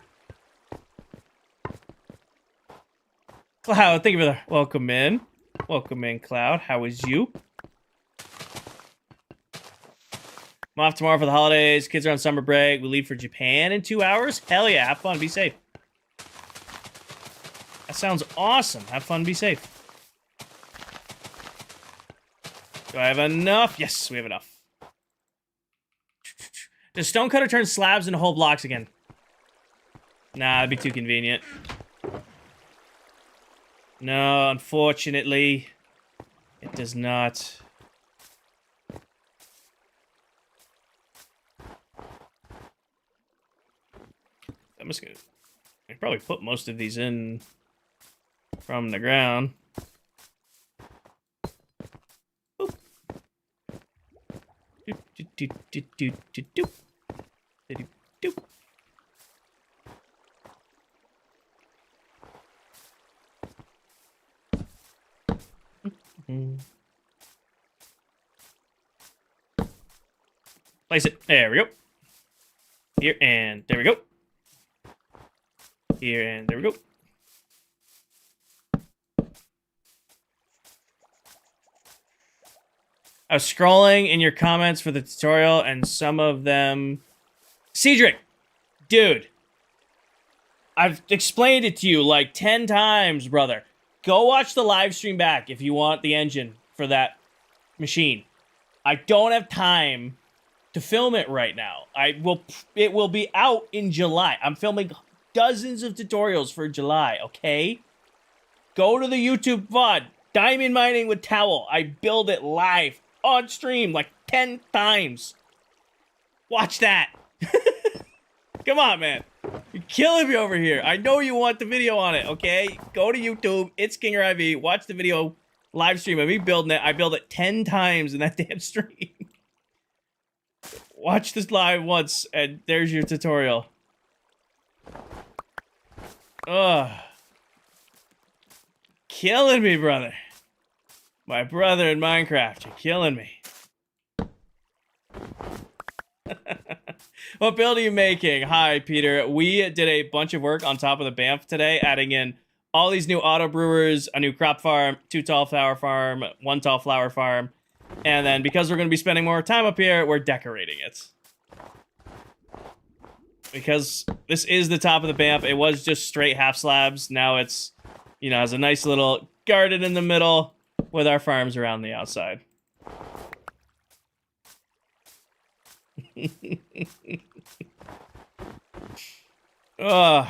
Cloud, thank you for the welcome in. Welcome in, Cloud. How is you? I'm off tomorrow for the holidays. Kids are on summer break. We leave for Japan in 2 hours. Hell yeah, have fun. Be safe. That sounds awesome. Have fun. Be safe. Do I have enough? Yes, we have enough. Does Stonecutter turn slabs into whole blocks again? Nah, that'd be too convenient. No, unfortunately, it does not. I'm just gonna... I could probably put most of these in from the ground. Boop. Doop, doop, doop, doop, doop, doop, doop. Doop, doop. Place it. There we go. Here and there we go. Here and there we go. I was scrolling in your comments for the tutorial and some of them... Cedric! Dude. I've explained it to you like 10 times, brother. Go watch the live stream back if you want the engine for that machine. I don't have time to film it right now. It will be out in July. I'm filming dozens of tutorials for July, okay? Go to the YouTube VOD, Diamond Mining with Towel. I build it live on stream like 10 times. Watch that. Come on, man. You're killing me over here. I know you want the video on it, okay? Go to YouTube, it's Kinger IV, watch the video live stream of me building it. I build it 10 times in that damn stream. Watch this live once, and there's your tutorial. Ugh. Killing me, brother. My brother in Minecraft, you're killing me. What build are you making? Hi, Peter. We did a bunch of work on top of the BAMF today, adding in all these new auto brewers, a new crop farm, 2 tall flower farm, 1 tall flower farm, and then because we're going to be spending more time up here, we're decorating it. Because this is the top of the BAMF. It was just straight half slabs. Now it's, you know, has a nice little garden in the middle with our farms around the outside. Ugh.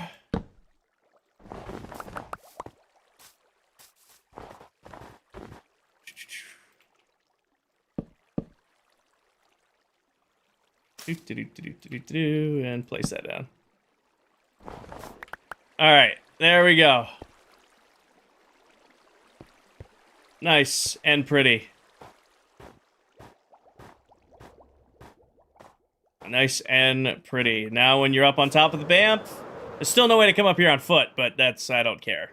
And place that down. All right, there we go. Nice and pretty. Nice and pretty. Now when you're up on top of the BAMF, there's still no way to come up here on foot, but that's, I don't care.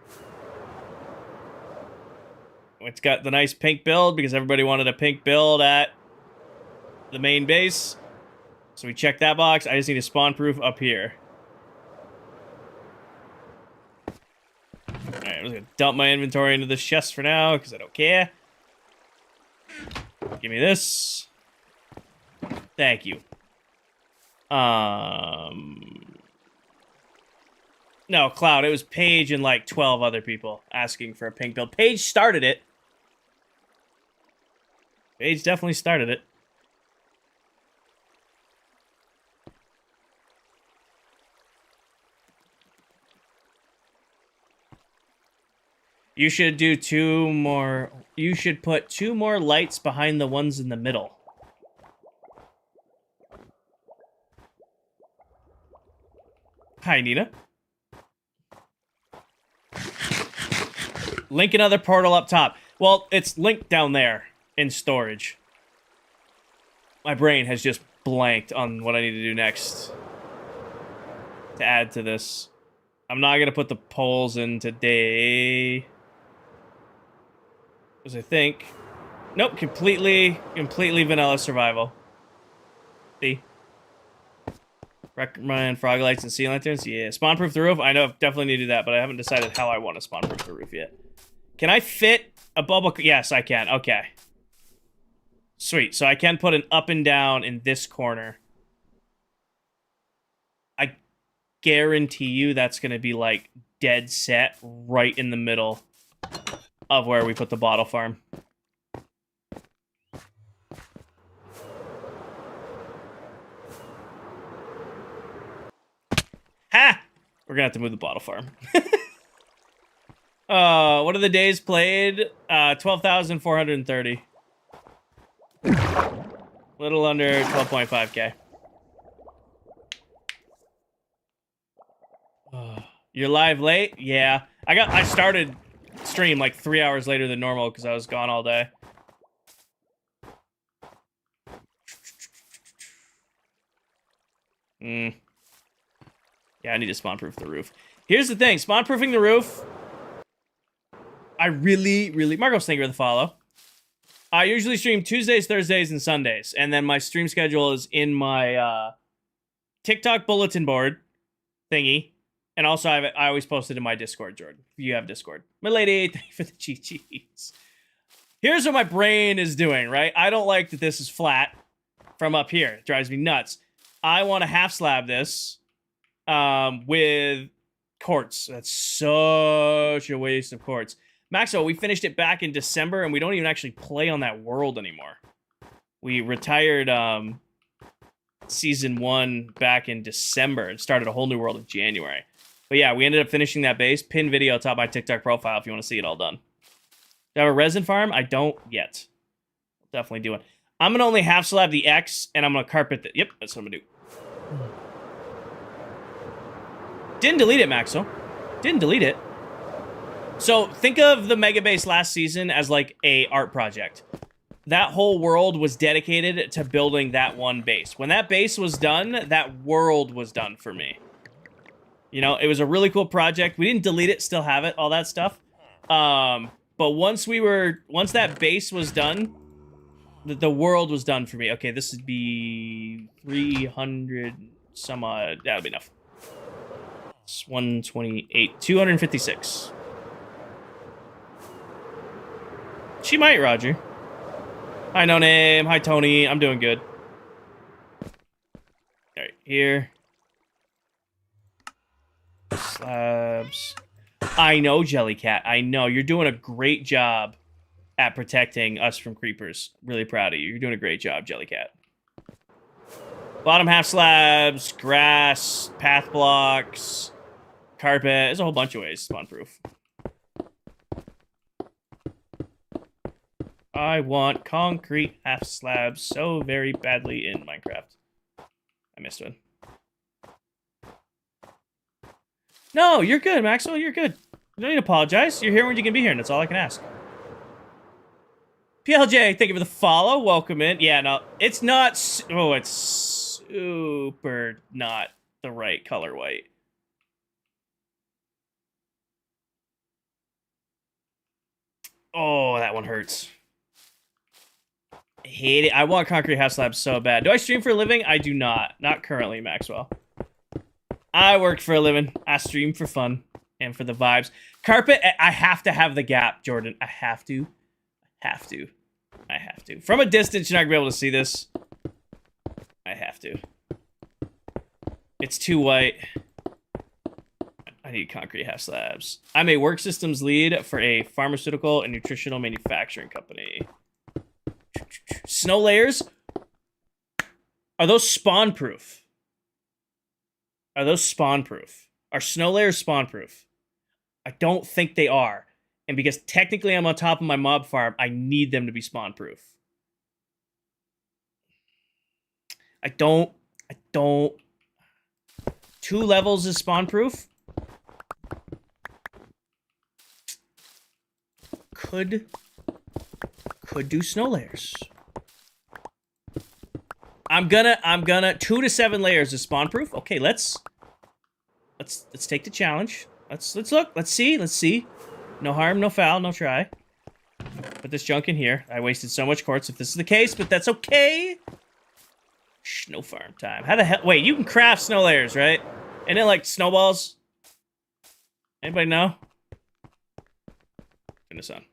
It's got the nice pink build because everybody wanted a pink build at the main base. So we checked that box. I just need a spawn proof up here. Alright, I'm just gonna dump my inventory into this chest for now because I don't care. Give me this. Thank you. No, Cloud, it was Paige and like 12 other people asking for a pink build. Paige started it. Paige definitely started it. You should do 2 more. You should put 2 more lights behind the ones in the middle. Hi, Nina. Link another portal up top. Well, it's linked down there in storage. My brain has just blanked on what I need to do next. to add to this. I'm not gonna put the poles in today. Because I think... Nope, completely vanilla survival. See? Recommend frog lights and sea lanterns? Yeah. Spawn-proof the roof? I know I definitely need to do that, but I haven't decided how I want to spawn-proof the roof yet. Can I fit a bubble... Yes, I can. Okay. Sweet. So I can put an up and down in this corner. I guarantee you that's going to be, like, dead set right in the middle of where we put the bottle farm. Ha! We're gonna have to move the bottle farm. What are the days played? 12,430. Little under 12.5k. You're live late? Yeah. I started stream like 3 hours later than normal because I was gone all day. Yeah, I need to spawn-proof the roof. Here's the thing. Spawn-proofing the roof... I really... Marcos, thank you for the follow. I usually stream Tuesdays, Thursdays, and Sundays. And then my stream schedule is in my TikTok bulletin board thingy. And also, I always post it in my Discord, Jordan. If you have Discord. My lady, thank you for the GGs. Here's what my brain is doing, right? I don't like that this is flat from up here. It drives me nuts. I want to half slab this with quartz. That's such a waste of quartz. Maxo, we finished it back in December, and we don't even actually play on that world anymore. We retired Season 1 back in December and started a whole new world in January. But yeah, we ended up finishing that base. Pin video atop my TikTok profile if you want to see it all done. Do I have a resin farm? I don't yet. Definitely do it. I'm going to only half slab the X, and I'm going to carpet the... Yep, that's what I'm going to do. Didn't delete it, Maxo. Didn't delete it. So, think of the Mega Base last season as, like, a art project. That whole world was dedicated to building that one base. When that base was done, that world was done for me. You know, it was a really cool project. We didn't delete it, still have it, all that stuff. But once that base was done, the world was done for me. Okay, this would be 300 some odd. That'll be enough. It's 128, 256. She might, Roger. Hi, No Name. Hi, Tony. I'm doing good. All right, here. Slabs. I know, Jellycat. I know. You're doing a great job at protecting us from creepers. Really proud of you. You're doing a great job, Jellycat. Bottom half slabs, grass, path blocks, carpet. There's a whole bunch of ways spawn-proof. I want concrete half slabs so very badly in Minecraft. I missed one. No, you're good, Maxwell. You're good. You don't need to apologize. You're here when you can be here, and that's all I can ask. PLJ, thank you for the follow. Welcome in. Yeah, no, it's not... Oh, it's super not the right color white. Oh, that one hurts. I hate it. I want concrete half slabs so bad. Do I stream for a living? I do not. Not currently, Maxwell. I work for a living. I stream for fun and for the vibes. Carpet, I have to have the gap, Jordan. I have to. I have to. From a distance, you're not going to be able to see this. I have to. It's too white. I need concrete half slabs. I'm a work systems lead for a pharmaceutical and nutritional manufacturing company. Snow layers? Are those spawn-proof? Are snow layers spawn-proof? I don't think they are. And because technically I'm on top of my mob farm, I need them to be spawn-proof. I don't. 2 levels is spawn-proof. Could do snow layers. I'm gonna 2 to 7 layers is spawn-proof. Okay, let's Let's take the challenge. Let's look. Let's see. No harm, no foul, no try. Put this junk in here. I wasted so much quartz if this is the case, but that's okay. Snow farm time. How the hell? Wait, you can craft snow layers, right? And it like snowballs. Anybody know? Turn this on.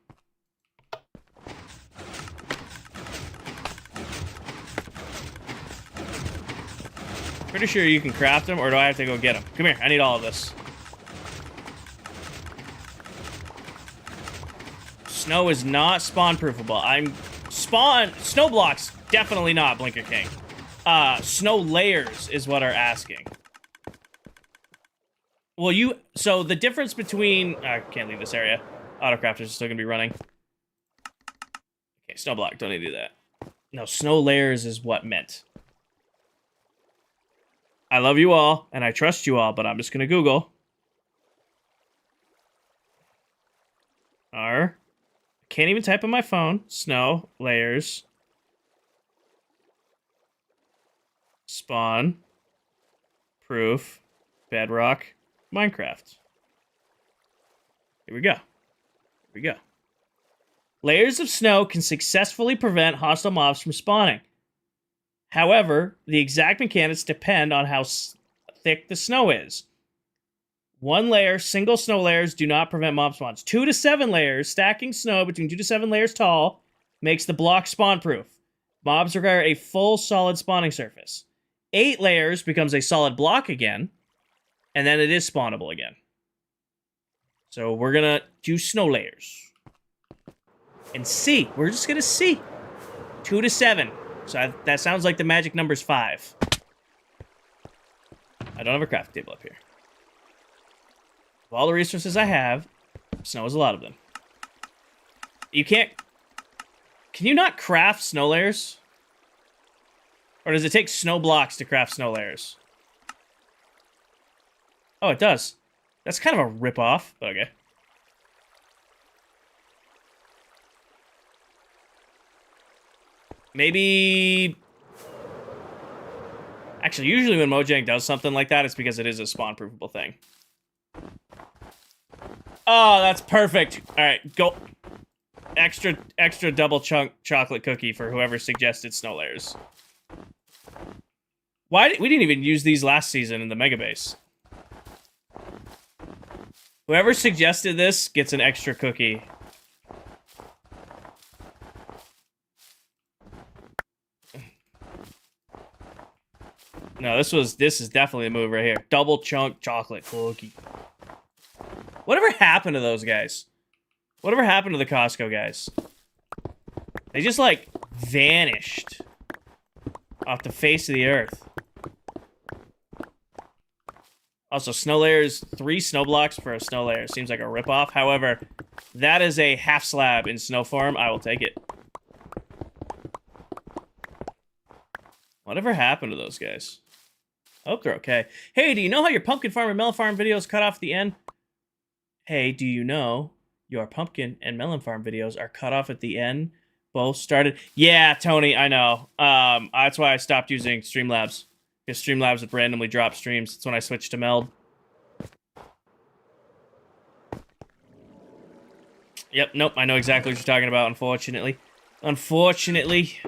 Pretty sure you can craft them, or do I have to go get them? Come here, I need all of this. Snow is not spawn-proofable. Snow blocks, definitely not, Blinker King. Snow layers is what are asking. Well, so the difference between... I can't leave this area. Autocrafters are still gonna be running. Okay, snow block, don't need to do that. No, snow layers is what meant. I love you all, and I trust you all, but I'm just gonna Google. Can't even type on my phone. Snow layers. Spawn. Proof. Bedrock. Minecraft. Here we go. Layers of snow can successfully prevent hostile mobs from spawning. However, the exact mechanics depend on how thick the snow is. 1 layer, single snow layers do not prevent mob spawns. 2 to 7 layers, stacking snow between 2 to 7 layers tall, makes the block spawn-proof. Mobs require a full solid spawning surface. 8 layers becomes a solid block again, and then it is spawnable again. So we're gonna do snow layers. And see. We're just gonna see. 2 to 7. So that sounds like the magic number's 5. I don't have a crafting table up here. Of all the resources I have, snow is a lot of them. You can't... Can you not craft snow layers? Or does it take snow blocks to craft snow layers? Oh, it does. That's kind of a rip-off, but okay. Maybe... Actually, usually when Mojang does something like that, it's because it is a spawn-proofable thing. Oh, that's perfect. All right, go. Extra double chunk chocolate cookie for whoever suggested snow layers. We didn't even use these last season in the mega base. Whoever suggested this gets an extra cookie. No, this is definitely a move right here. Double chunk chocolate cookie. Whatever happened to those guys? Whatever happened to the Costco guys? They just, like, vanished off the face of the earth. Also, snow layers, 3 snow blocks for a snow layer. Seems like a ripoff. However, that is a half slab in snow form. I will take it. Whatever happened to those guys? I hope they're okay. Hey, do you know how your pumpkin farm and melon farm videos cut off at the end? Hey, do you know your pumpkin and melon farm videos are cut off at the end? Both started... Yeah, Tony, I know. That's why I stopped using Streamlabs. Because Streamlabs would randomly drop streams. That's when I switched to Meld. Yep, nope, I know exactly what you're talking about, unfortunately. Unfortunately.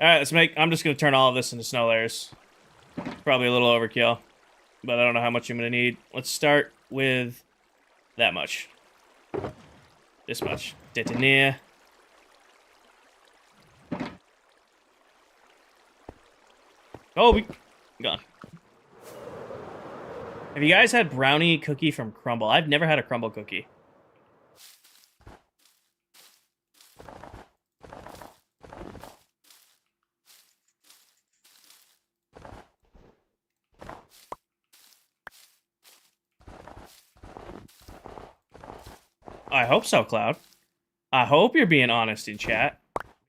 Alright, I'm just going to turn all of this into snow layers. Probably a little overkill. But I don't know how much I'm going to need. Let's start with... that much. This much. Detonator. Oh, we gone. Have you guys had brownie cookie from Crumble? I've never had a Crumble cookie. I hope so, Cloud. I hope you're being honest in chat.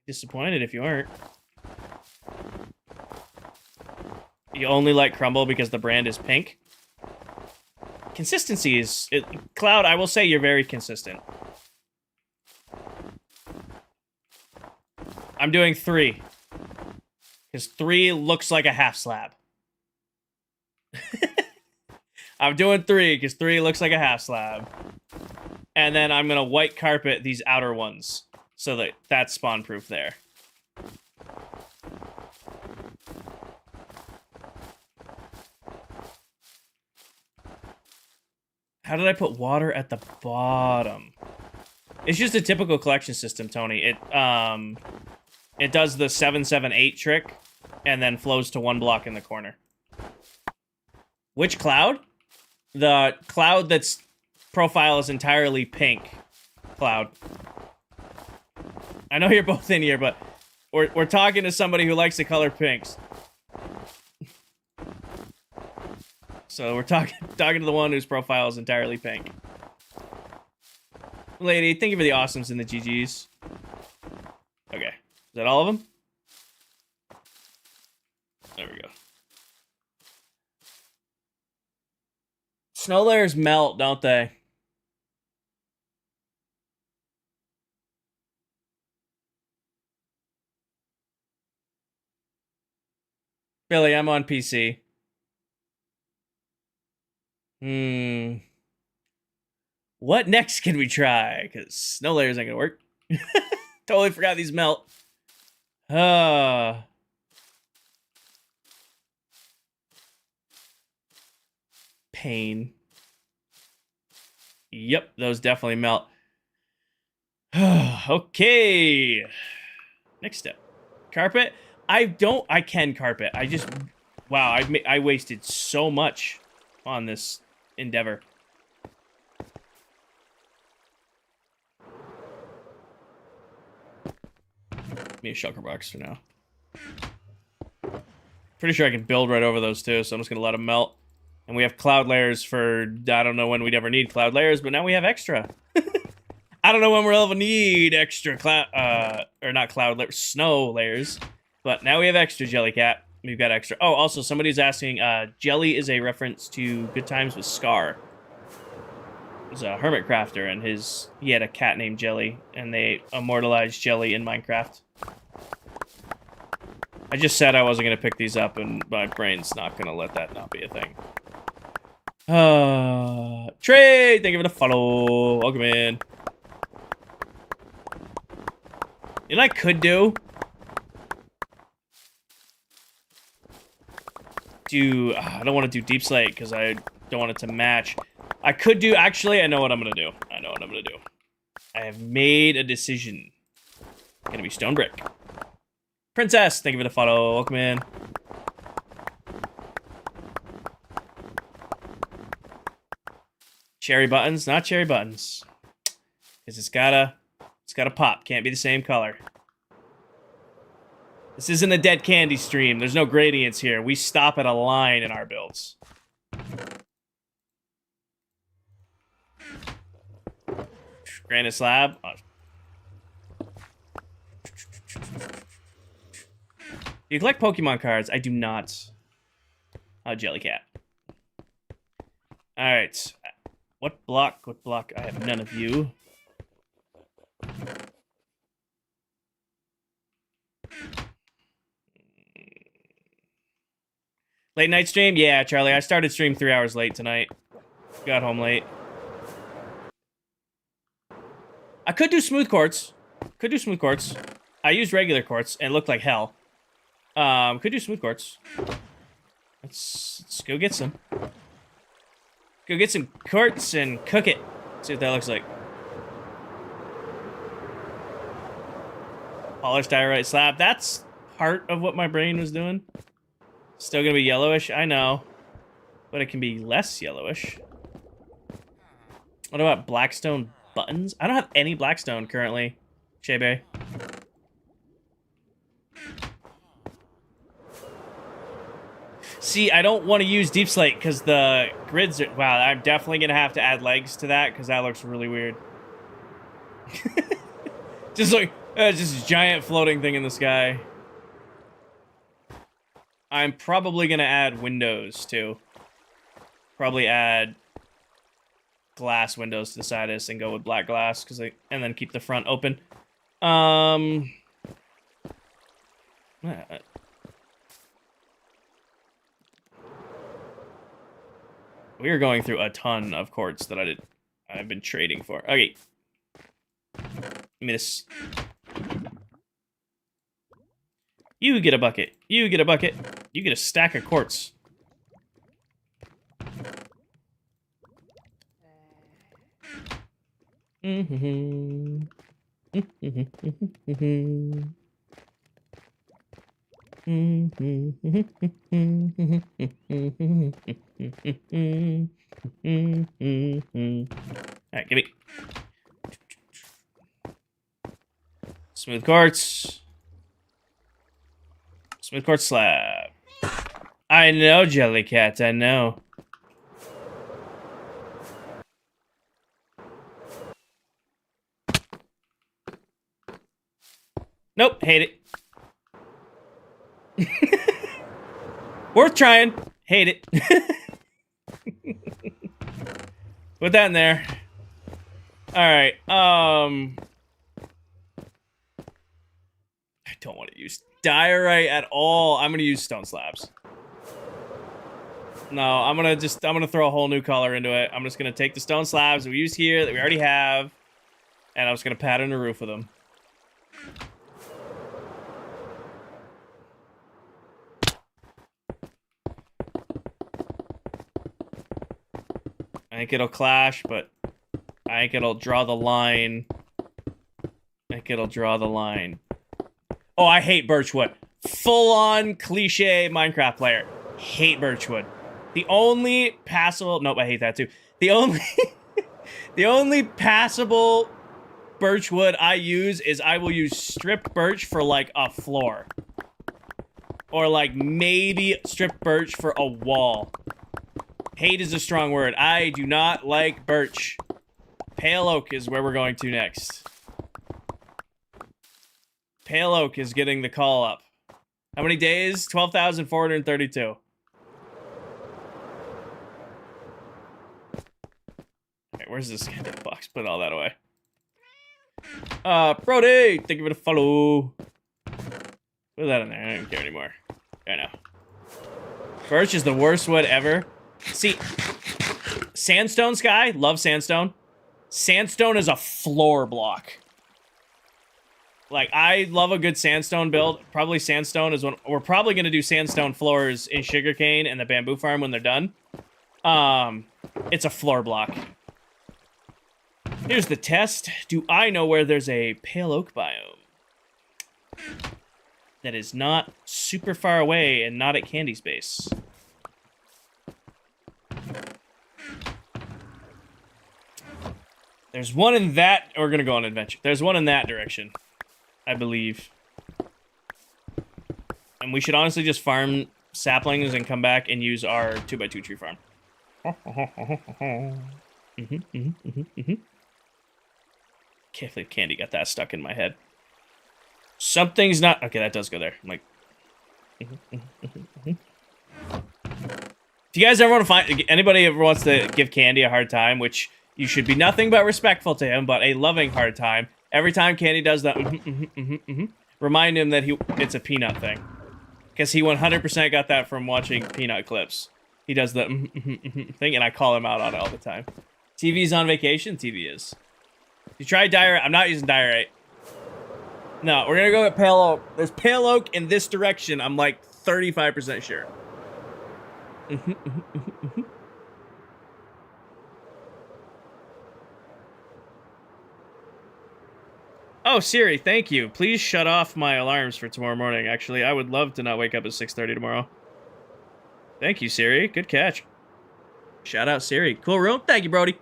Disappointed if you aren't. You only like Crumble because the brand is pink? Consistency is... Cloud, I will say you're very consistent. I'm doing 3. Because 3 looks like a half slab. I'm doing 3 because 3 looks like a half slab. And then I'm gonna white carpet these outer ones so that that's spawn proof there. How did I put water at the bottom? It's just a typical collection system, Tony. It does the 778 trick and then flows to 1 block in the corner. Which cloud? The cloud that's profile is entirely pink cloud. I know you're both in here, but we're talking to somebody who likes the color pinks. So we're talking to the one whose profile is entirely pink. Lady, thank you for the awesomes and the GGs. Okay. Is that all of them? There we go. Snow layers melt, don't they? Billy, I'm on PC. What next can we try? Because snow layers ain't gonna work. Totally forgot these melt. Pain. Yep, those definitely melt. Okay. Next step. Carpet. I can carpet. Wow, I wasted so much on this endeavor. Give me a shulker box for now. Pretty sure I can build right over those too, so I'm just gonna let them melt. And we have cloud layers for, I don't know when we'd ever need cloud layers, but now we have extra. I don't know when we'll ever need extra snow layers. But now we have extra, Jellycat. We've got extra. Oh, also, somebody's asking, Jelly is a reference to Good Times with Scar. He's a hermit crafter, and he had a cat named Jelly, and they immortalized Jelly in Minecraft. I just said I wasn't going to pick these up, and my brain's not going to let that not be a thing. Trade! Thank you for the follow. Welcome in. You know what I could do? I don't want to do deep slate because I don't want it to match. I could do, actually, I know what I'm going to do. I have made a decision. Gonna be stone brick. Princess, thank you for the follow. Welcome in. Cherry buttons, not cherry buttons. Because it's gotta pop. Can't be the same color. This isn't a dead candy stream. There's no gradients here. We stop at a line in our builds. Granite slab. Oh. Do you collect Pokemon cards? I do not. Oh, Jellycat. Alright. What block? What block? I have none of you. Late night stream? Yeah, Charlie. I started stream 3 hours late tonight. Got home late. I could do smooth quartz. I used regular quartz and it looked like hell. Could do smooth quartz. Let's go get some. Go get some quartz and cook it. See what that looks like. Polished diorite slab. That's part of what my brain was doing. Still gonna be yellowish, I know. But it can be less yellowish. What about blackstone buttons? I don't have any blackstone currently, Shebe. See, I don't want to use deep slate because the grids are... Wow, I'm definitely going to have to add legs to that because that looks really weird. Just like, just a giant floating thing in the sky. I'm probably going to add windows, too. Probably add glass windows to the side of this and go with black glass, and then keep the front open. We are going through a ton of quartz that I've been trading for. Okay. Give me this. You get a bucket. You get a bucket. You get a stack of quartz. Mm-hmm. Alright, give me. Smooth quartz. Smooth quartz slab. I know, Jellycat, I know. Nope, hate it. Worth trying. Hate it. Put that in there. Alright, I don't want to use diorite at all. I'm gonna use stone slabs. No, I'm gonna throw a whole new color into it. I'm just gonna take the stone slabs we use here that we already have, and I'm just gonna pattern the roof with them. I think it'll clash, but I think it'll draw the line. I think it'll draw the line. Oh, I hate birchwood. Full-on cliche Minecraft player. Hate birchwood. The only passable... Nope, I hate that too. The only... the only passable birchwood I use is I will use stripped birch for, like, a floor. Or, like, maybe stripped birch for a wall. Hate is a strong word. I do not like birch. Pale oak is where we're going to next. Pale oak is getting the call up. How many days? 12,432. Okay, where's this box? Put all that away. Brody, thank you for the follow. Put that in there. I don't care anymore. I know. Birch is the worst wood ever. See, sandstone, Sky, love sandstone. Sandstone is a floor block. Like, I love a good sandstone build. Probably sandstone is one. We're probably going to do sandstone floors in sugarcane and the bamboo farm when they're done. It's a floor block. Here's the test. Do I know where there's a pale oak biome that is not super far away and not at Candy Space? There's one in that... We're gonna go on an adventure. There's one in that direction, I believe. And we should honestly just farm saplings and come back and use our 2x2 tree farm. Can't believe Candy got that stuck in my head. Something's not... Okay, that does go there. I'm like... If you guys ever want to find... Anybody ever wants to give Candy a hard time, which you should be nothing but respectful to him, but a loving hard time, every time Candy does that, remind him that it's a peanut thing. Because he 100% got that from watching peanut clips. He does the thing, and I call him out on it all the time. TV's on vacation? TV is. You try diorite? I'm not using diorite. No, we're gonna go with pale oak. There's pale oak in this direction. I'm like 35% sure. Oh, Siri, thank you. Please shut off my alarms for tomorrow morning. Actually, I would love to not wake up at 6:30 tomorrow. Thank you, Siri. Good catch. Shout out, Siri. Cool room. Thank you, Brody.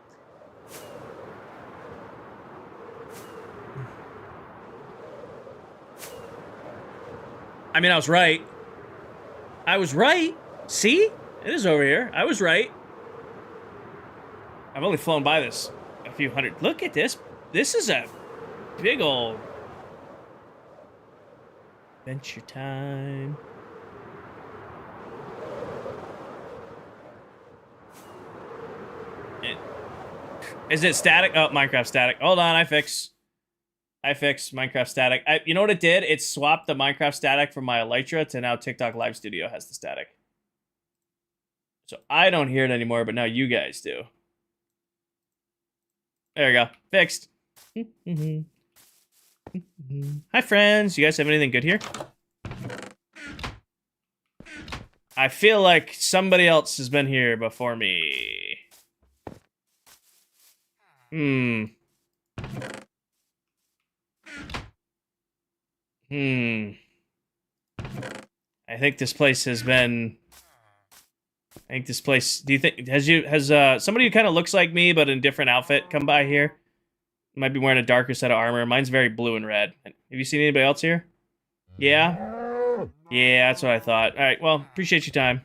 I mean, I was right. I was right. See? It is over here. I was right. I've only flown by this a few hundred. Look at this. This is a big old adventure time. Is it static? Oh, Minecraft static. Hold on, I fix Minecraft static. You know what it did? It swapped the Minecraft static from my Elytra to now TikTok Live Studio has the static. So I don't hear it anymore, but now you guys do. There we go. Fixed. Hi, friends. You guys have anything good here? I feel like somebody else has been here before me. I think this place has been... I think this place... Do you think... Has somebody who kind of looks like me, but in a different outfit come by here? Might be wearing a darker set of armor. Mine's very blue and red. Have you seen anybody else here? Yeah? Yeah, that's what I thought. Alright, well, appreciate your time.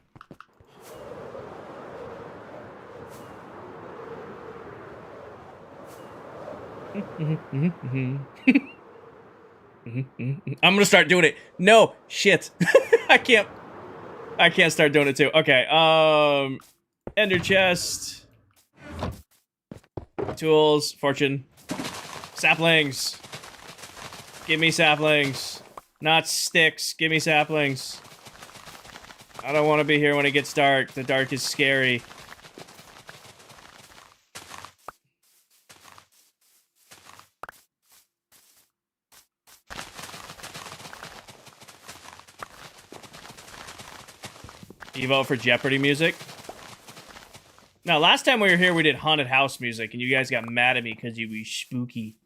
I'm gonna start doing it. No, shit. I can't start doing it too. Okay, ender chest. Tools, fortune. Saplings. Give me saplings. Not sticks, give me saplings. I don't want to be here when it gets dark. The dark is scary. You vote for Jeopardy music? Now, last time we were here, we did haunted house music, and you guys got mad at me because you were spooky.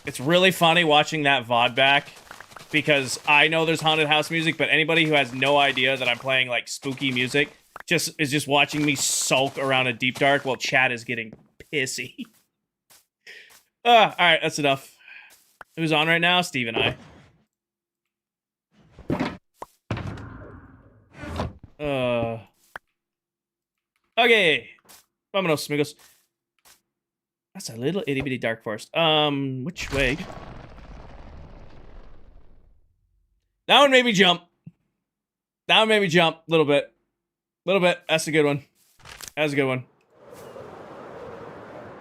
It's really funny watching that VOD back, because I know there's haunted house music, but anybody who has no idea that I'm playing, like, spooky music is just watching me sulk around a deep dark while chat is getting pissy. Alright, that's enough. Who's on right now? Steve and I. Okay. Vámonos, amigos. That's a little itty bitty dark forest. Which way? That one made me jump. That one made me jump a little bit. That's a good one. That's a good one.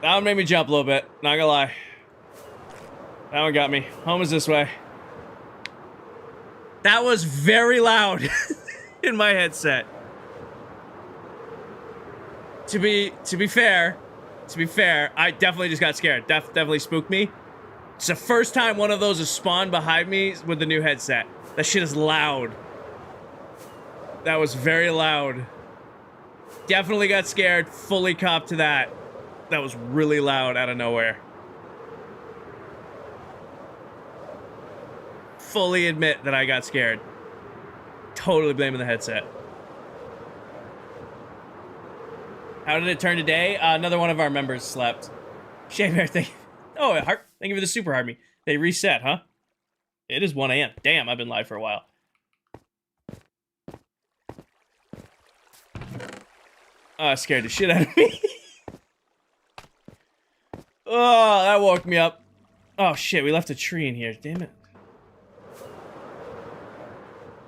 That one made me jump a little bit. Not gonna lie. That one got me. Home is this way. That was very loud in my headset. To be fair, I definitely just got scared. Definitely spooked me. It's the first time one of those has spawned behind me with the new headset. That shit is loud. That was very loud. Definitely got scared. Fully copped to that. That was really loud out of nowhere. Fully admit that I got scared. Totally blaming the headset. How did it turn today? Another one of our members slept. Shave Bear, thank you. Oh, thank you for the super hard me. They reset, huh? It is 1 a.m. Damn, I've been live for a while. Scared the shit out of me. Oh, that woke me up. Oh, shit, we left a tree in here. Damn it.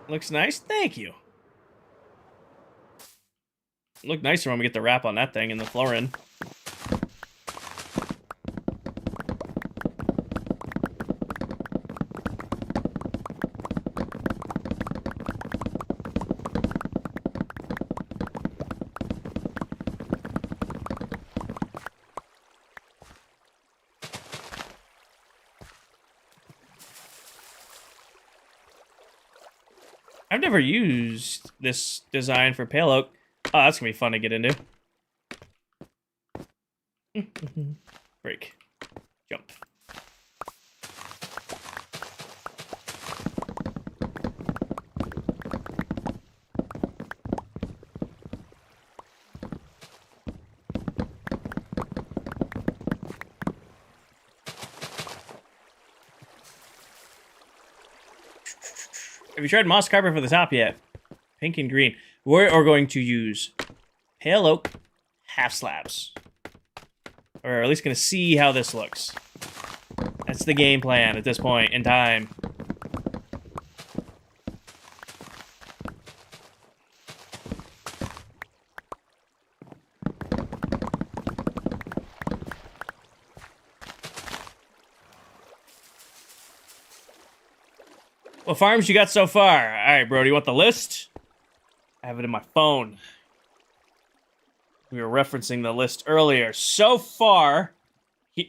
Looks nice? Thank you. Look nicer when we get the wrap on that thing and the flooring. I've never used this design for pale oak. Oh, that's gonna be fun to get into. Break. Jump. Have you tried moss carpet for the top yet? Pink and green. We are going to use pale oak half slabs. Or at least going to see how this looks. That's the game plan at this point in time. What farms you got so far? All right, bro. Do you want the list? I have it in my phone. We were referencing the list earlier. So far,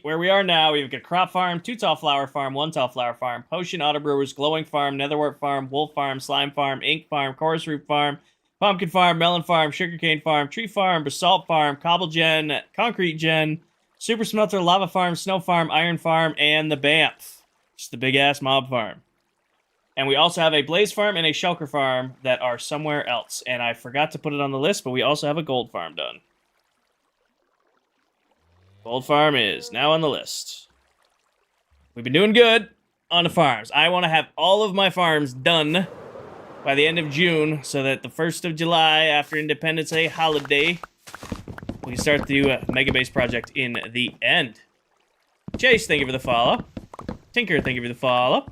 where we are now, we've got Crop Farm, 2 Tall Flower Farm, 1 Tall Flower Farm, Potion Auto Brewers, Glowing Farm, Netherwort Farm, Wolf Farm, Slime Farm, Ink Farm, Chorus Root Farm, Pumpkin Farm, Melon Farm, Sugarcane Farm, Tree Farm, Basalt Farm, Cobble Gen, Concrete Gen, Super Smelter, Lava Farm, Snow Farm, Iron Farm, and the Banff. Just the big-ass mob farm. And we also have a Blaze Farm and a Shulker Farm that are somewhere else. And I forgot to put it on the list, but we also have a Gold Farm done. Gold Farm is now on the list. We've been doing good on the farms. I want to have all of my farms done by the end of June so that the 1st of July, after Independence Day holiday, we can start the Mega Base project in the end. Chase, thank you for the follow. Tinker, thank you for the follow.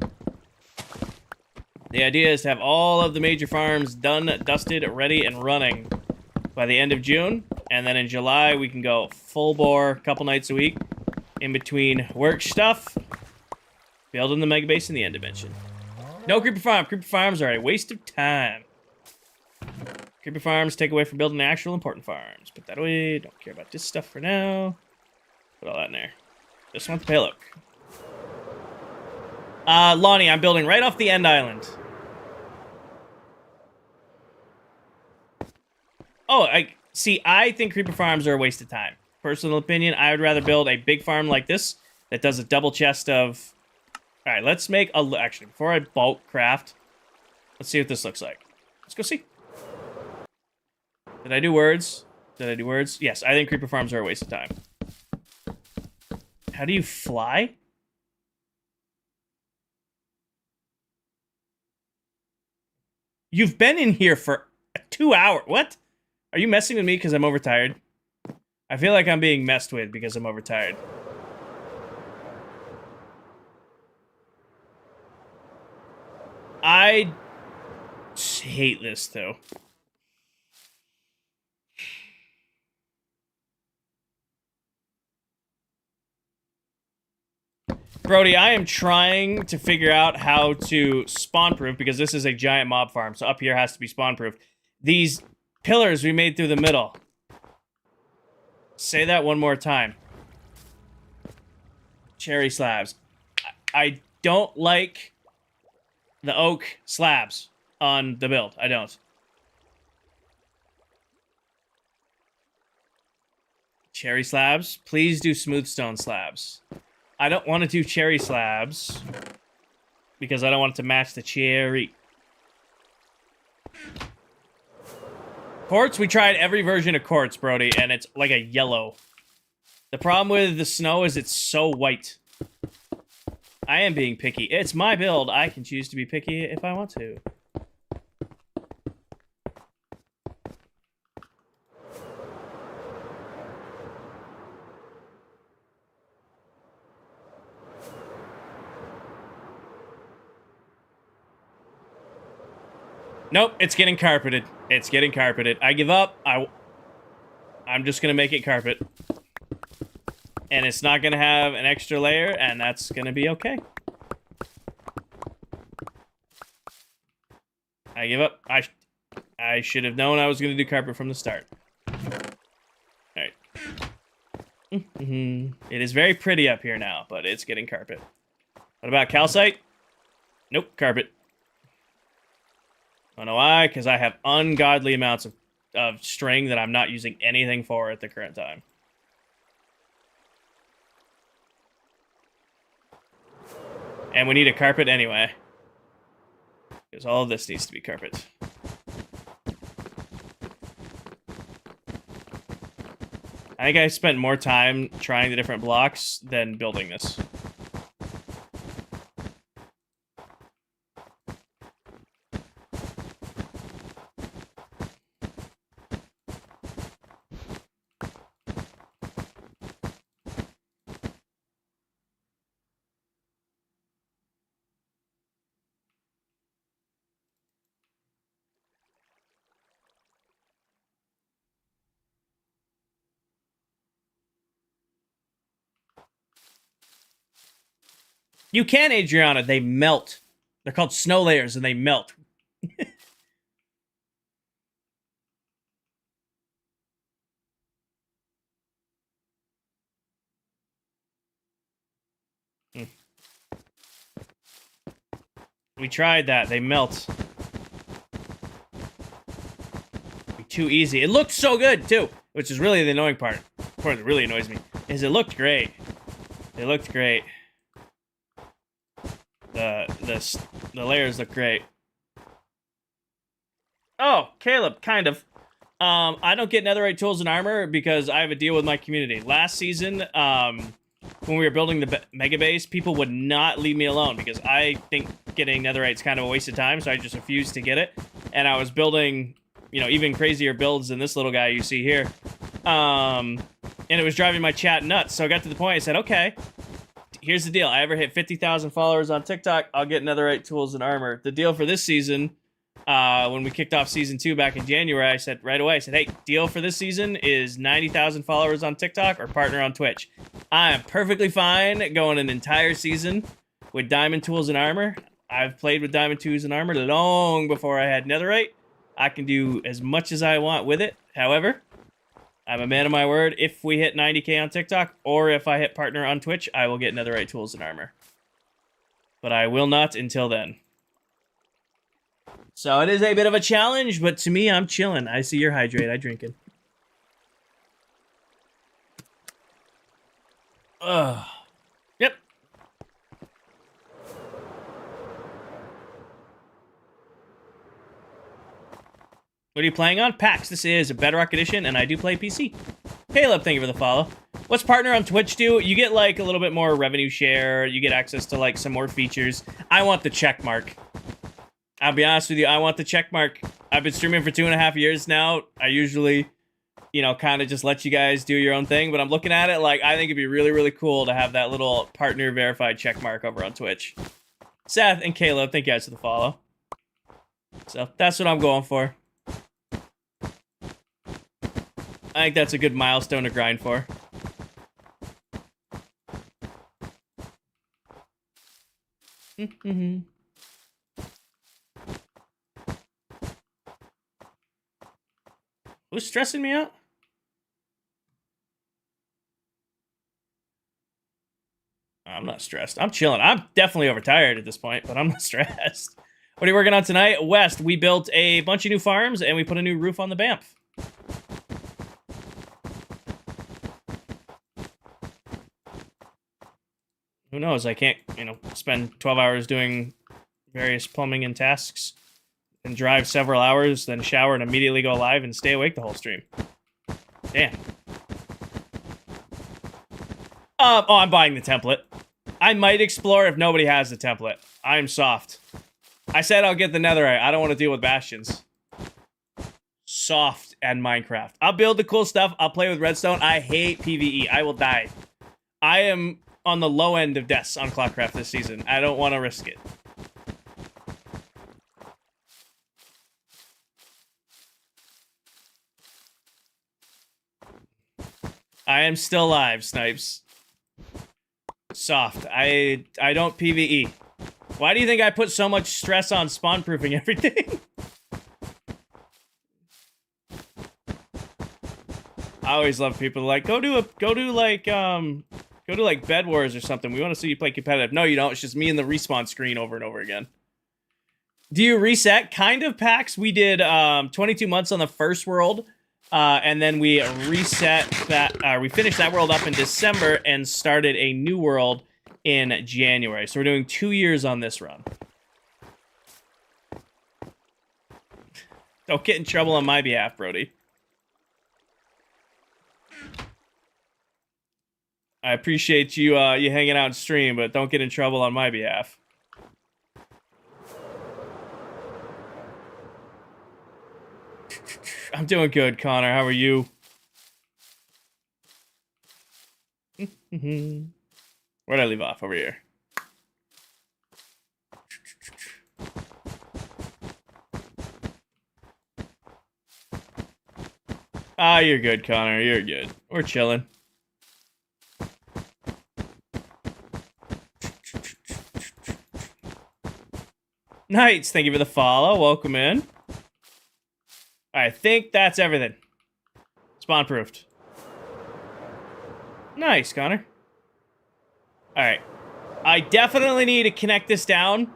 The idea is to have all of the major farms done, dusted, ready, and running by the end of June. And then in July, we can go full bore, couple nights a week, in between work stuff, building the Mega Base in the End Dimension. No Creeper Farm. Creeper Farms are a waste of time. Creeper Farms take away from building actual important farms. Put that away. Don't care about this stuff for now. Put all that in there. Just want the payload. Lonnie, I'm building right off the end island. Oh, I think Creeper Farms are a waste of time. Personal opinion, I would rather build a big farm like this that does a double chest of... Alright, let's make a... Actually, before I bulk craft, let's see what this looks like. Let's go see. Did I do words? Did I do words? Yes, I think Creeper Farms are a waste of time. How do you fly? You've been in here for 2 hours. What? Are you messing with me because I'm overtired? I feel like I'm being messed with because I'm overtired. I hate this, though. Brody, I am trying to figure out how to spawn-proof, because this is a giant mob farm, so up here has to be spawn-proof. These pillars we made through the middle. Say that one more time. Cherry slabs. I don't like the oak slabs on the build. I don't. Cherry slabs? Please do smooth stone slabs. I don't want to do cherry slabs because I don't want it to match the cherry. Quartz, we tried every version of quartz, Brody, and it's like a yellow. The problem with the snow is it's so white. I am being picky. It's my build. I can choose to be picky if I want to. Nope, it's getting carpeted. It's getting carpeted. I give up. I'm just gonna make it carpet. And it's not gonna have an extra layer, and that's gonna be okay. I give up. I should have known I was gonna do carpet from the start. Alright. It is very pretty up here now, but it's getting carpet. What about calcite? Nope, carpet. I don't know why, because I have ungodly amounts of string that I'm not using anything for at the current time. And we need a carpet anyway. Because all of this needs to be carpet. I think I spent more time trying the different blocks than building this. You can, Adriana. They melt. They're called snow layers, and they melt. We tried that. They melt. Too easy. It looked so good, too, which is really the annoying part. The part that really annoys me is it looked great. It looked great. The layers look great. Oh, Caleb, kind of. I don't get netherite tools and armor because I have a deal with my community. Last season, when we were building the mega base, people would not leave me alone because I think getting netherite's kind of a waste of time, so I just refused to get it. And I was building, you know, even crazier builds than this little guy you see here. And it was driving my chat nuts. So I got to the point I said, okay, here's the deal. I ever hit 50,000 followers on TikTok, I'll get netherite tools and armor. The deal for this season, when we kicked off season 2 back in January, I said right away, hey, deal for this season is 90,000 followers on TikTok or partner on Twitch. I am perfectly fine going an entire season with diamond tools and armor. I've played with diamond tools and armor long before I had netherite. I can do as much as I want with it. However, I'm a man of my word. If we hit 90K on TikTok or if I hit partner on Twitch, I will get netherite tools and armor. But I will not until then. So it is a bit of a challenge, but to me, I'm chilling. I see you're hydrated. I drinking. Yep. What are you playing on? PAX. This is a Bedrock Edition, and I do play PC. Caleb, thank you for the follow. What's partner on Twitch do? You get, like, a little bit more revenue share. You get access to, like, some more features. I want the check mark. I'll be honest with you, I want the check mark. I've been streaming for 2.5 years now. I usually, you know, kind of just let you guys do your own thing, but I'm looking at it like I think it'd be really, really cool to have that little partner verified check mark over on Twitch. Seth and Caleb, thank you guys for the follow. So that's what I'm going for. I think that's a good milestone to grind for. Who's stressing me out? I'm not stressed. I'm chilling. I'm definitely overtired at this point, but I'm not stressed. What are you working on tonight? West, we built a bunch of new farms, and we put a new roof on the BAMF. Who knows? I can't, you know, spend 12 hours doing various plumbing and tasks and drive several hours, then shower and immediately go live and stay awake the whole stream. Damn. Oh, I'm buying the template. I might explore if nobody has the template. I'm soft. I said I'll get the netherite. I don't want to deal with bastions. Soft and Minecraft. I'll build the cool stuff. I'll play with redstone. I hate PvE. I will die. I am on the low end of deaths on ClockCraft this season. I don't want to risk it. I am still alive, Snipes. Soft. I don't PvE. Why do you think I put so much stress on spawn proofing everything? I always love people like go to like Bed Wars or something. We want to see you play competitive. No, you don't. It's just me and the respawn screen over and over again. Do you reset? Kind of, PAX. We did 22 months on the first world. And then we reset that, we finished that world up in December and started a new world in January. So we're doing 2 years on this run. Don't get in trouble on my behalf, Brody. I appreciate you you hanging out and stream, but don't get in trouble on my behalf. I'm doing good, Connor. How are you? Where'd I leave off? Over here. Ah, you're good, Connor. You're good. We're chilling. Knights, thank you for the follow. Welcome in. I think that's everything. Spawn proofed. Nice, Connor. Alright. I definitely need to connect this down.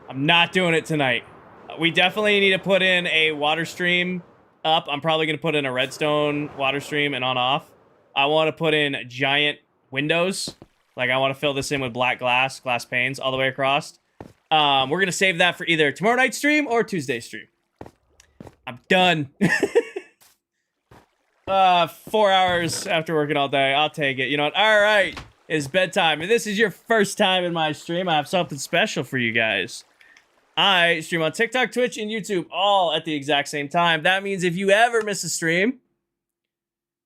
I'm not doing it tonight. We definitely need to put in a water stream up. I'm probably going to put in a redstone water stream and on-off. I want to put in giant windows. Like, I want to fill this in with black glass panes all the way across. We're going to save that for either tomorrow night stream or Tuesday stream. I'm done. 4 hours after working all day. I'll take it. You know what? All right. It's bedtime. If this is your first time in my stream, I have something special for you guys. I stream on TikTok, Twitch, and YouTube all at the exact same time. That means if you ever miss a stream,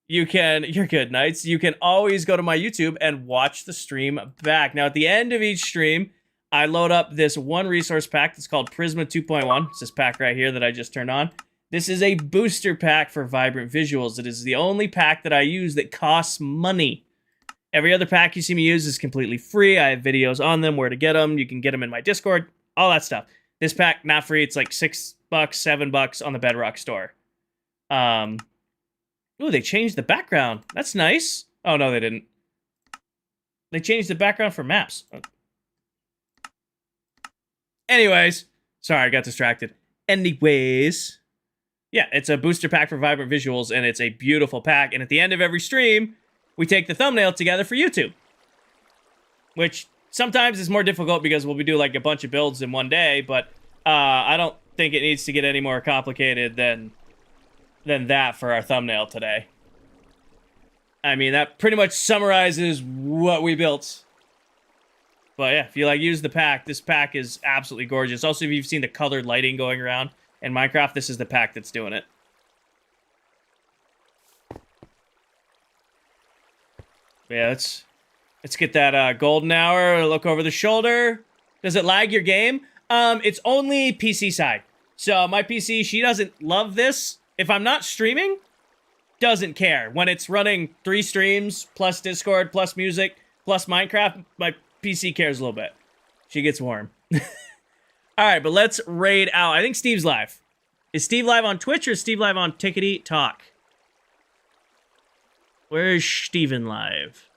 you're good, Knights. You can always go to my YouTube and watch the stream back. Now, at the end of each stream, I load up this one resource pack that's called Prisma 2.1. It's this pack right here that I just turned on. This is a booster pack for Vibrant Visuals. It is the only pack that I use that costs money. Every other pack you see me use is completely free. I have videos on them, where to get them. You can get them in my Discord, all that stuff. This pack, not free. It's like $6, $7 on the Bedrock store. Ooh, they changed the background. That's nice. Oh, no, they didn't. They changed the background for maps. Anyways. Sorry, I got distracted. Anyways. Yeah, it's a booster pack for Vibrant Visuals, and it's a beautiful pack. And at the end of every stream, we take the thumbnail together for YouTube. Which sometimes is more difficult because we'll be doing like a bunch of builds in one day, but I don't think it needs to get any more complicated than that for our thumbnail today. I mean, that pretty much summarizes what we built. But yeah, if you like use the pack, this pack is absolutely gorgeous. Also, if you've seen the colored lighting going around in Minecraft, this is the pack that's doing it. Yeah, let's get that golden hour, look over the shoulder. Does it lag your game? It's only PC side. So my PC, she doesn't love this. If I'm not streaming, doesn't care. When it's running 3 streams, plus Discord, plus music, plus Minecraft, my PC cares a little bit. She gets warm. Alright, but let's raid out. I think Steve's live. Is Steve live on Twitch or is Steve live on Tickety Talk? Where is Steven live?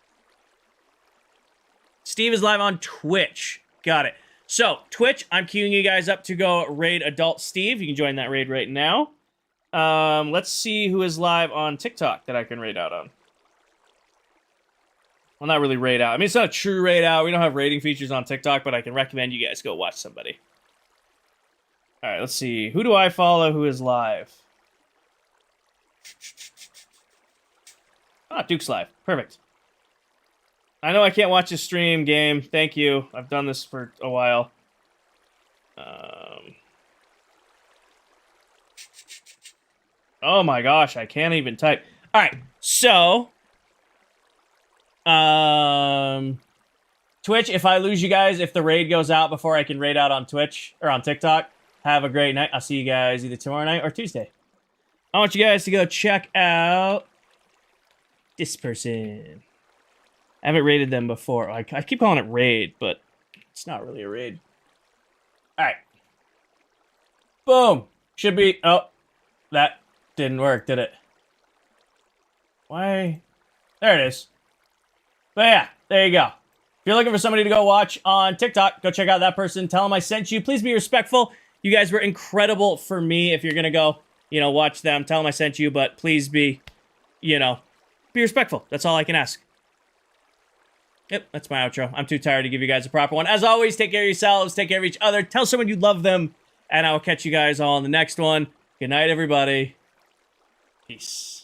Steve is live on Twitch. Got it. So, Twitch, I'm queuing you guys up to go raid Adult Steve. You can join that raid right now. Let's see who is live on TikTok that I can raid out on. Well, not really raid out. I mean, it's not a true raid out. We don't have rating features on TikTok, but I can recommend you guys go watch somebody. All right, let's see. Who do I follow who is live? Ah, Duke's live. Perfect. I know I can't watch this stream, game. Thank you. I've done this for a while. Oh my gosh, I can't even type. All right, so Twitch, if I lose you guys, if the raid goes out before I can raid out on Twitch or on TikTok, have a great night. I'll see you guys either tomorrow night or Tuesday. I want you guys to go check out this person. I haven't raided them before. I keep calling it raid, but it's not really a raid. All right. Boom. Should be... Oh, that didn't work, did it? Why? There it is. But yeah, there you go. If you're looking for somebody to go watch on TikTok, go check out that person. Tell them I sent you. Please be respectful. You guys were incredible for me. If you're going to go, watch them, tell them I sent you. But please be, be respectful. That's all I can ask. Yep, that's my outro. I'm too tired to give you guys a proper one. As always, take care of yourselves. Take care of each other. Tell someone you love them. And I will catch you guys all in the next one. Good night, everybody. Peace.